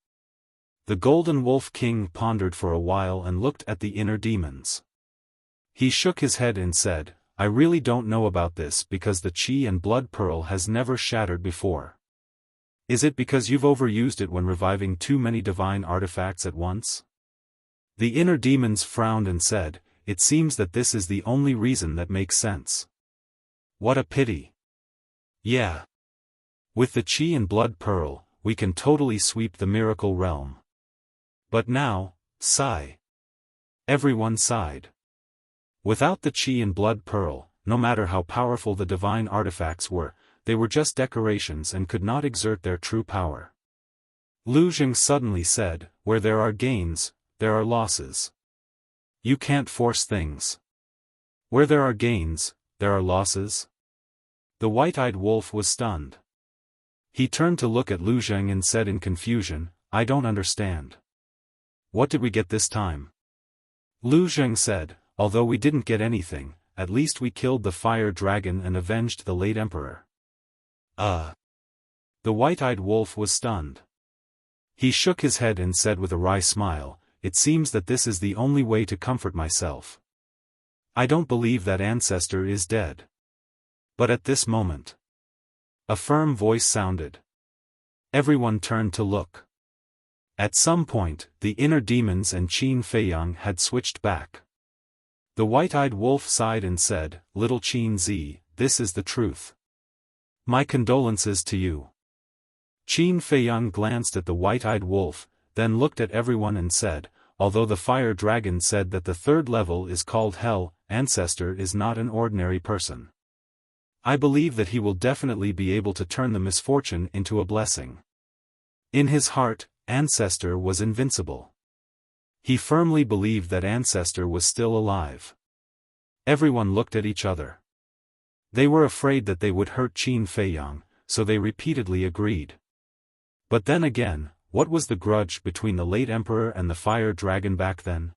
The Golden Wolf King pondered for a while and looked at the inner demons. He shook his head and said, I really don't know about this because the Qi and Blood Pearl has never shattered before. Is it because you've overused it when reviving too many divine artifacts at once? The inner demons frowned and said, it seems that this is the only reason that makes sense. What a pity. Yeah. With the Qi and Blood Pearl, we can totally sweep the miracle realm. But now, sigh. Everyone sighed. Without the Qi and Blood Pearl, no matter how powerful the divine artifacts were, they were just decorations and could not exert their true power. Lu Jing suddenly said, where there are gains, there are losses. You can't force things. Where there are gains, there are losses? The white-eyed wolf was stunned. He turned to look at Lu Jing and said in confusion, I don't understand. What did we get this time? Lu Jing said, although we didn't get anything, at least we killed the fire dragon and avenged the late emperor. The white-eyed wolf was stunned. He shook his head and said with a wry smile, it seems that this is the only way to comfort myself. I don't believe that ancestor is dead. But at this moment, a firm voice sounded. Everyone turned to look. At some point, the inner demons and Qin Feiyang had switched back. The white-eyed wolf sighed and said, Little Qin Zi, this is the truth. My condolences to you. Qin Feiyang glanced at the white-eyed wolf, then looked at everyone and said, although the fire dragon said that the third level is called hell, ancestor is not an ordinary person. I believe that he will definitely be able to turn the misfortune into a blessing. In his heart, ancestor was invincible. He firmly believed that ancestor was still alive. Everyone looked at each other. They were afraid that they would hurt Qin Feiyang, so they repeatedly agreed. But then again, what was the grudge between the late emperor and the fire dragon back then?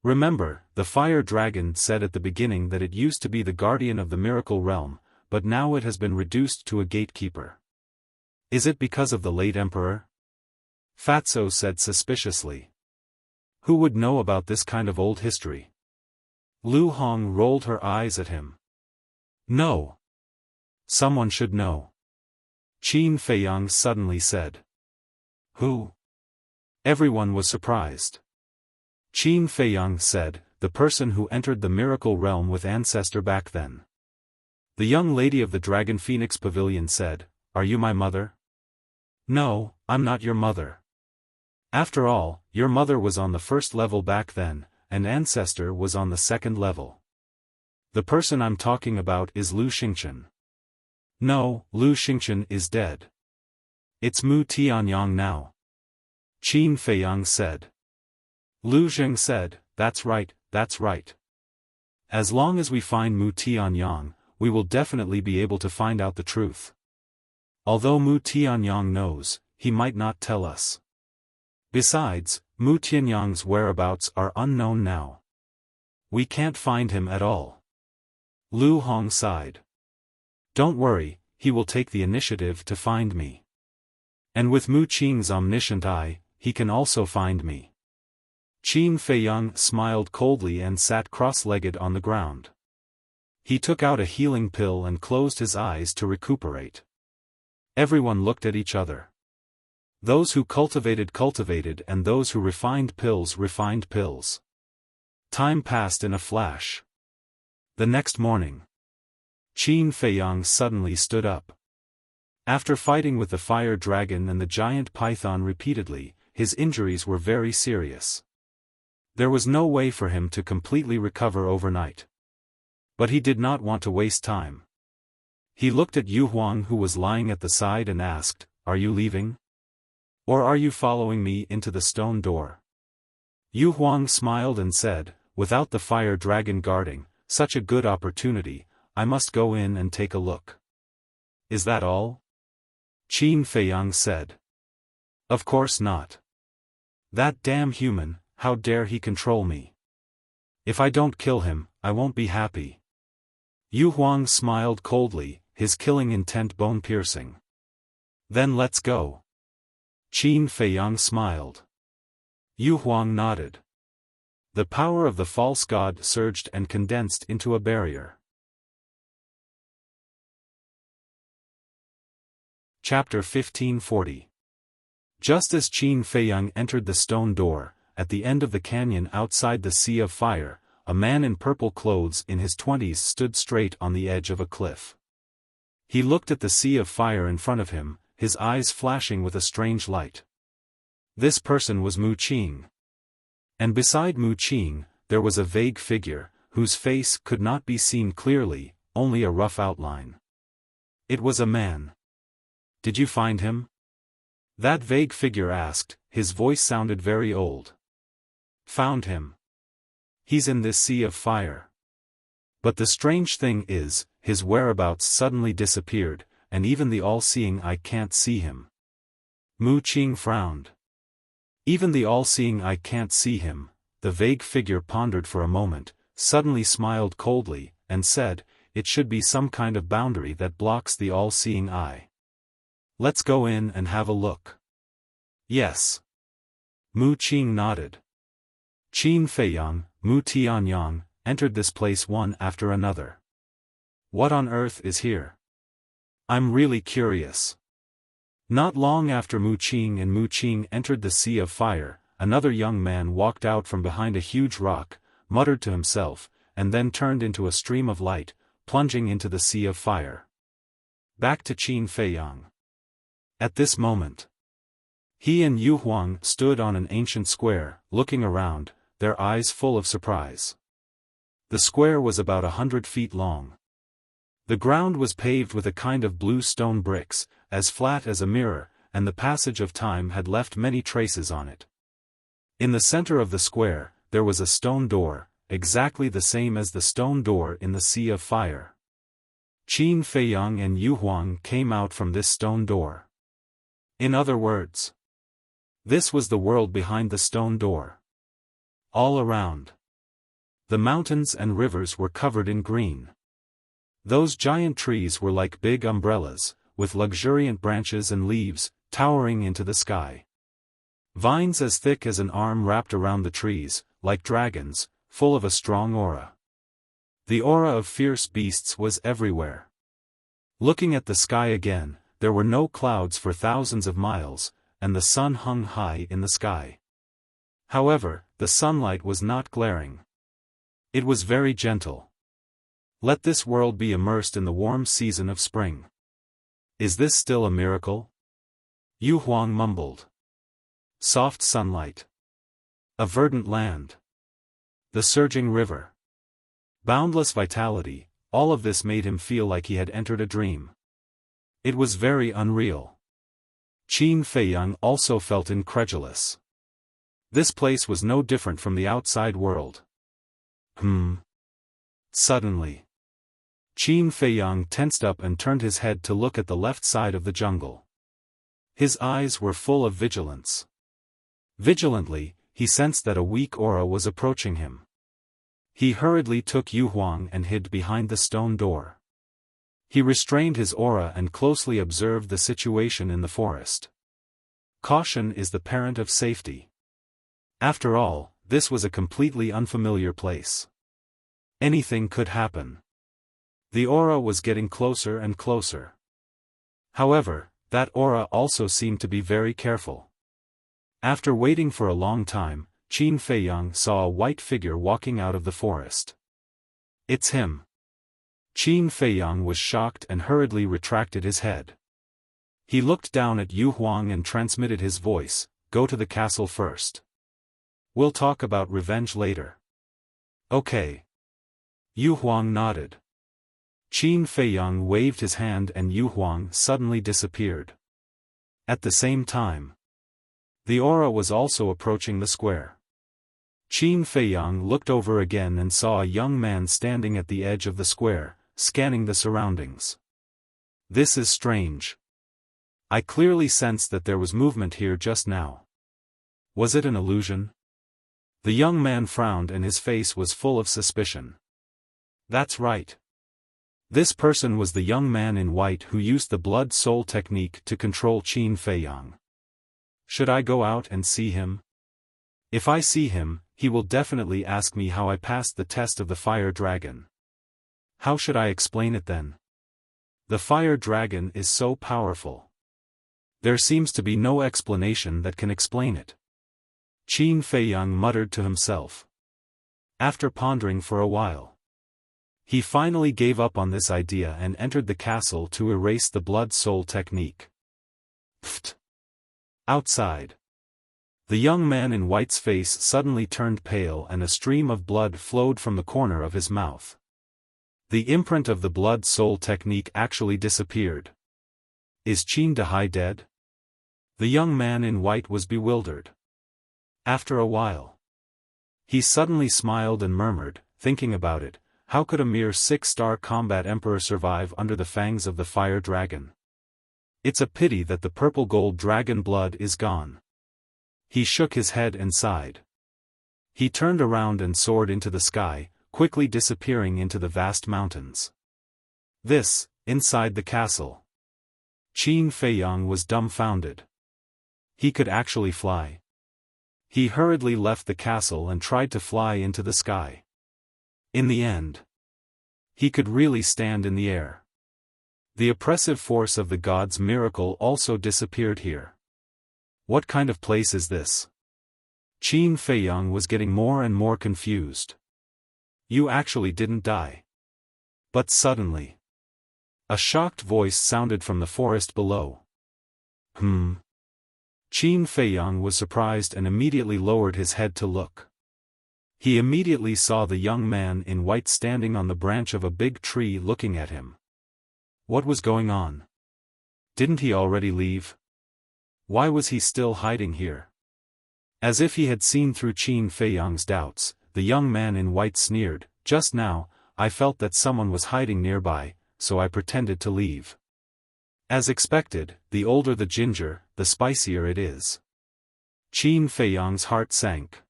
Remember, the fire dragon said at the beginning that it used to be the guardian of the miracle realm, but now it has been reduced to a gatekeeper. Is it because of the late emperor? Fatso said suspiciously. Who would know about this kind of old history? Lu Hong rolled her eyes at him. No. Someone should know. Qin Feiyang suddenly said. Who? Everyone was surprised. Qin Feiyang said, the person who entered the miracle realm with ancestor back then. The young lady of the Dragon Phoenix Pavilion said, Are you my mother? No, I'm not your mother. After all, your mother was on the first level back then, and ancestor was on the second level. The person I'm talking about is Lu Xingchen. No, Lu Xingchen is dead. It's Mu Tianyang now. Qin Feiyang said. Lu Zheng said, That's right, that's right. As long as we find Mu Tianyang, we will definitely be able to find out the truth. Although Mu Tianyang knows, he might not tell us. Besides, Mu Tianyang's whereabouts are unknown now. We can't find him at all. Lu Hong sighed. Don't worry, he will take the initiative to find me. And with Mu Qing's omniscient eye, he can also find me. Qin Feiyang smiled coldly and sat cross-legged on the ground. He took out a healing pill and closed his eyes to recuperate. Everyone looked at each other. Those who cultivated and those who refined pills. Time passed in a flash. The next morning. Qin Feiyang suddenly stood up. After fighting with the fire dragon and the giant python repeatedly, his injuries were very serious. There was no way for him to completely recover overnight. But he did not want to waste time. He looked at Yu Huang who was lying at the side and asked, Are you leaving? Or are you following me into the stone door? Yu Huang smiled and said, Without the fire dragon guarding, such a good opportunity, I must go in and take a look. Is that all? Qin Feiyang said. Of course not. That damn human, how dare he control me? If I don't kill him, I won't be happy. Yu Huang smiled coldly, his killing intent bone-piercing. Then let's go. Qin Feiyang smiled. Yu Huang nodded. The power of the false god surged and condensed into a barrier. Chapter 1540. Just as Qin Feiyang entered the stone door, at the end of the canyon outside the Sea of Fire, a man in purple clothes in his 20s stood straight on the edge of a cliff. He looked at the Sea of Fire in front of him, his eyes flashing with a strange light. This person was Mu Qing. And beside Mu Qing, there was a vague figure, whose face could not be seen clearly, only a rough outline. It was a man. Did you find him? That vague figure asked, his voice sounded very old. Found him. He's in this Sea of Fire. But the strange thing is, his whereabouts suddenly disappeared, and even the all-seeing eye can't see him. Mu Qing frowned. Even the all-seeing eye can't see him. The vague figure pondered for a moment, suddenly smiled coldly, and said, It should be some kind of boundary that blocks the all-seeing eye. Let's go in and have a look. Yes. Mu Qing nodded. Qin Feiyang, Mu Tianyang, entered this place one after another. What on earth is here? I'm really curious. Not long after Mu Qing entered the Sea of Fire, another young man walked out from behind a huge rock, muttered to himself, and then turned into a stream of light, plunging into the Sea of Fire. Back to Qin Feiyang. At this moment, he and Yu Huang stood on an ancient square, looking around, their eyes full of surprise. The square was about 100 feet long. The ground was paved with a kind of blue stone bricks, as flat as a mirror, and the passage of time had left many traces on it. In the center of the square, there was a stone door, exactly the same as the stone door in the Sea of Fire. Qin Feiyang and Yu Huang came out from this stone door. In other words, this was the world behind the stone door. All around, the mountains and rivers were covered in green. Those giant trees were like big umbrellas, with luxuriant branches and leaves, towering into the sky. Vines as thick as an arm wrapped around the trees, like dragons, full of a strong aura. The aura of fierce beasts was everywhere. Looking at the sky again, there were no clouds for thousands of miles, and the sun hung high in the sky. However, the sunlight was not glaring. It was very gentle. Let this world be immersed in the warm season of spring. Is this still a miracle? Yu Huang mumbled. Soft sunlight. A verdant land. The surging river. Boundless vitality, all of this made him feel like he had entered a dream. It was very unreal. Qin Feiyang also felt incredulous. This place was no different from the outside world. Suddenly, Qin Feiyang tensed up and turned his head to look at the left side of the jungle. His eyes were full of vigilance. Vigilantly, he sensed that a weak aura was approaching him. He hurriedly took Yu Huang and hid behind the stone door. He restrained his aura and closely observed the situation in the forest. Caution is the parent of safety. After all, this was a completely unfamiliar place. Anything could happen. The aura was getting closer and closer. However, that aura also seemed to be very careful. After waiting for a long time, Qin Feiyang saw a white figure walking out of the forest. It's him. Qin Feiyang was shocked and hurriedly retracted his head. He looked down at Yu Huang and transmitted his voice, "Go to the castle first. We'll talk about revenge later." "Okay." Yu Huang nodded. Qin Feiyang waved his hand and Yu Huang suddenly disappeared. At the same time, the aura was also approaching the square. Qin Feiyang looked over again and saw a young man standing at the edge of the square, scanning the surroundings. This is strange. I clearly sensed that there was movement here just now. Was it an illusion? The young man frowned and his face was full of suspicion. That's right. This person was the young man in white who used the blood-soul technique to control Qin Feiyang. Should I go out and see him? If I see him, he will definitely ask me how I passed the test of the fire dragon. How should I explain it then? The fire dragon is so powerful. There seems to be no explanation that can explain it. Qin Feiyang muttered to himself. After pondering for a while, he finally gave up on this idea and entered the castle to erase the blood-soul technique. Pfft! Outside, the young man in white's face suddenly turned pale and a stream of blood flowed from the corner of his mouth. The imprint of the blood-soul technique actually disappeared. Is Qin Dehai dead? The young man in white was bewildered. After a while, he suddenly smiled and murmured, thinking about it, how could a mere 6-star combat emperor survive under the fangs of the fire dragon? It's a pity that the purple gold dragon blood is gone. He shook his head and sighed. He turned around and soared into the sky, quickly disappearing into the vast mountains. Inside the castle. Qin Feiyang was dumbfounded. He could actually fly. He hurriedly left the castle and tried to fly into the sky. In the end, he could really stand in the air. The oppressive force of the god's miracle also disappeared here. What kind of place is this? Qin Feiyang was getting more and more confused. You actually didn't die. But suddenly, a shocked voice sounded from the forest below. Qin Feiyang was surprised and immediately lowered his head to look. He immediately saw the young man in white standing on the branch of a big tree looking at him. What was going on? Didn't he already leave? Why was he still hiding here? As if he had seen through Qin Feiyang's doubts, the young man in white sneered, "Just now, I felt that someone was hiding nearby, so I pretended to leave." As expected, the older the ginger, the spicier it is. Qin Feiyang's heart sank.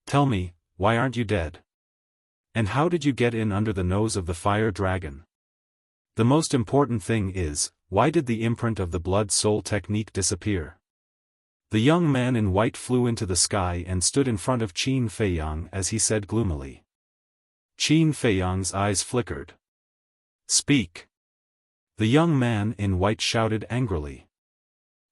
Tell me, why aren't you dead? And how did you get in under the nose of the fire dragon? The most important thing is, why did the imprint of the blood-soul technique disappear? The young man in white flew into the sky and stood in front of Qin Feiyang as he said gloomily. Qin Feiyang's eyes flickered. "Speak!" The young man in white shouted angrily.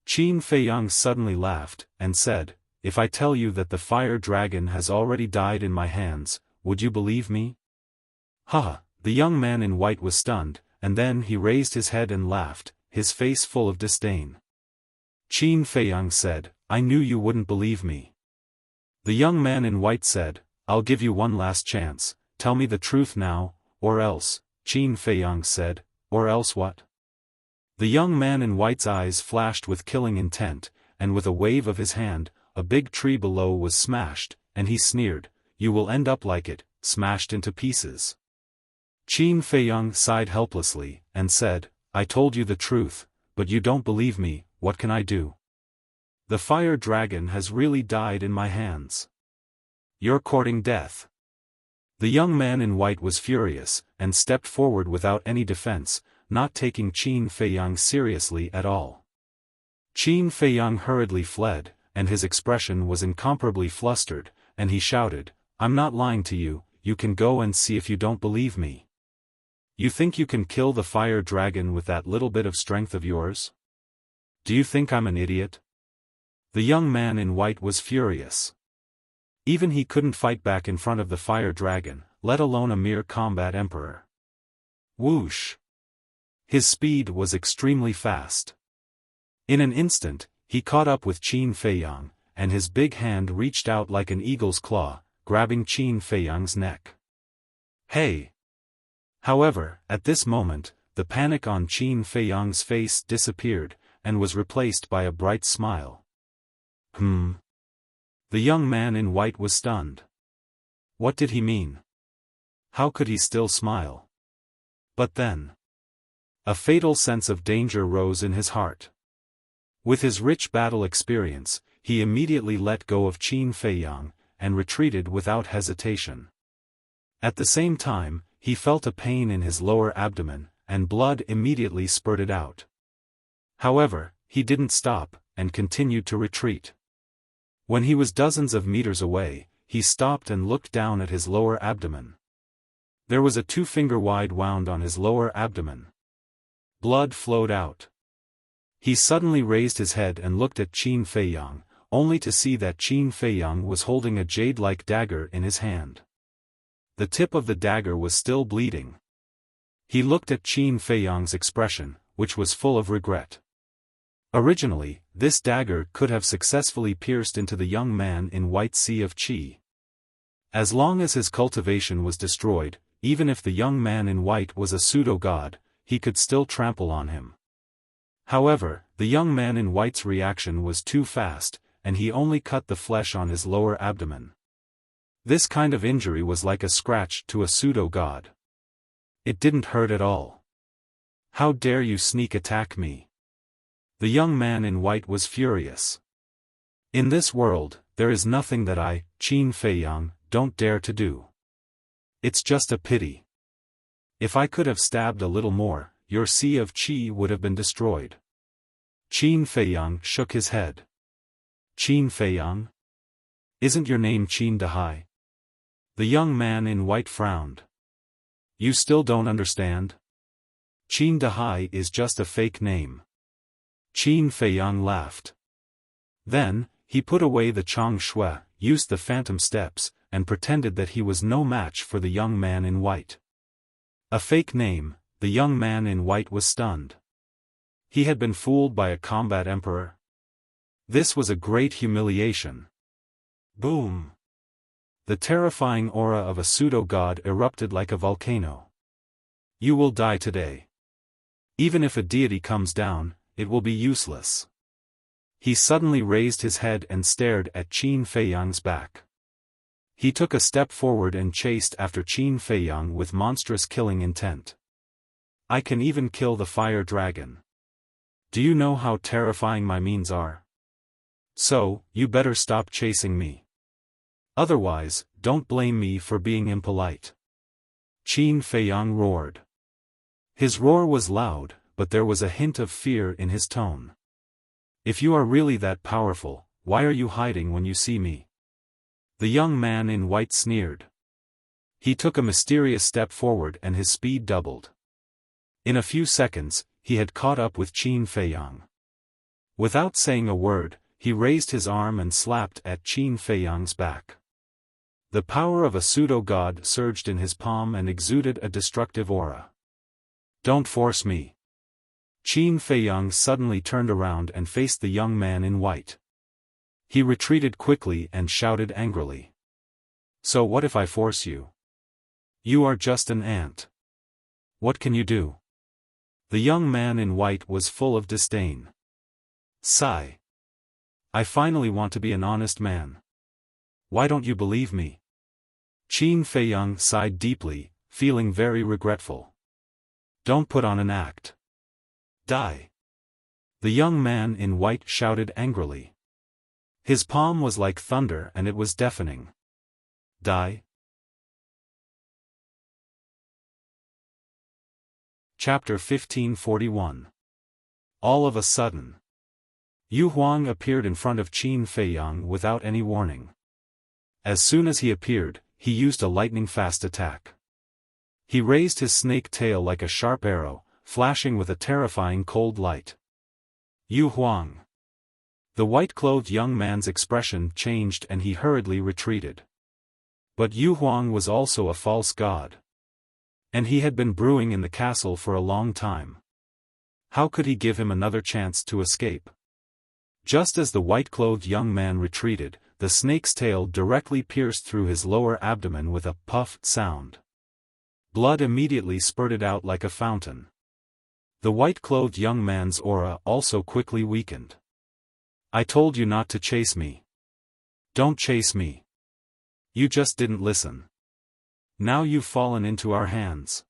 Qin Feiyang suddenly laughed, and said, "If I tell you that the fire dragon has already died in my hands, would you believe me?" "Haha!" The young man in white was stunned, and then he raised his head and laughed, his face full of disdain. Qin Feiyang said, "I knew you wouldn't believe me." The young man in white said, "I'll give you one last chance, tell me the truth now, or else." Qin Feiyang said, "Or else what?" The young man in white's eyes flashed with killing intent, and with a wave of his hand, a big tree below was smashed, and he sneered, "You will end up like it, smashed into pieces." Qin Feiyang sighed helplessly, and said, "I told you the truth, but you don't believe me, what can I do? The fire dragon has really died in my hands. You're courting death." The young man in white was furious, and stepped forward without any defense, not taking Qin Feiyang seriously at all. Qin Feiyang hurriedly fled, and his expression was incomparably flustered, and he shouted, "I'm not lying to you, you can go and see if you don't believe me. You think you can kill the fire dragon with that little bit of strength of yours? Do you think I'm an idiot?" The young man in white was furious. Even he couldn't fight back in front of the fire dragon, let alone a mere combat emperor. Whoosh! His speed was extremely fast. In an instant, he caught up with Qin Feiyang, and his big hand reached out like an eagle's claw, grabbing Qin Feiyang's neck. "Hey!" However, at this moment, the panic on Qin Feiyang's face disappeared, and was replaced by a bright smile. The young man in white was stunned. What did he mean? How could he still smile? But then, a fatal sense of danger rose in his heart. With his rich battle experience, he immediately let go of Qin Feiyang, and retreated without hesitation. At the same time, he felt a pain in his lower abdomen, and blood immediately spurted out. However, he didn't stop, and continued to retreat. When he was dozens of meters away, he stopped and looked down at his lower abdomen. There was a 2-finger-wide wound on his lower abdomen. Blood flowed out. He suddenly raised his head and looked at Qin Feiyang, only to see that Qin Feiyang was holding a jade-like dagger in his hand. The tip of the dagger was still bleeding. He looked at Qin Feiyang's expression, which was full of regret. Originally, this dagger could have successfully pierced into the young man in white sea of qi. As long as his cultivation was destroyed, even if the young man in white was a pseudo-god, he could still trample on him. However, the young man in white's reaction was too fast, and he only cut the flesh on his lower abdomen. This kind of injury was like a scratch to a pseudo-god. It didn't hurt at all. "How dare you sneak attack me?" The young man in white was furious. "In this world, there is nothing that I, Qin Feiyang, don't dare to do. It's just a pity. If I could have stabbed a little more, your sea of qi would have been destroyed." Qin Feiyang shook his head. "Qin Feiyang? Isn't your name Qin Dahai?" The young man in white frowned. "You still don't understand? Qin Dahai is just a fake name." Qin Feiyang laughed. Then, he put away the Chang Shui, used the phantom steps, and pretended that he was no match for the young man in white. A fake name, the young man in white was stunned. He had been fooled by a combat emperor. This was a great humiliation. Boom! The terrifying aura of a pseudo-god erupted like a volcano. "You will die today. Even if a deity comes down, it will be useless." He suddenly raised his head and stared at Qin Feiyang's back. He took a step forward and chased after Qin Feiyang with monstrous killing intent. "I can even kill the fire dragon. Do you know how terrifying my means are? So, you better stop chasing me. Otherwise, don't blame me for being impolite." Qin Feiyang roared. His roar was loud, but there was a hint of fear in his tone. If you are really that powerful, why are you hiding when you see me? The young man in white sneered. He took a mysterious step forward and his speed doubled. In a few seconds, he had caught up with Qin Feiyang. Without saying a word, he raised his arm and slapped at Qin Feiyang's back. The power of a pseudo-god surged in his palm and exuded a destructive aura. Don't force me. Qin Feiyang suddenly turned around and faced the young man in white. He retreated quickly and shouted angrily. So what if I force you? You are just an ant. What can you do? The young man in white was full of disdain. Sigh. I finally want to be an honest man. Why don't you believe me? Qin Feiyang sighed deeply, feeling very regretful. Don't put on an act. Die. The young man in white shouted angrily. His palm was like thunder and it was deafening. Die. Chapter 1541. All of a sudden, Yu Huang appeared in front of Qin Feiyang without any warning. As soon as he appeared, he used a lightning-fast attack. He raised his snake tail like a sharp arrow, flashing with a terrifying cold light. Yu Huang. The white-clothed young man's expression changed and he hurriedly retreated. But Yu Huang was also a false god. And he had been brewing in the castle for a long time. How could he give him another chance to escape? Just as the white-clothed young man retreated, the snake's tail directly pierced through his lower abdomen with a puff sound. Blood immediately spurted out like a fountain. The white-clothed young man's aura also quickly weakened. I told you not to chase me. Don't chase me. You just didn't listen. Now you've fallen into our hands.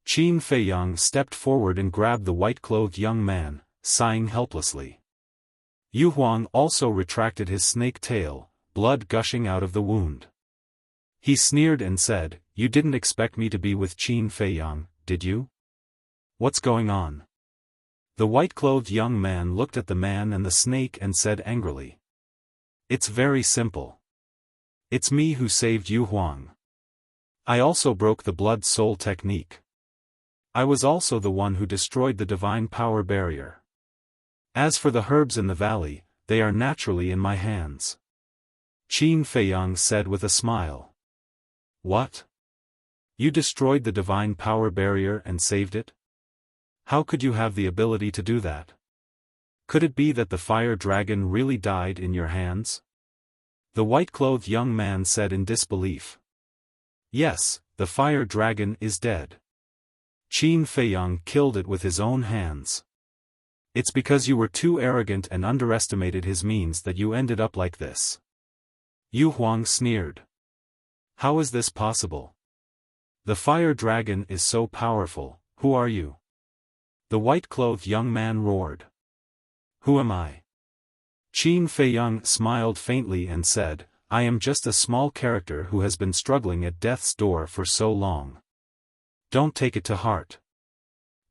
Qin Feiyang stepped forward and grabbed the white-clothed young man, sighing helplessly. Yu Huang also retracted his snake tail, blood gushing out of the wound. He sneered and said, You didn't expect me to be with Qin Feiyang, did you? What's going on? The white-clothed young man looked at the man and the snake and said angrily. It's very simple. It's me who saved Yu Huang. I also broke the blood soul technique. I was also the one who destroyed the divine power barrier. As for the herbs in the valley, they are naturally in my hands. Qin Feiyang said with a smile. What? You destroyed the divine power barrier and saved it? How could you have the ability to do that? Could it be that the fire dragon really died in your hands? The white-clothed young man said in disbelief. Yes, the fire dragon is dead. Qin Feiyang killed it with his own hands. It's because you were too arrogant and underestimated his means that you ended up like this. Yu Huang sneered. How is this possible? The fire dragon is so powerful, who are you? The white-clothed young man roared. Who am I? Qin Feiyang smiled faintly and said, I am just a small character who has been struggling at death's door for so long. Don't take it to heart.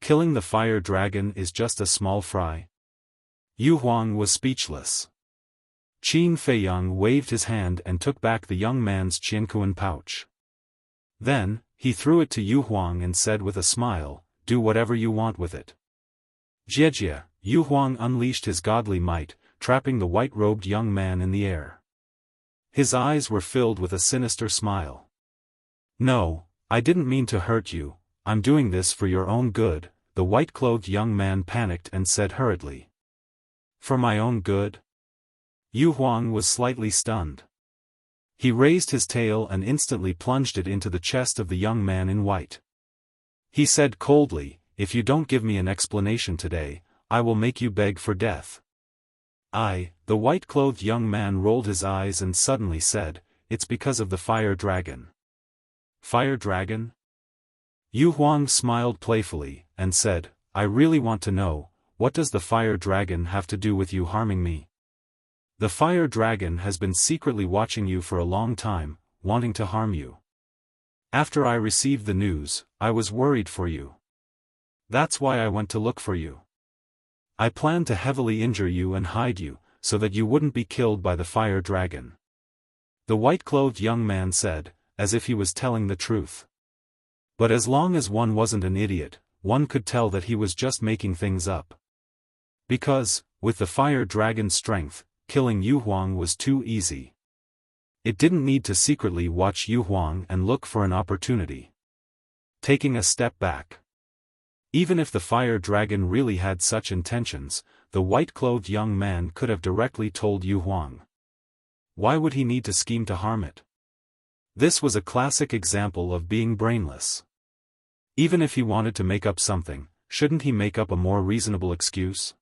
Killing the fire dragon is just a small fry. Yu Huang was speechless. Qin Feiyang waved his hand and took back the young man's Qiankuan pouch. Then, he threw it to Yu Huang and said with a smile, Do whatever you want with it. Jiejie, Yu Huang unleashed his godly might, trapping the white-robed young man in the air. His eyes were filled with a sinister smile. No, I didn't mean to hurt you, I'm doing this for your own good, the white-clothed young man panicked and said hurriedly. For my own good? Yu Huang was slightly stunned. He raised his tail and instantly plunged it into the chest of the young man in white. He said coldly, If you don't give me an explanation today, I will make you beg for death. The white-clothed young man rolled his eyes and suddenly said, It's because of the fire dragon. Fire dragon? Yu Huang smiled playfully, and said, I really want to know, what does the fire dragon have to do with you harming me? The fire dragon has been secretly watching you for a long time, wanting to harm you. After I received the news, I was worried for you. That's why I went to look for you. I planned to heavily injure you and hide you, so that you wouldn't be killed by the fire dragon. The white-clothed young man said, as if he was telling the truth. But as long as one wasn't an idiot, one could tell that he was just making things up. Because, with the fire dragon's strength, killing Yu Huang was too easy. It didn't need to secretly watch Yu Huang and look for an opportunity. Taking a step back. Even if the fire dragon really had such intentions, the white-clothed young man could have directly told Yu Huang. Why would he need to scheme to harm it? This was a classic example of being brainless. Even if he wanted to make up something, shouldn't he make up a more reasonable excuse?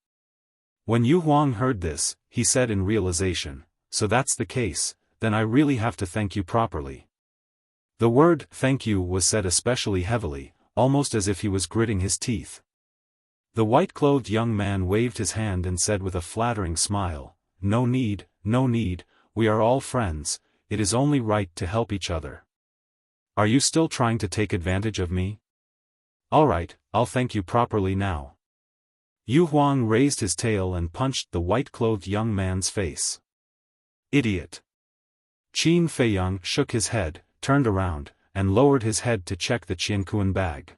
When Yu Huang heard this, he said in realization, "So that's the case, then I really have to thank you properly." The word "thank you" was said especially heavily, almost as if he was gritting his teeth. The white-clothed young man waved his hand and said with a flattering smile, no need, we are all friends, it is only right to help each other. Are you still trying to take advantage of me? Alright, I'll thank you properly now." Yu Huang raised his tail and punched the white-clothed young man's face. Idiot. Qin Feiyang shook his head, turned around, and lowered his head to check the Qiankuan bag.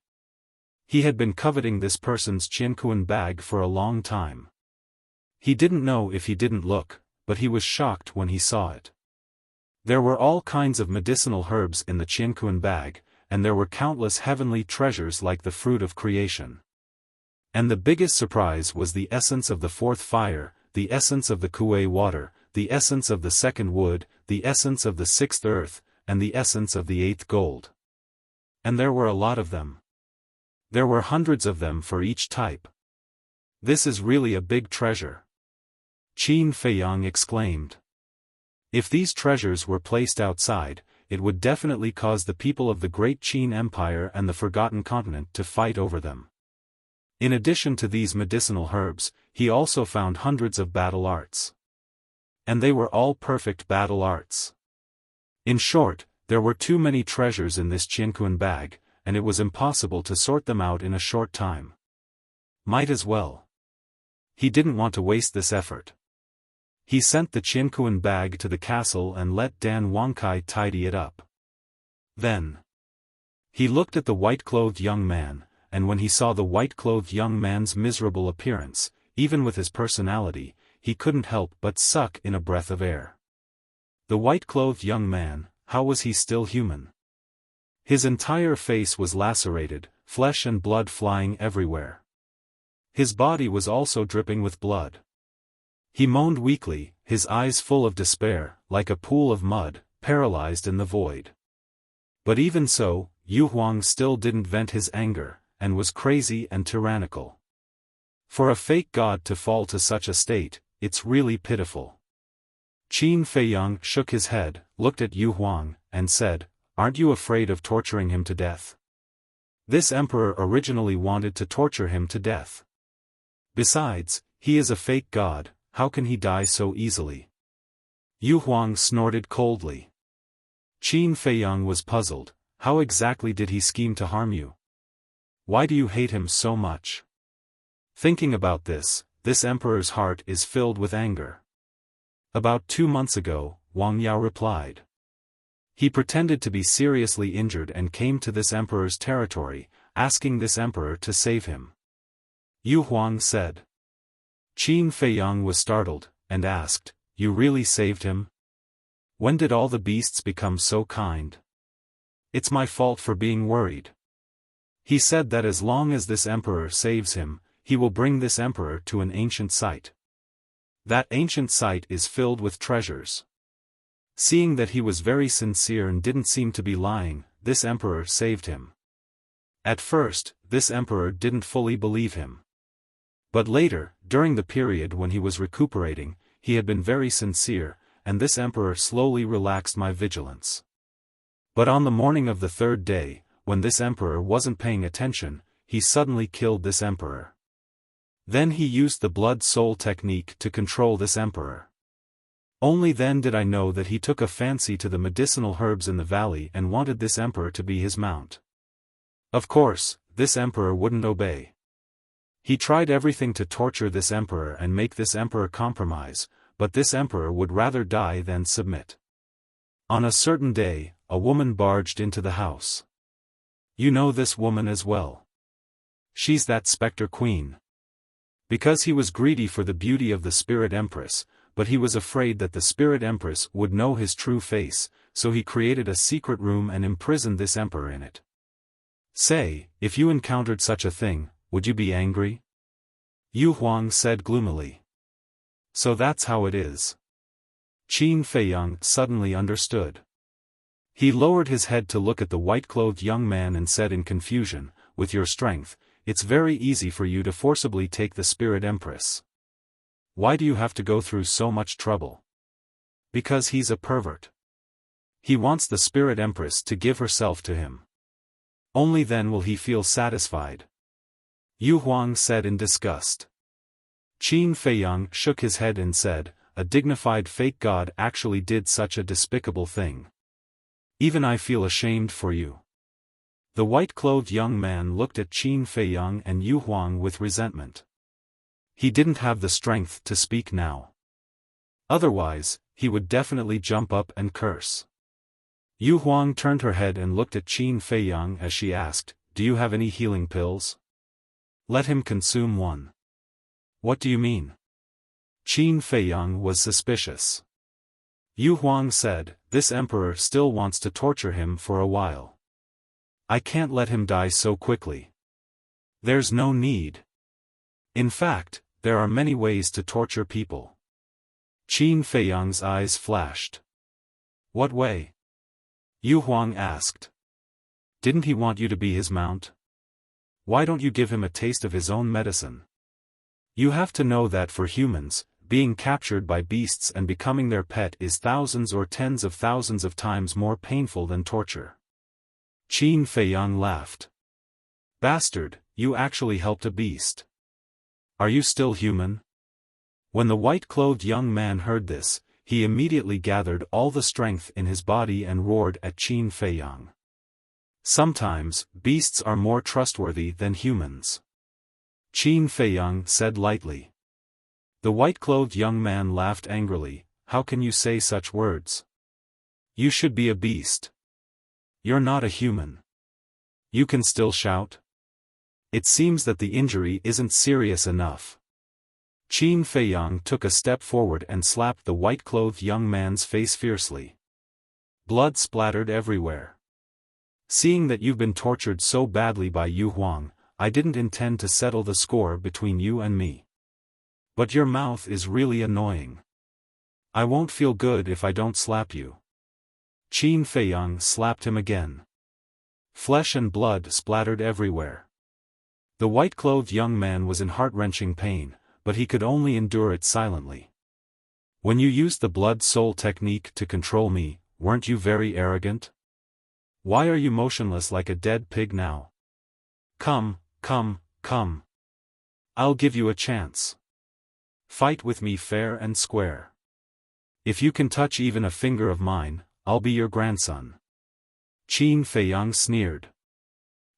He had been coveting this person's Qiankuan bag for a long time. He didn't know if he didn't look, but he was shocked when he saw it. There were all kinds of medicinal herbs in the Qiankuan bag, and there were countless heavenly treasures like the fruit of creation. And the biggest surprise was the essence of the fourth fire, the essence of the Kuei water, the essence of the second wood, the essence of the sixth earth, and the essence of the eighth gold. And there were a lot of them. There were hundreds of them for each type. This is really a big treasure. Qin Feiyang exclaimed. If these treasures were placed outside, it would definitely cause the people of the Great Qin Empire and the Forgotten Continent to fight over them. In addition to these medicinal herbs, he also found hundreds of battle arts. And they were all perfect battle arts. In short, there were too many treasures in this Qiankuan bag, and it was impossible to sort them out in a short time. Might as well. He didn't want to waste this effort. He sent the Qiankuan bag to the castle and let Dan Wangkai tidy it up. Then he looked at the white-clothed young man, and when he saw the white-clothed young man's miserable appearance, even with his personality, he couldn't help but suck in a breath of air. The white-clothed young man, how was he still human? His entire face was lacerated, flesh and blood flying everywhere. His body was also dripping with blood. He moaned weakly, his eyes full of despair, like a pool of mud, paralyzed in the void. But even so, Yu Huang still didn't vent his anger, and was crazy and tyrannical. For a fake god to fall to such a state, it's really pitiful. Qin Feiyang shook his head, looked at Yu Huang, and said, "Aren't you afraid of torturing him to death? This emperor originally wanted to torture him to death. Besides, he is a fake god, how can he die so easily?" Yu Huang snorted coldly. Qin Feiyang was puzzled, how exactly did he scheme to harm you? Why do you hate him so much? Thinking about this emperor's heart is filled with anger. About 2 months ago, Wang Yao replied. He pretended to be seriously injured and came to this emperor's territory, asking this emperor to save him. Yu Huang said. Qin Feiyang was startled, and asked, "You really saved him? When did all the beasts become so kind? It's my fault for being worried." He said that as long as this emperor saves him, he will bring this emperor to an ancient site. That ancient site is filled with treasures. Seeing that he was very sincere and didn't seem to be lying, this emperor saved him. At first, this emperor didn't fully believe him. But later, during the period when he was recuperating, he had been very sincere, and this emperor slowly relaxed my vigilance. But on the morning of the 3rd day, when this emperor wasn't paying attention, he suddenly killed this emperor. Then he used the blood soul technique to control this emperor. Only then did I know that he took a fancy to the medicinal herbs in the valley and wanted this emperor to be his mount. Of course, this emperor wouldn't obey. He tried everything to torture this emperor and make this emperor compromise, but this emperor would rather die than submit. On a certain day, a woman barged into the house. You know this woman as well. She's that specter queen. Because he was greedy for the beauty of the spirit empress, but he was afraid that the spirit empress would know his true face, so he created a secret room and imprisoned this emperor in it. Say, if you encountered such a thing, would you be angry? Yu Huang said gloomily. So that's how it is. Qin Feiyang suddenly understood. He lowered his head to look at the white-clothed young man and said in confusion, with your strength, it's very easy for you to forcibly take the spirit empress. Why do you have to go through so much trouble? Because he's a pervert. He wants the spirit empress to give herself to him. Only then will he feel satisfied. Yu Huang said in disgust. Qin Feiyang shook his head and said, a dignified fake god actually did such a despicable thing. Even I feel ashamed for you. The white-clothed young man looked at Qin Feiyang and Yu Huang with resentment. He didn't have the strength to speak now. Otherwise, he would definitely jump up and curse. Yu Huang turned her head and looked at Qin Feiyang as she asked, do you have any healing pills? Let him consume one. What do you mean? Qin Feiyang was suspicious. Yu Huang said, this emperor still wants to torture him for a while. I can't let him die so quickly. There's no need. In fact, there are many ways to torture people. Qin Feiyang's eyes flashed. What way? Yu Huang asked. Didn't he want you to be his mount? Why don't you give him a taste of his own medicine? You have to know that for humans, being captured by beasts and becoming their pet is thousands or tens of thousands of times more painful than torture. Qin Feiyang laughed. Bastard, you actually helped a beast. Are you still human? When the white-clothed young man heard this, he immediately gathered all the strength in his body and roared at Qin Feiyang. Sometimes, beasts are more trustworthy than humans. Qin Feiyang said lightly. The white-clothed young man laughed angrily, how can you say such words? You should be a beast. You're not a human. You can still shout? It seems that the injury isn't serious enough. Qin Feiyang took a step forward and slapped the white-clothed young man's face fiercely. Blood splattered everywhere. Seeing that you've been tortured so badly by Yu Huang, I didn't intend to settle the score between you and me. But your mouth is really annoying. I won't feel good if I don't slap you. Qin Feiyang slapped him again. Flesh and blood splattered everywhere. The white-clothed young man was in heart-wrenching pain, but he could only endure it silently. When you used the blood-soul technique to control me, weren't you very arrogant? Why are you motionless like a dead pig now? Come, come, come. I'll give you a chance. Fight with me fair and square. If you can touch even a finger of mine, I'll be your grandson. Qin Feiyang sneered.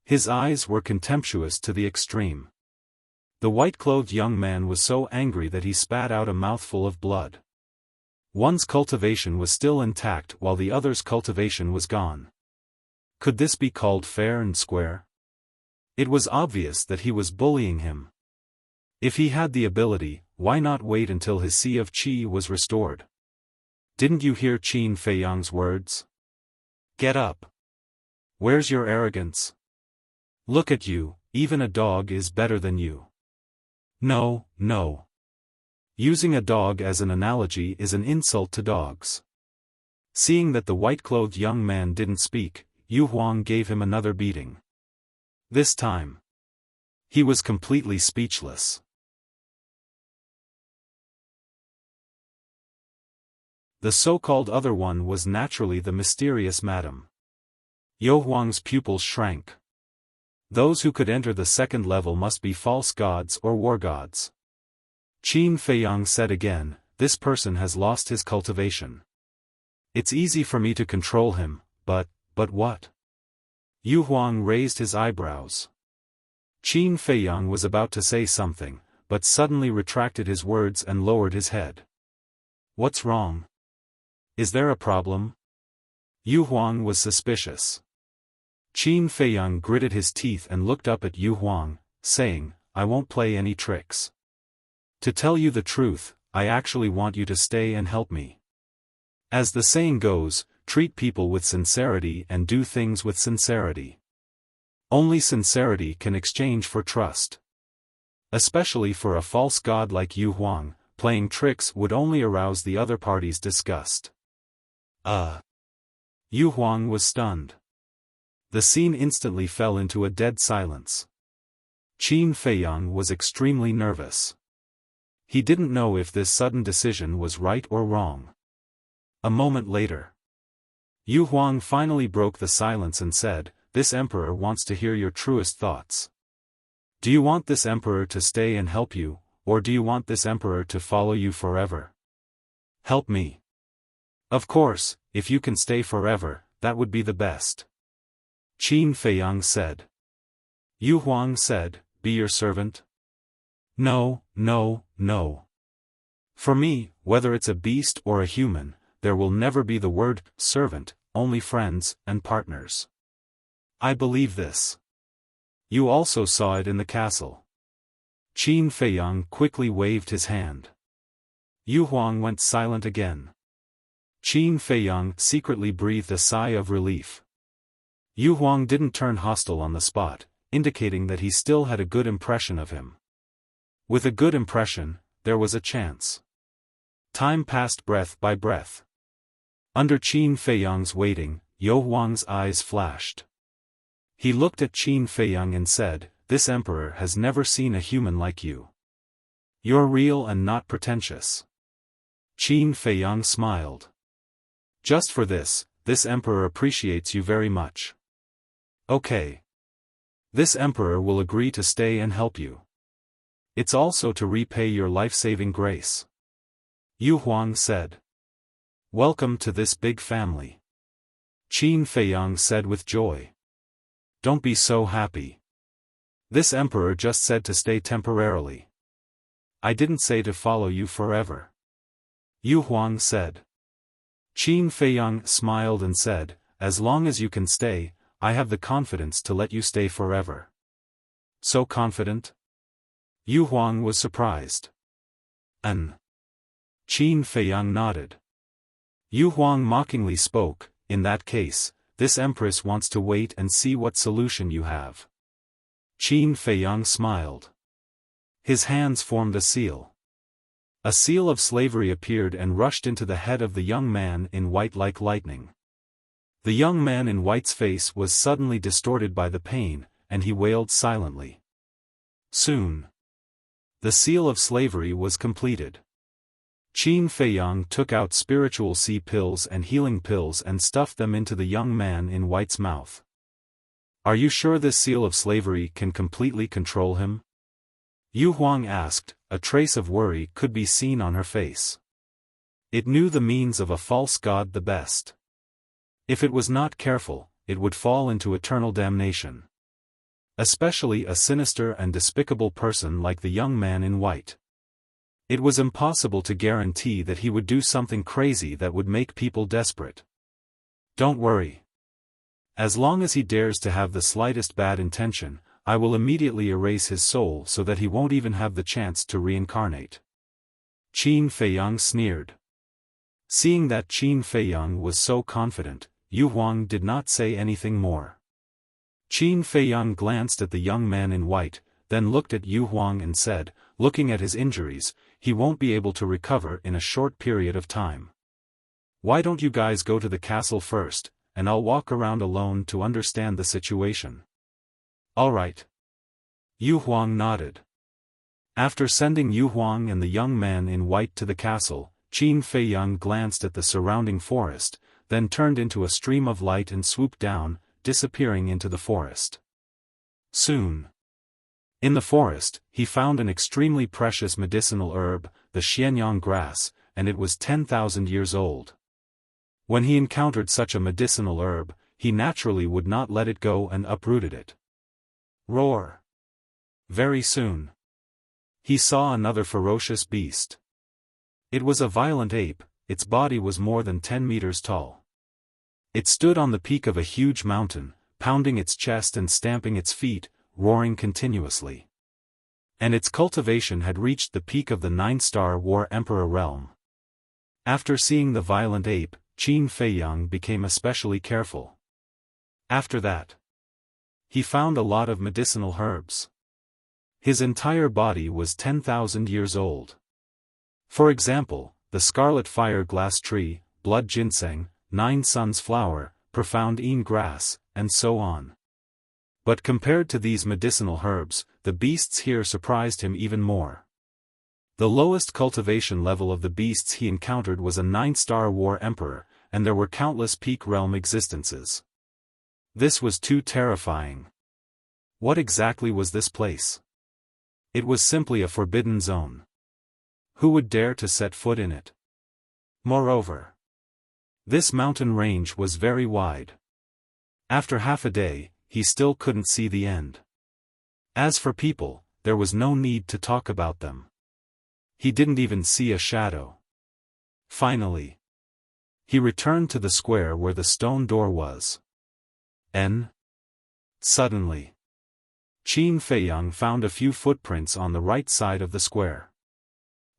His eyes were contemptuous to the extreme. The white-clothed young man was so angry that he spat out a mouthful of blood. One's cultivation was still intact while the other's cultivation was gone. Could this be called fair and square? It was obvious that he was bullying him. If he had the ability, why not wait until his Sea of Qi was restored? Didn't you hear Qin Feiyang's words? Get up. Where's your arrogance? Look at you, even a dog is better than you. No, no. Using a dog as an analogy is an insult to dogs. Seeing that the white-clothed young man didn't speak, Yu Huang gave him another beating. This time, he was completely speechless. The so-called other one was naturally the mysterious madam. Yu Huang's pupils shrank. Those who could enter the second level must be false gods or war gods. Qin Feiyang said again, this person has lost his cultivation. It's easy for me to control him, but what? Yu Huang raised his eyebrows. Qin Feiyang was about to say something, but suddenly retracted his words and lowered his head. What's wrong? Is there a problem? Yu Huang was suspicious. Qin Feiyang gritted his teeth and looked up at Yu Huang, saying, I won't play any tricks. To tell you the truth, I actually want you to stay and help me. As the saying goes, treat people with sincerity and do things with sincerity. Only sincerity can exchange for trust. Especially for a false god like Yu Huang, playing tricks would only arouse the other party's disgust. Yu Huang was stunned. The scene instantly fell into a dead silence. Qin Feiyang was extremely nervous. He didn't know if this sudden decision was right or wrong. A moment later, Yu Huang finally broke the silence and said, This emperor wants to hear your truest thoughts. Do you want this emperor to stay and help you, or do you want this emperor to follow you forever? Help me. Of course, if you can stay forever, that would be the best. Qin Feiyang said. Yu Huang said, Be your servant? No, no, no. For me, whether it's a beast or a human, there will never be the word servant, only friends and partners. I believe this. You also saw it in the castle. Qin Feiyang quickly waved his hand. Yu Huang went silent again. Qin Feiyang secretly breathed a sigh of relief. Yu Huang didn't turn hostile on the spot, indicating that he still had a good impression of him. With a good impression, there was a chance. Time passed breath by breath. Under Qin Feiyang's waiting, Yu Huang's eyes flashed. He looked at Qin Feiyang and said, This emperor has never seen a human like you. You're real and not pretentious. Qin Feiyang smiled. Just for this emperor appreciates you very much. Okay. This emperor will agree to stay and help you. It's also to repay your life-saving grace. Yu Huang said. Welcome to this big family. Qin Feiyang said with joy. Don't be so happy. This emperor just said to stay temporarily. I didn't say to follow you forever. Yu Huang said. Qin Feiyang smiled and said, As long as you can stay, I have the confidence to let you stay forever. So confident? Yu Huang was surprised. Qin Feiyang nodded. Yu Huang mockingly spoke, In that case, this empress wants to wait and see what solution you have. Qin Feiyang smiled. His hands formed a seal. A seal of slavery appeared and rushed into the head of the young man in white like lightning. The young man in white's face was suddenly distorted by the pain, and he wailed silently. Soon, the seal of slavery was completed. Qin Feiyang took out spiritual sea pills and healing pills and stuffed them into the young man in white's mouth. Are you sure this seal of slavery can completely control him? Yu Huang asked, a trace of worry could be seen on her face. It knew the means of a false god the best. If it was not careful, it would fall into eternal damnation. Especially a sinister and despicable person like the young man in white. It was impossible to guarantee that he would do something crazy that would make people desperate. Don't worry. As long as he dares to have the slightest bad intention, I will immediately erase his soul so that he won't even have the chance to reincarnate. Qin Feiyang sneered. Seeing that Qin Feiyang was so confident, Yu Huang did not say anything more. Qin Feiyang glanced at the young man in white, then looked at Yu Huang and said, looking at his injuries, he won't be able to recover in a short period of time. Why don't you guys go to the castle first, and I'll walk around alone to understand the situation. All right. Yu Huang nodded. After sending Yu Huang and the young man in white to the castle, Qin Feiyang glanced at the surrounding forest, then turned into a stream of light and swooped down, disappearing into the forest. Soon. In the forest, he found an extremely precious medicinal herb, the xianyang grass, and it was 10,000 years old. When he encountered such a medicinal herb, he naturally would not let it go and uprooted it. Roar! Very soon, he saw another ferocious beast. It was a violent ape, its body was more than 10 meters tall. It stood on the peak of a huge mountain, pounding its chest and stamping its feet, roaring continuously. And its cultivation had reached the peak of the 9-star War Emperor realm. After seeing the violent ape, Qin Feiyang became especially careful. After that, he found a lot of medicinal herbs. His entire body was 10,000 years old. For example, the scarlet fire glass tree, blood ginseng, 9 suns flower, profound een grass, and so on. But compared to these medicinal herbs, the beasts here surprised him even more. The lowest cultivation level of the beasts he encountered was a 9-star War Emperor, and there were countless peak realm existences. This was too terrifying. What exactly was this place? It was simply a forbidden zone. Who would dare to set foot in it? Moreover, this mountain range was very wide. After half a day, he still couldn't see the end. As for people, there was no need to talk about them. He didn't even see a shadow. Finally, he returned to the square where the stone door was. Suddenly, Qin Feiyang found a few footprints on the right side of the square.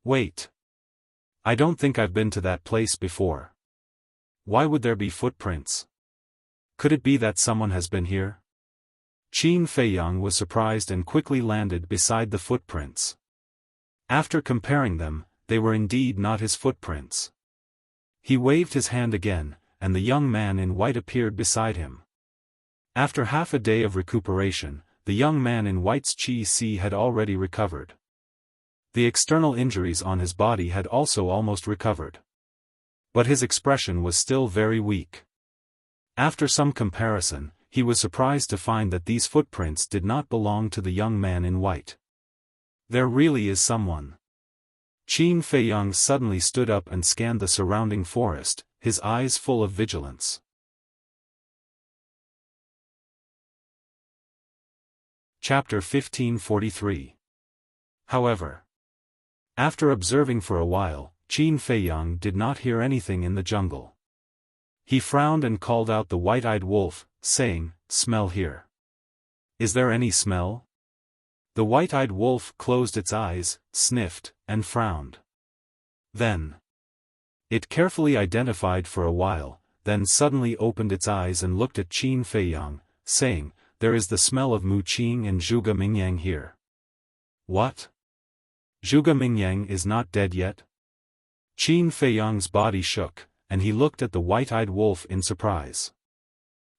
Wait. I don't think I've been to that place before. Why would there be footprints? Could it be that someone has been here? Qin Feiyang was surprised and quickly landed beside the footprints. After comparing them, they were indeed not his footprints. He waved his hand again, and the young man in white appeared beside him. After half a day of recuperation, the young man in white's qi had already recovered. The external injuries on his body had also almost recovered. But his expression was still very weak. After some comparison, he was surprised to find that these footprints did not belong to the young man in white. There really is someone. Qin Feiyang suddenly stood up and scanned the surrounding forest, his eyes full of vigilance. Chapter 1543. However, after observing for a while, Qin Feiyang did not hear anything in the jungle. He frowned and called out the white-eyed wolf, saying, "Smell here. Is there any smell?" The white-eyed wolf closed its eyes, sniffed, and frowned. Then, it carefully identified for a while, then suddenly opened its eyes and looked at Qin Feiyang, saying, "There is the smell of Mu Qing and Zhuge Mingyang here." What? Zhuge Mingyang is not dead yet? Qin Feiyang's body shook, and he looked at the white-eyed wolf in surprise.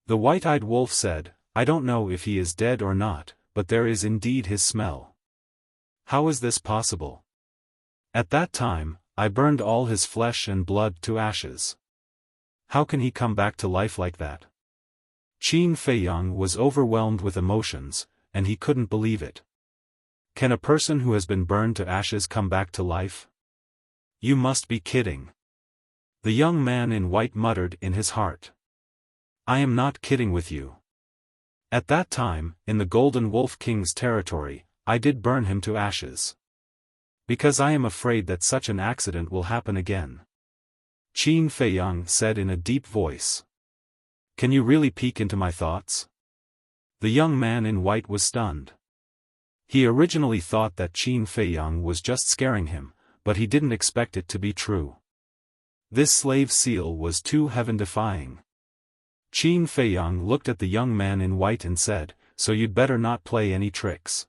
The white-eyed wolf said, "I don't know if he is dead or not, but there is indeed his smell." How is this possible? At that time, I burned all his flesh and blood to ashes. How can he come back to life like that? Qin Feiyang was overwhelmed with emotions, and he couldn't believe it. Can a person who has been burned to ashes come back to life? You must be kidding. The young man in white muttered in his heart. I am not kidding with you. At that time, in the Golden Wolf King's territory, I did burn him to ashes. Because I am afraid that such an accident will happen again. Qin Feiyang said in a deep voice. Can you really peek into my thoughts? The young man in white was stunned. He originally thought that Qin Feiyang was just scaring him, but he didn't expect it to be true. This slave seal was too heaven-defying. Qin Feiyang looked at the young man in white and said, "So you'd better not play any tricks."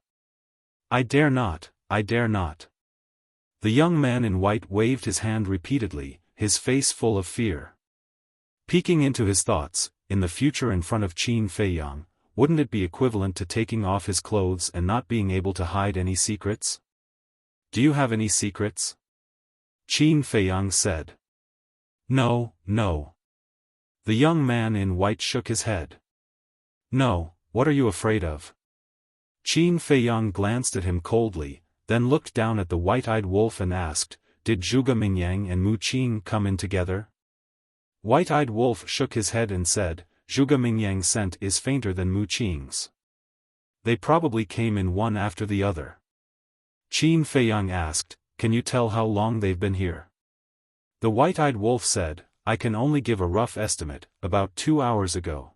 "I dare not, I dare not." The young man in white waved his hand repeatedly, his face full of fear. Peeking into his thoughts, in the future in front of Qin Feiyang, wouldn't it be equivalent to taking off his clothes and not being able to hide any secrets? Do you have any secrets? Qin Feiyang said. No, no. The young man in white shook his head. No, what are you afraid of? Qin Feiyang glanced at him coldly, then looked down at the white-eyed wolf and asked, Did Zhuge Mingyang and Mu Qing come in together? White-eyed wolf shook his head and said, Zhuge Mingyang's scent is fainter than Mu Qing's. They probably came in one after the other. Qin Feiyang asked, "Can you tell how long they've been here?" The white-eyed wolf said, "I can only give a rough estimate, about 2 hours ago."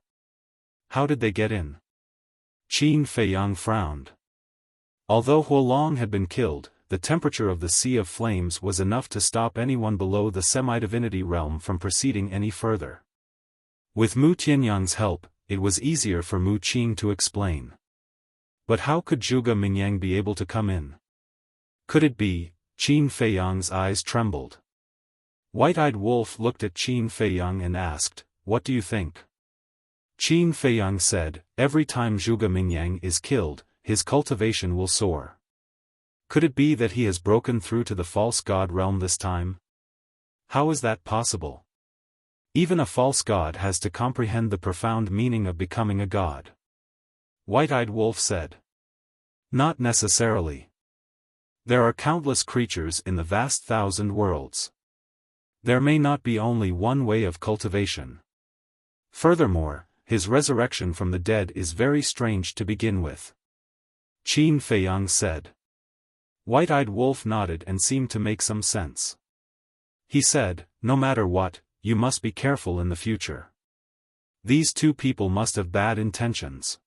"How did they get in?" Qin Feiyang frowned. Although Huolong had been killed, the temperature of the Sea of Flames was enough to stop anyone below the semi-divinity realm from proceeding any further. With Mu Tianyang's help, it was easier for Mu Qing to explain. But how could Zhuge Mingyang be able to come in? Could it be? Qin Feiyang's eyes trembled. White-eyed Wolf looked at Qin Feiyang and asked, "What do you think?" Qin Feiyang said, "Every time Zhuge Mingyang is killed, his cultivation will soar." Could it be that he has broken through to the false god realm this time? How is that possible? Even a false god has to comprehend the profound meaning of becoming a god. White-eyed Wolf said. Not necessarily. There are countless creatures in the vast thousand worlds. There may not be only one way of cultivation. Furthermore, his resurrection from the dead is very strange to begin with. Qin Feiyang said. White-eyed Wolf nodded and seemed to make some sense. He said, "No matter what, you must be careful in the future. These two people must have bad intentions."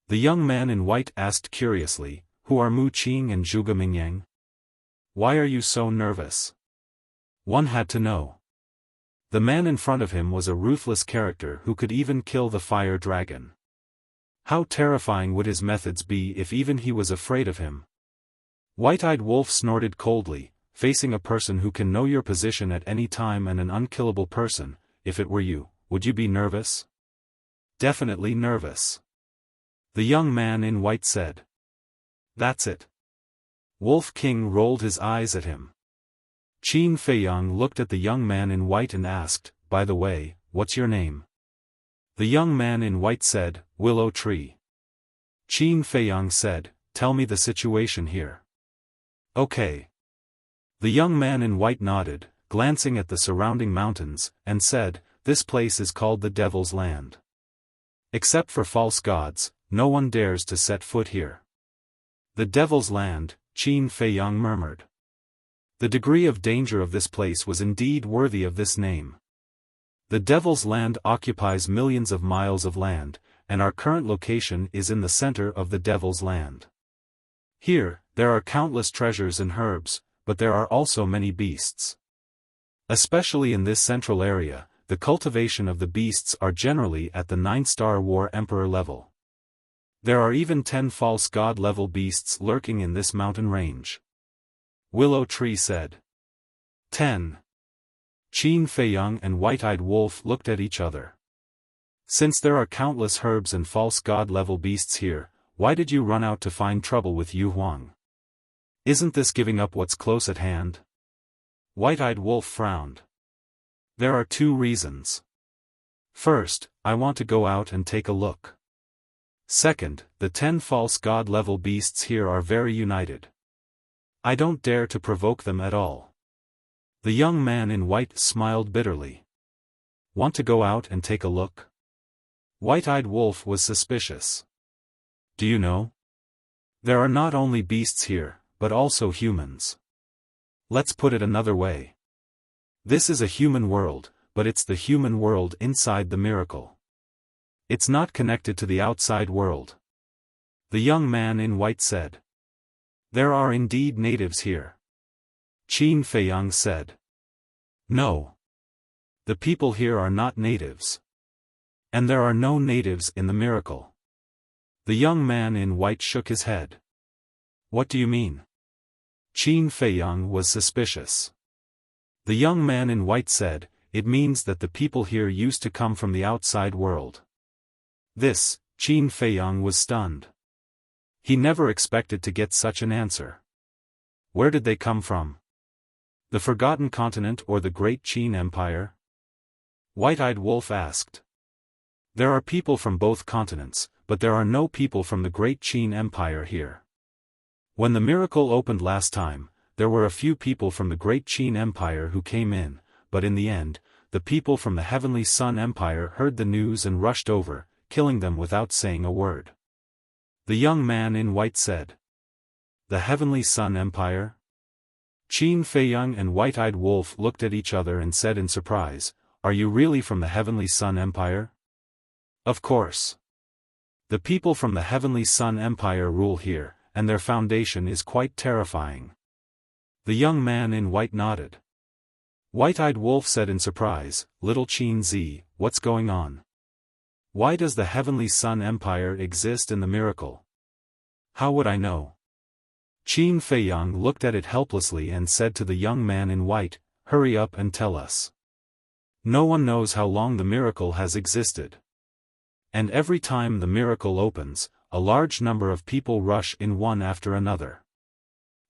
The young man in white asked curiously, "Who are Mu Qing and Zhuge Mingyang? Why are you so nervous?" One had to know. The man in front of him was a ruthless character who could even kill the fire dragon. How terrifying would his methods be if even he was afraid of him? White-eyed Wolf snorted coldly, "Facing a person who can know your position at any time and an unkillable person, if it were you, would you be nervous?" "Definitely nervous." The young man in white said. "That's it." Wolf King rolled his eyes at him. Qin Feiyang looked at the young man in white and asked, "By the way, what's your name?" The young man in white said, "Willow Tree." Qin Feiyang said, "Tell me the situation here." "Okay." The young man in white nodded, glancing at the surrounding mountains, and said, "This place is called the Devil's Land. Except for false gods, no one dares to set foot here." "The Devil's Land," Qin Feiyang murmured. The degree of danger of this place was indeed worthy of this name. The Devil's Land occupies millions of miles of land, and our current location is in the center of the Devil's Land. Here, there are countless treasures and herbs, but there are also many beasts. Especially in this central area, the cultivation of the beasts are generally at the 9-star War Emperor level. There are even 10 false god level beasts lurking in this mountain range. Willow Tree said. 10. Qin Feiyang and White-eyed Wolf looked at each other. Since there are countless herbs and false god level beasts here, why did you run out to find trouble with Yu Huang? Isn't this giving up what's close at hand? White-eyed Wolf frowned. There are 2 reasons. First, I want to go out and take a look. Second, the 10 false god level beasts here are very united. I don't dare to provoke them at all. The young man in white smiled bitterly. Want to go out and take a look? White-eyed Wolf was suspicious. Do you know? There are not only beasts here, but also humans. Let's put it another way. This is a human world, but it's the human world inside the miracle. It's not connected to the outside world. The young man in white said. There are indeed natives here. Qin Feiyang said. No. The people here are not natives. And there are no natives in the miracle. The young man in white shook his head. What do you mean? Qin Feiyang was suspicious. The young man in white said, it means that the people here used to come from the outside world. This, Qin Feiyang was stunned. He never expected to get such an answer. Where did they come from? The Forgotten Continent or the Great Qin Empire? White-eyed Wolf asked. There are people from both continents, but there are no people from the Great Qin Empire here. When the miracle opened last time, there were a few people from the Great Qin Empire who came in, but in the end, the people from the Heavenly Sun Empire heard the news and rushed over, killing them without saying a word. The young man in white said. The Heavenly Sun Empire? Qin Feiyang and White-Eyed Wolf looked at each other and said in surprise, Are you really from the Heavenly Sun Empire? Of course. The people from the Heavenly Sun Empire rule here, and their foundation is quite terrifying. The young man in white nodded. White-Eyed Wolf said in surprise, Little Qin Zi, what's going on? Why does the Heavenly Sun Empire exist in the miracle? How would I know? Qin Feiyang looked at it helplessly and said to the young man in white, Hurry up and tell us. No one knows how long the miracle has existed. And every time the miracle opens, a large number of people rush in one after another.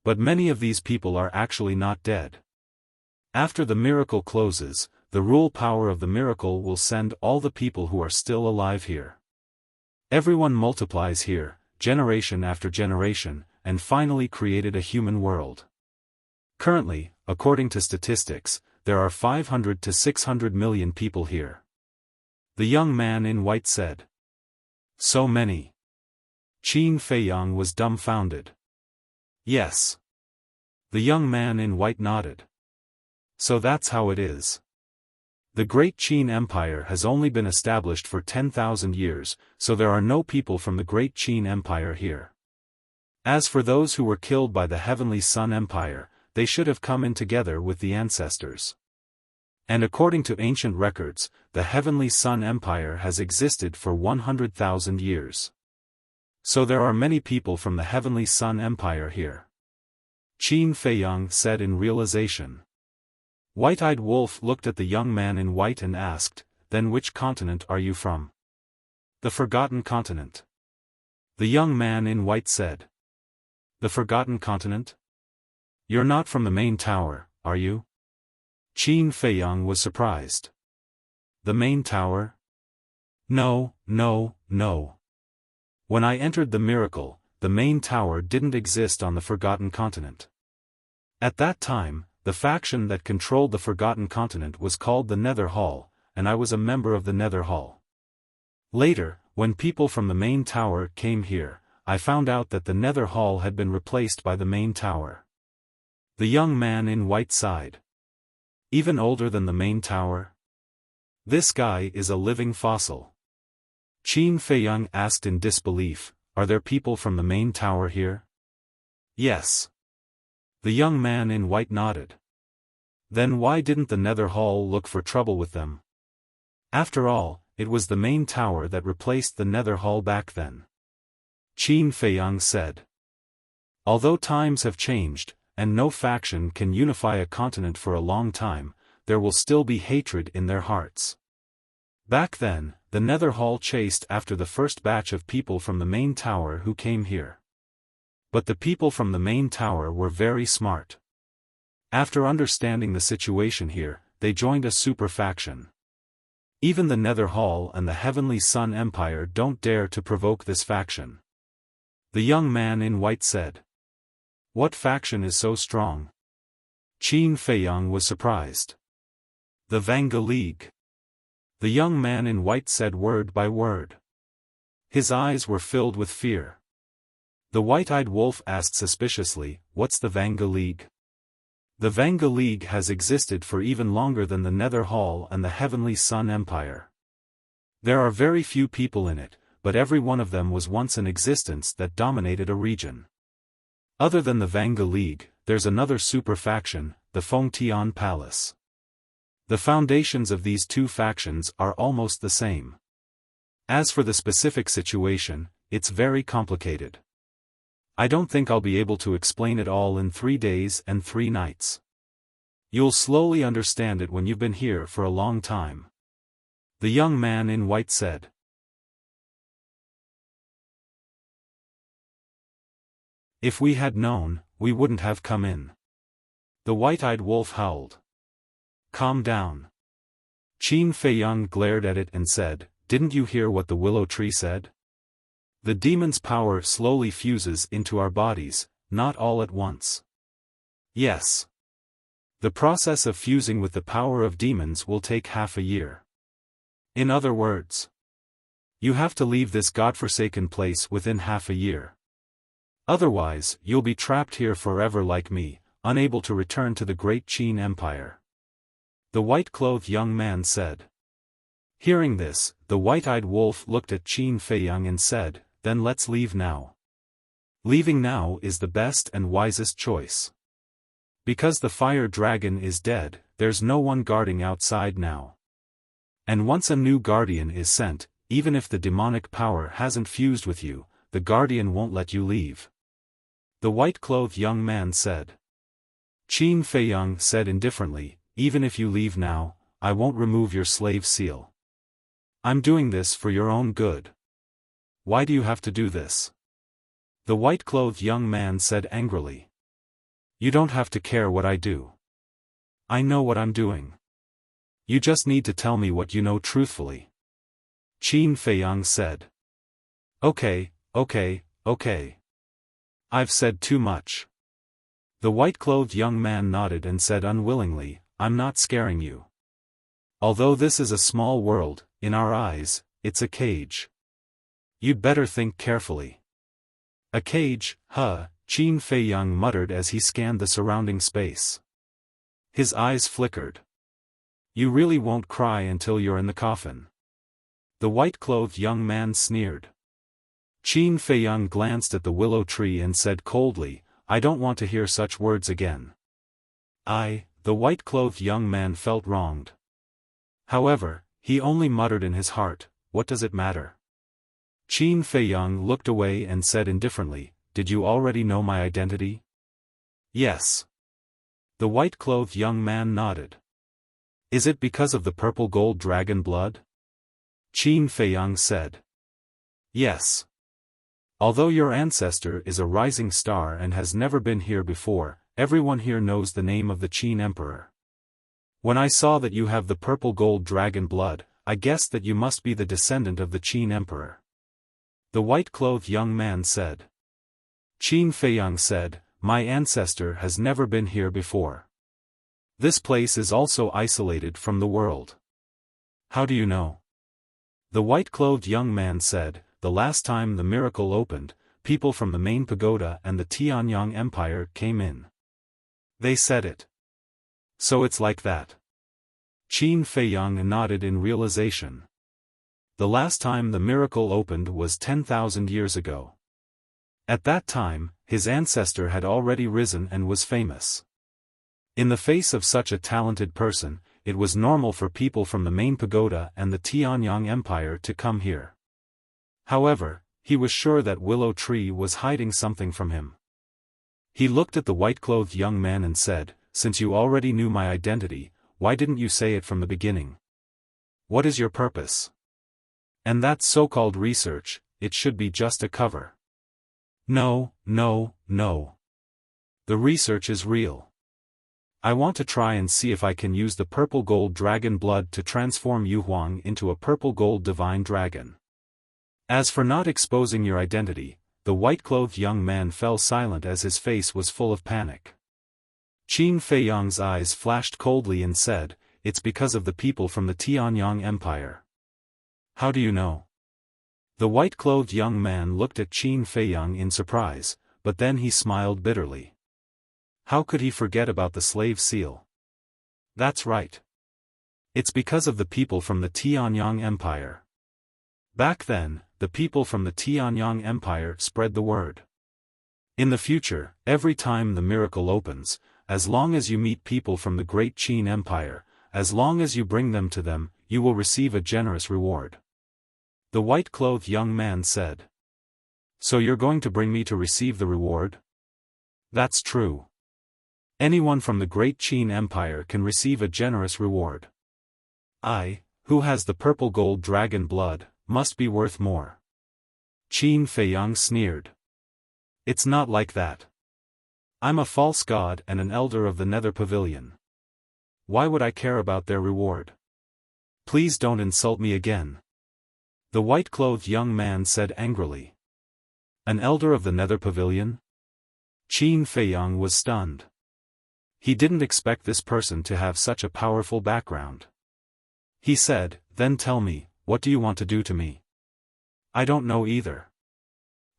But many of these people are actually not dead. After the miracle closes, the rule power of the miracle will send all the people who are still alive here. Everyone multiplies here, generation after generation, and finally created a human world. Currently, according to statistics, there are 500 to 600 million people here. The young man in white said. So many. Qin Feiyang was dumbfounded. Yes. The young man in white nodded. So that's how it is. The Great Qin Empire has only been established for 10,000 years, so there are no people from the Great Qin Empire here. As for those who were killed by the Heavenly Sun Empire, they should have come in together with the ancestors. And according to ancient records, the Heavenly Sun Empire has existed for 100,000 years. So there are many people from the Heavenly Sun Empire here. Qin Feiyang said in realization. White-Eyed Wolf looked at the young man in white and asked, Then which continent are you from? The Forgotten Continent. The young man in white said. The Forgotten Continent? You're not from the main tower, are you? Qin Feiyang was surprised. The main tower? No, no, no. When I entered the miracle, the main tower didn't exist on the Forgotten Continent. At that time, the faction that controlled the Forgotten Continent was called the Nether Hall, and I was a member of the Nether Hall. Later, when people from the main tower came here, I found out that the Nether Hall had been replaced by the main tower. The young man in white sighed. Even older than the main tower? This guy is a living fossil. Qin Feiyang asked in disbelief, Are there people from the main tower here? Yes. The young man in white nodded. Then why didn't the Nether Hall look for trouble with them? After all, it was the main tower that replaced the Nether Hall back then. Qin Feiyang said. Although times have changed, and no faction can unify a continent for a long time, there will still be hatred in their hearts. Back then, the Nether Hall chased after the first batch of people from the main tower who came here. But the people from the main tower were very smart. After understanding the situation here, they joined a super faction. Even the Nether Hall and the Heavenly Sun Empire don't dare to provoke this faction. The young man in white said. What faction is so strong? Qin Feiyang was surprised. The Vanga League. The young man in white said word by word. His eyes were filled with fear. The White-Eyed Wolf asked suspiciously, What's the Vanga League? The Vanga League has existed for even longer than the Nether Hall and the Heavenly Sun Empire. There are very few people in it, but every one of them was once in existence that dominated a region. Other than the Vanga League, there's another super faction, the Fengtian Palace. The foundations of these two factions are almost the same. As for the specific situation, it's very complicated. I don't think I'll be able to explain it all in 3 days and 3 nights. You'll slowly understand it when you've been here for a long time. The young man in white said. If we had known, we wouldn't have come in. The White-Eyed Wolf howled. Calm down. Qin Feiyang glared at it and said, Didn't you hear what the willow tree said? The demon's power slowly fuses into our bodies, not all at once. Yes. The process of fusing with the power of demons will take half a year. In other words, You have to leave this godforsaken place within half a year. Otherwise, you'll be trapped here forever like me, unable to return to the great Qin Empire. The white-clothed young man said. Hearing this, the white-eyed wolf looked at Qin Feiyang and said, then let's leave now. Leaving now is the best and wisest choice. Because the fire dragon is dead, there's no one guarding outside now. And once a new guardian is sent, even if the demonic power hasn't fused with you, the guardian won't let you leave. The white-clothed young man said. Qin Feiyang said indifferently, even if you leave now, I won't remove your slave seal. I'm doing this for your own good. Why do you have to do this? The white-clothed young man said angrily. You don't have to care what I do. I know what I'm doing. You just need to tell me what you know truthfully. Qin Feiyang said. Okay. I've said too much. The white-clothed young man nodded and said unwillingly, I'm not scaring you. Although this is a small world, in our eyes, it's a cage. You'd better think carefully. A cage, huh? Qin Feiyang muttered as he scanned the surrounding space. His eyes flickered. You really won't cry until you're in the coffin. The white-clothed young man sneered. Qin Feiyang glanced at the willow tree and said coldly, I don't want to hear such words again. The white-clothed young man felt wronged. However, he only muttered in his heart, what does it matter? Qin Feiyang looked away and said indifferently, did you already know my identity? Yes. The white-clothed young man nodded. Is it because of the purple gold dragon blood? Qin Feiyang said. Yes. Although your ancestor is a rising star and has never been here before, everyone here knows the name of the Qin Emperor. When I saw that you have the purple gold dragon blood, I guessed that you must be the descendant of the Qin Emperor. The white-clothed young man said. Qin Feiyang said, my ancestor has never been here before. This place is also isolated from the world. How do you know? The white-clothed young man said, the last time the miracle opened, people from the main pagoda and the Tianyang Empire came in. They said it. So it's like that. Qin Feiyang nodded in realization. The last time the miracle opened was 10,000 years ago. At that time, his ancestor had already risen and was famous. In the face of such a talented person, it was normal for people from the main pagoda and the Tianyang Empire to come here. However, he was sure that Willow Tree was hiding something from him. He looked at the white-clothed young man and said, since you already knew my identity, why didn't you say it from the beginning? What is your purpose? And that so-called research, it should be just a cover. No. The research is real. I want to try and see if I can use the purple gold dragon blood to transform Yu Huang into a purple gold divine dragon. As for not exposing your identity, the white-clothed young man fell silent as his face was full of panic. Qin Feiyang's eyes flashed coldly and said, it's because of the people from the Tianyang Empire. How do you know? The white-clothed young man looked at Qin Feiyang in surprise, but then he smiled bitterly. How could he forget about the slave seal? That's right. It's because of the people from the Tianyang Empire. Back then, the people from the Tianyang Empire spread the word. In the future, every time the miracle opens, as long as you meet people from the great Qin Empire, as long as you bring them to them, you will receive a generous reward. The white-clothed young man said. So you're going to bring me to receive the reward? That's true. Anyone from the great Qin Empire can receive a generous reward. I, who has the purple gold dragon blood, must be worth more. Qin Feiyang sneered. It's not like that. I'm a false god and an elder of the Nether Pavilion. Why would I care about their reward? Please don't insult me again. The white-clothed young man said angrily. An elder of the Nether Pavilion? Qin Feiyang was stunned. He didn't expect this person to have such a powerful background. He said, then tell me, what do you want to do to me? I don't know either.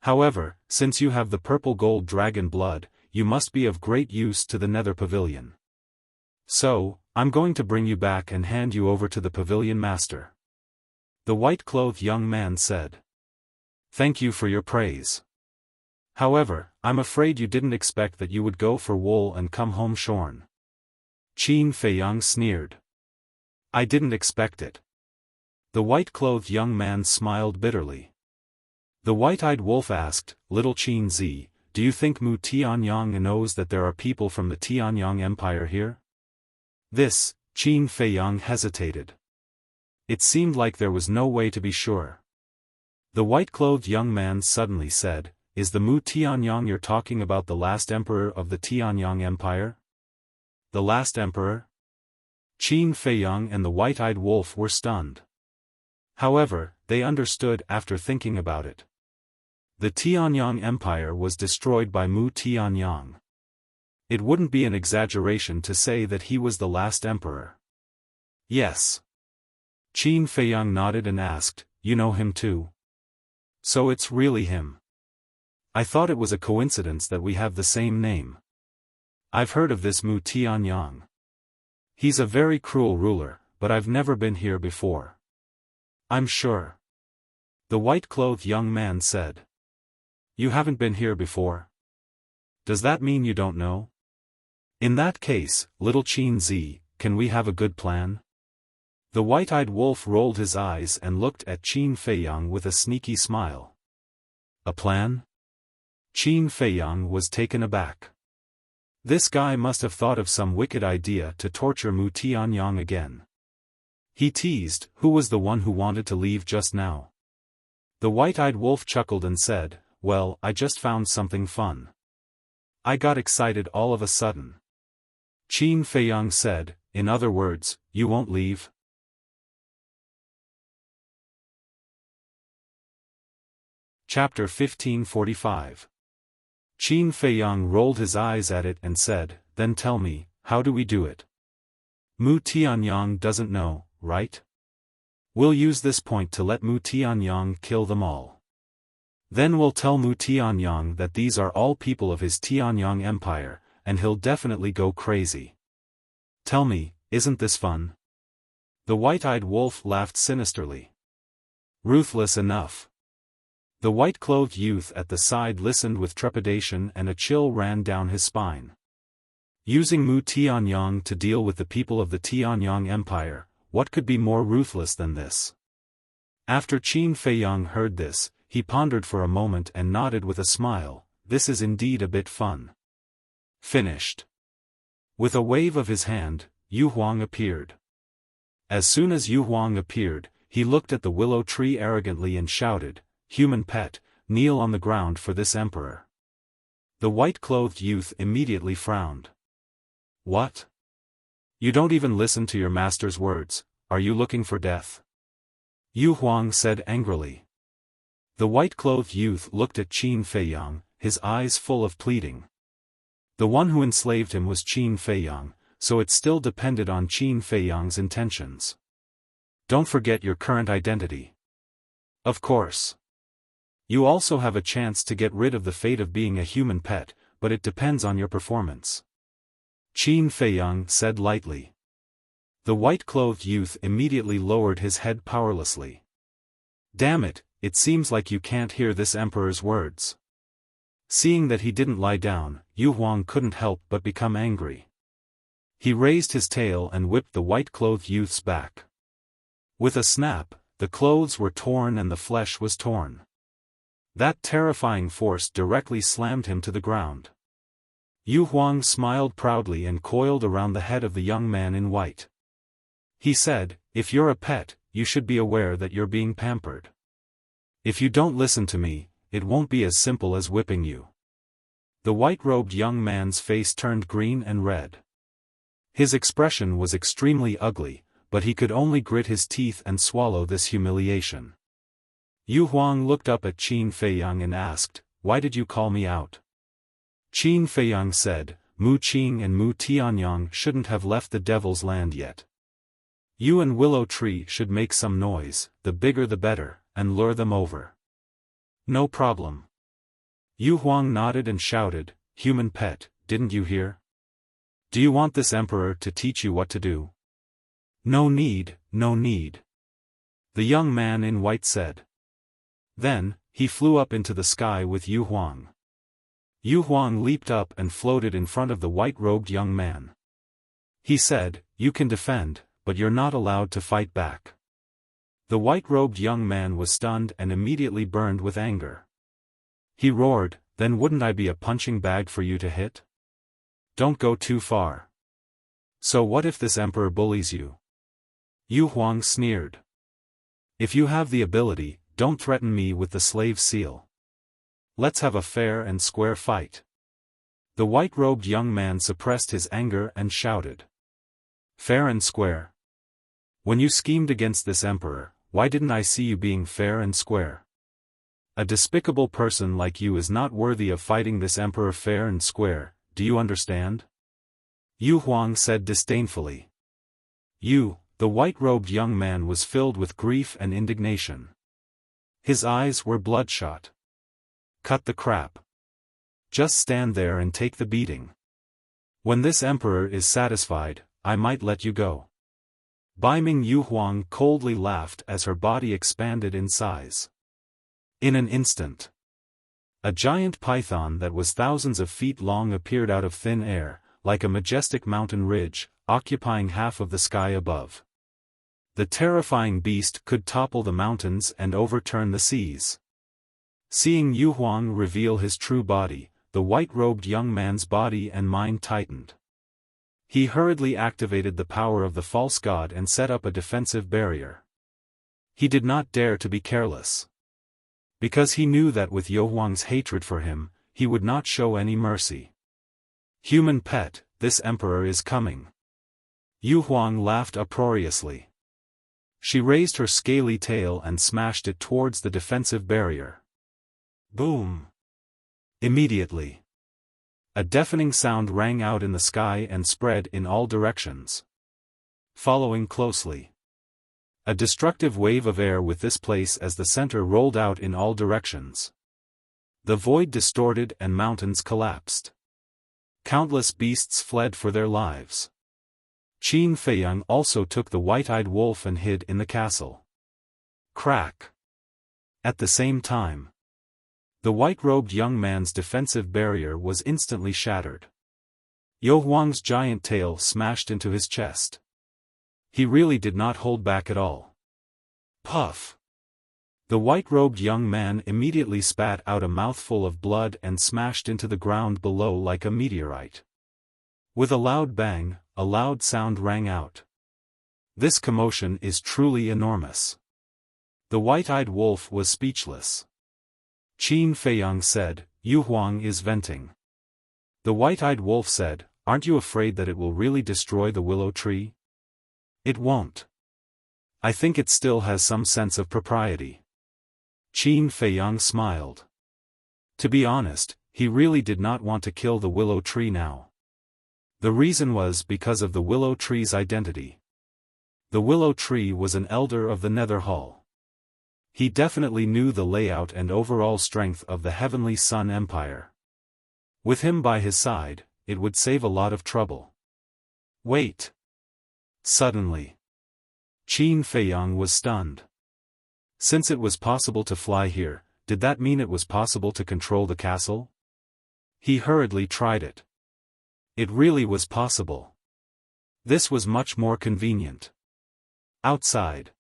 However, since you have the purple gold dragon blood, you must be of great use to the Nether Pavilion. So, I'm going to bring you back and hand you over to the Pavilion Master. The white-clothed young man said. Thank you for your praise. However, I'm afraid you didn't expect that you would go for wool and come home shorn. Qin Feiyang sneered. I didn't expect it. The white-clothed young man smiled bitterly. The white-eyed wolf asked, Little Qin Zi, do you think Mu Tianyang knows that there are people from the Tianyang Empire here? This, Qin Feiyang hesitated. It seemed like there was no way to be sure. The white-clothed young man suddenly said, Is the Mu Tianyang you're talking about the last emperor of the Tianyang Empire? The last emperor? Qin Feiyang and the white-eyed wolf were stunned. However, they understood after thinking about it. The Tianyang Empire was destroyed by Mu Tianyang. It wouldn't be an exaggeration to say that he was the last emperor. Yes. Qin Feiyang nodded and asked, You know him too? So it's really him. I thought it was a coincidence that we have the same name. I've heard of this Mu Tianyang. He's a very cruel ruler, but I've never been here before. I'm sure. The white-clothed young man said. You haven't been here before? Does that mean you don't know? In that case, little Qin Zi, can we have a good plan? The white-eyed wolf rolled his eyes and looked at Qin Feiyang with a sneaky smile. A plan? Qin Feiyang was taken aback. This guy must have thought of some wicked idea to torture Mu Tianyang again. He teased, Who was the one who wanted to leave just now? The white-eyed wolf chuckled and said, Well, I just found something fun. I got excited all of a sudden. Qin Feiyang said, In other words, you won't leave? Chapter 1545. Qin Feiyang rolled his eyes at it and said, Then tell me, how do we do it? Mu Tianyang doesn't know, right? We'll use this point to let Mu Tianyang kill them all. Then we'll tell Mu Tianyang that these are all people of his Tianyang Empire, and he'll definitely go crazy. Tell me, isn't this fun? The white-eyed wolf laughed sinisterly. Ruthless enough. The white-clothed youth at the side listened with trepidation and a chill ran down his spine. Using Mu Tianyang to deal with the people of the Tianyang Empire, what could be more ruthless than this? After Qin Feiyang heard this, he pondered for a moment and nodded with a smile, This is indeed a bit fun. Finished. With a wave of his hand, Yu Huang appeared. As soon as Yu Huang appeared, he looked at the willow tree arrogantly and shouted, Human pet, kneel on the ground for this emperor. The white-clothed youth immediately frowned. What? You don't even listen to your master's words, are you looking for death? Yu Huang said angrily. The white-clothed youth looked at Qin Feiyang, his eyes full of pleading. The one who enslaved him was Qin Feiyang, so it still depended on Qin Feiyang's intentions. Don't forget your current identity. Of course. You also have a chance to get rid of the fate of being a human pet, but it depends on your performance. Qin Feiyang said lightly. The white-clothed youth immediately lowered his head powerlessly. Damn it, it seems like you can't hear this emperor's words. Seeing that he didn't lie down, Yu Huang couldn't help but become angry. He raised his tail and whipped the white-clothed youth's back. With a snap, the clothes were torn and the flesh was torn. That terrifying force directly slammed him to the ground. Yu Huang smiled proudly and coiled around the head of the young man in white. He said, If you're a pet, you should be aware that you're being pampered. If you don't listen to me, it won't be as simple as whipping you. The white-robed young man's face turned green and red. His expression was extremely ugly, but he could only grit his teeth and swallow this humiliation. Yu Huang looked up at Qin Feiyang and asked, Why did you call me out? Qin Feiyang said, Mu Qing and Mu Tianyang shouldn't have left the Devil's Land yet. You and Willow Tree should make some noise, the bigger the better, and lure them over. No problem. Yu Huang nodded and shouted, "Human pet, didn't you hear? Do you want this emperor to teach you what to do?" "No need, no need," the young man in white said. Then, he flew up into the sky with Yu Huang. Yu Huang leaped up and floated in front of the white-robed young man. He said, "You can defend, but you're not allowed to fight back." The white-robed young man was stunned and immediately burned with anger. He roared, "Then wouldn't I be a punching bag for you to hit? Don't go too far. So what if this emperor bullies you?" Yu Huang sneered. "If you have the ability, don't threaten me with the slave seal. Let's have a fair and square fight." The white-robed young man suppressed his anger and shouted. "Fair and square? When you schemed against this emperor, why didn't I see you being fair and square? A despicable person like you is not worthy of fighting this emperor fair and square, do you understand?" Yu Huang said disdainfully. The white-robed young man was filled with grief and indignation. His eyes were bloodshot. "Cut the crap. Just stand there and take the beating. When this emperor is satisfied, I might let you go." Bai Ming Yu Huang coldly laughed as her body expanded in size. In an instant, a giant python that was thousands of feet long appeared out of thin air, like a majestic mountain ridge, occupying half of the sky above. The terrifying beast could topple the mountains and overturn the seas. Seeing Yu Huang reveal his true body, the white-robed young man's body and mind tightened. He hurriedly activated the power of the false god and set up a defensive barrier. He did not dare to be careless. Because he knew that with Yu Huang's hatred for him, he would not show any mercy. "Human pet, this emperor is coming." Yu Huang laughed uproariously. She raised her scaly tail and smashed it towards the defensive barrier. Boom! Immediately, a deafening sound rang out in the sky and spread in all directions. Following closely, a destructive wave of air with this place as the center rolled out in all directions. The void distorted and mountains collapsed. Countless beasts fled for their lives. Qin Feiyang also took the white-eyed wolf and hid in the castle. Crack! At the same time, the white-robed young man's defensive barrier was instantly shattered. Yu Huang's giant tail smashed into his chest. He really did not hold back at all. Puff! The white-robed young man immediately spat out a mouthful of blood and smashed into the ground below like a meteorite. With a loud bang, a loud sound rang out. This commotion is truly enormous. The white-eyed wolf was speechless. Qin Feiyang said, "Yu Huang is venting." The white-eyed wolf said, "Aren't you afraid that it will really destroy the willow tree?" "It won't. I think it still has some sense of propriety." Qin Feiyang smiled. To be honest, he really did not want to kill the willow tree now. The reason was because of the willow tree's identity. The willow tree was an elder of the Nether Hall. He definitely knew the layout and overall strength of the Heavenly Sun Empire. With him by his side, it would save a lot of trouble. Wait! Suddenly, Qin Feiyang was stunned. Since it was possible to fly here, did that mean it was possible to control the castle? He hurriedly tried it. It really was possible. This was much more convenient. Outside,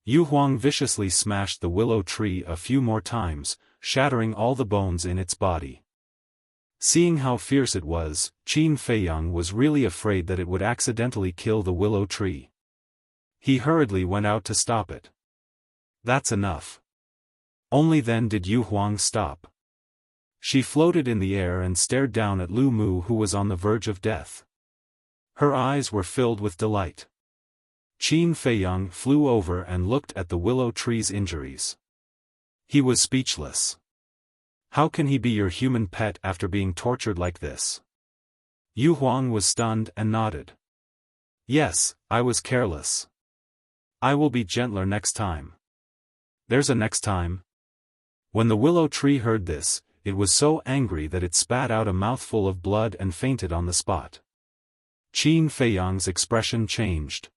Yu Huang viciously smashed the willow tree a few more times, shattering all the bones in its body. Seeing how fierce it was, Qin Feiyang was really afraid that it would accidentally kill the willow tree. He hurriedly went out to stop it. That's enough. Only then did Yu Huang stop. She floated in the air and stared down at Lu Mu, who was on the verge of death. Her eyes were filled with delight. Qin Feiyang flew over and looked at the willow tree's injuries. He was speechless. How can he be your human pet after being tortured like this? Yu Huang was stunned and nodded. Yes, I was careless. I will be gentler next time. There's a next time. When the willow tree heard this, it was so angry that it spat out a mouthful of blood and fainted on the spot. Qin Feiyang's expression changed.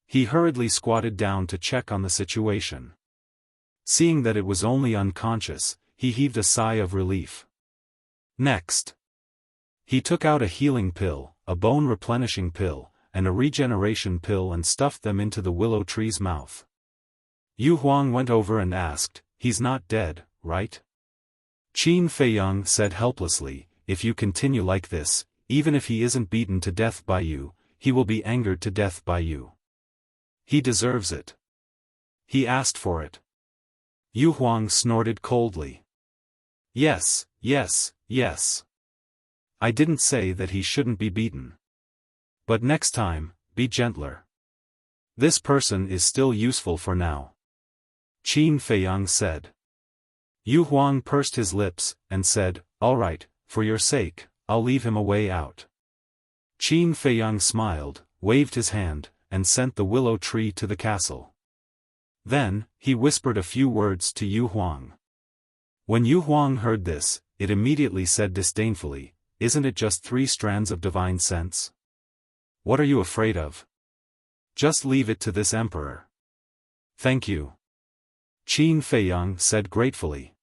He hurriedly squatted down to check on the situation. Seeing that it was only unconscious, he heaved a sigh of relief. Next, he took out a healing pill, a bone-replenishing pill, and a regeneration pill and stuffed them into the willow tree's mouth. Yu Huang went over and asked, "He's not dead, right?" Qin Feiyang said helplessly, "If you continue like this, even if he isn't beaten to death by you, he will be angered to death by you. He deserves it. He asked for it." Yu Huang snorted coldly. Yes, yes, yes. I didn't say that he shouldn't be beaten. But next time, be gentler. This person is still useful for now. Qin Feiyang said. Yu Huang pursed his lips, and said, "All right, for your sake, I'll leave him a way out." Qin Feiyang smiled, waved his hand, and sent the willow tree to the castle. Then, he whispered a few words to Yu Huang. When Yu Huang heard this, it immediately said disdainfully, "Isn't it just 3 strands of divine sense? What are you afraid of? Just leave it to this emperor." "Thank you," Qin Feiyang said gratefully.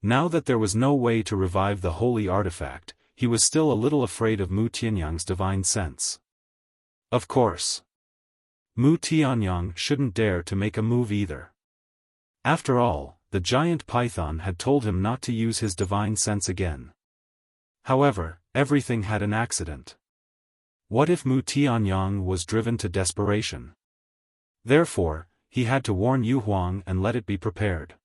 Now that there was no way to revive the holy artifact, he was still a little afraid of Mu Tianyang's divine sense. Of course, Mu Tianyang shouldn't dare to make a move either. After all, the giant python had told him not to use his divine sense again. However, everything had an accident. What if Mu Tianyang was driven to desperation? Therefore, he had to warn Yu Huang and let it be prepared.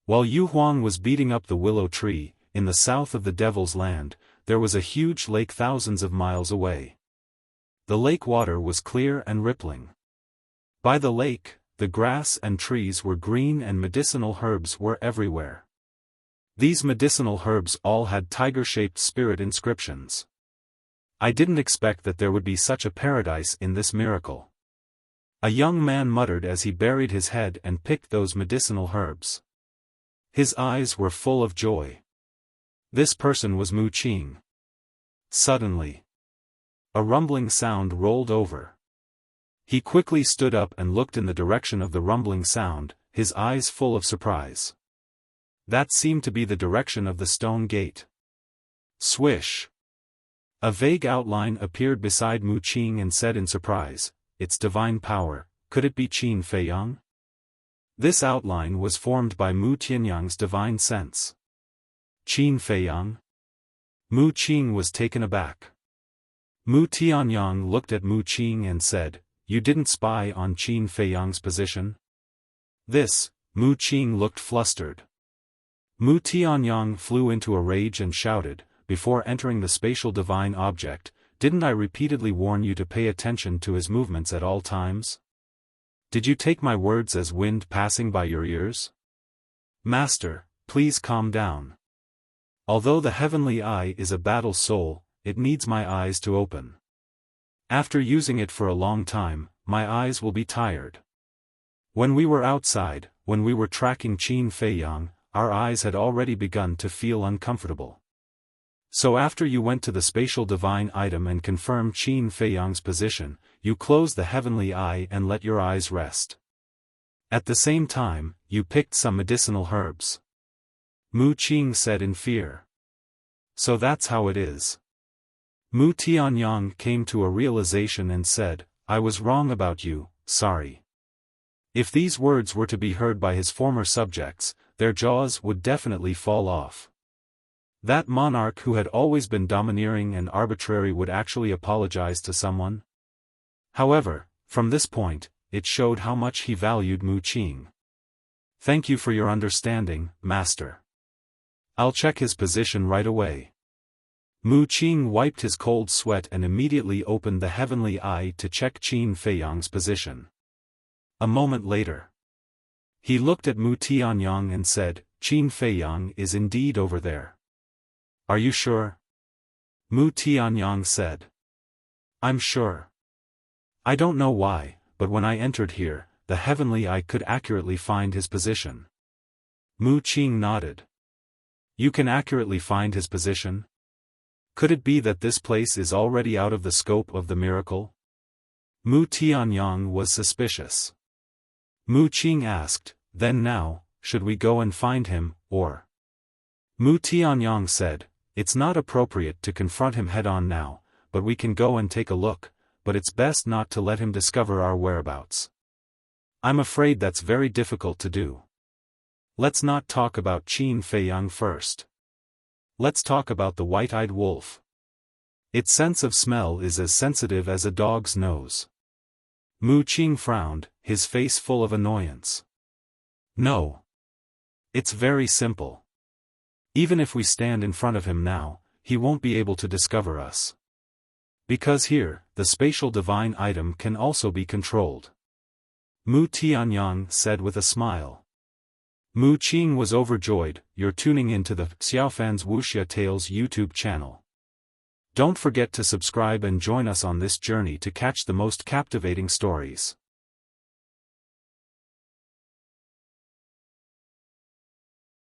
While Yu Huang was beating up the willow tree, in the south of the Devil's Land, there was a huge lake thousands of miles away. The lake water was clear and rippling. By the lake, the grass and trees were green and medicinal herbs were everywhere. These medicinal herbs all had tiger-shaped spirit inscriptions. I didn't expect that there would be such a paradise in this miracle. A young man muttered as he buried his head and picked those medicinal herbs. His eyes were full of joy. This person was Mu Qing. Suddenly, a rumbling sound rolled over. He quickly stood up and looked in the direction of the rumbling sound, his eyes full of surprise. That seemed to be the direction of the stone gate. Swish! A vague outline appeared beside Mu Qing and said in surprise, "It's divine power, could it be Qin Feiyang?" This outline was formed by Mu Tianyang's divine sense. Qin Feiyang? Mu Qing was taken aback. Mu Tianyang looked at Mu Qing and said, "You didn't spy on Qin Feiyang's position?" This, Mu Qing looked flustered. Mu Tianyang flew into a rage and shouted, "Before entering the spatial divine object, didn't I repeatedly warn you to pay attention to his movements at all times? Did you take my words as wind passing by your ears? Master, please calm down. Although the heavenly eye is a battle soul, it needs my eyes to open. After using it for a long time, my eyes will be tired. When we were outside, when we were tracking Qin Feiyang, our eyes had already begun to feel uncomfortable. So after you went to the spatial divine item and confirmed Qin Feiyang's position, you closed the heavenly eye and let your eyes rest. At the same time, you picked some medicinal herbs." Mu Qing said in fear. "So that's how it is." Mu Tianyang came to a realization and said, "I was wrong about you, sorry." If these words were to be heard by his former subjects, their jaws would definitely fall off. That monarch who had always been domineering and arbitrary would actually apologize to someone? However, from this point, it showed how much he valued Mu Qing. "Thank you for your understanding, master. I'll check his position right away." Mu Qing wiped his cold sweat and immediately opened the heavenly eye to check Qin Feiyang's position. A moment later, he looked at Mu Tianyang and said, "Qin Feiyang is indeed over there." "Are you sure?" Mu Tianyang said. "I'm sure. I don't know why, but when I entered here, the heavenly eye could accurately find his position." Mu Qing nodded. You can accurately find his position? Could it be that this place is already out of the scope of the miracle? Mu Tianyang was suspicious. Mu Qing asked, then now, should we go and find him, or? Mu Tianyang said, it's not appropriate to confront him head-on now, but we can go and take a look, but it's best not to let him discover our whereabouts. I'm afraid that's very difficult to do. Let's not talk about Qin Feiyang first. Let's talk about the white-eyed wolf. Its sense of smell is as sensitive as a dog's nose. Mu Qing frowned, his face full of annoyance. No. It's very simple. Even if we stand in front of him now, he won't be able to discover us. Because here, the spatial divine item can also be controlled. Mu Tianyang said with a smile. Mu Qing was overjoyed. You're tuning into the Xiaofan's Wuxia Tales YouTube channel. Don't forget to subscribe and join us on this journey to catch the most captivating stories.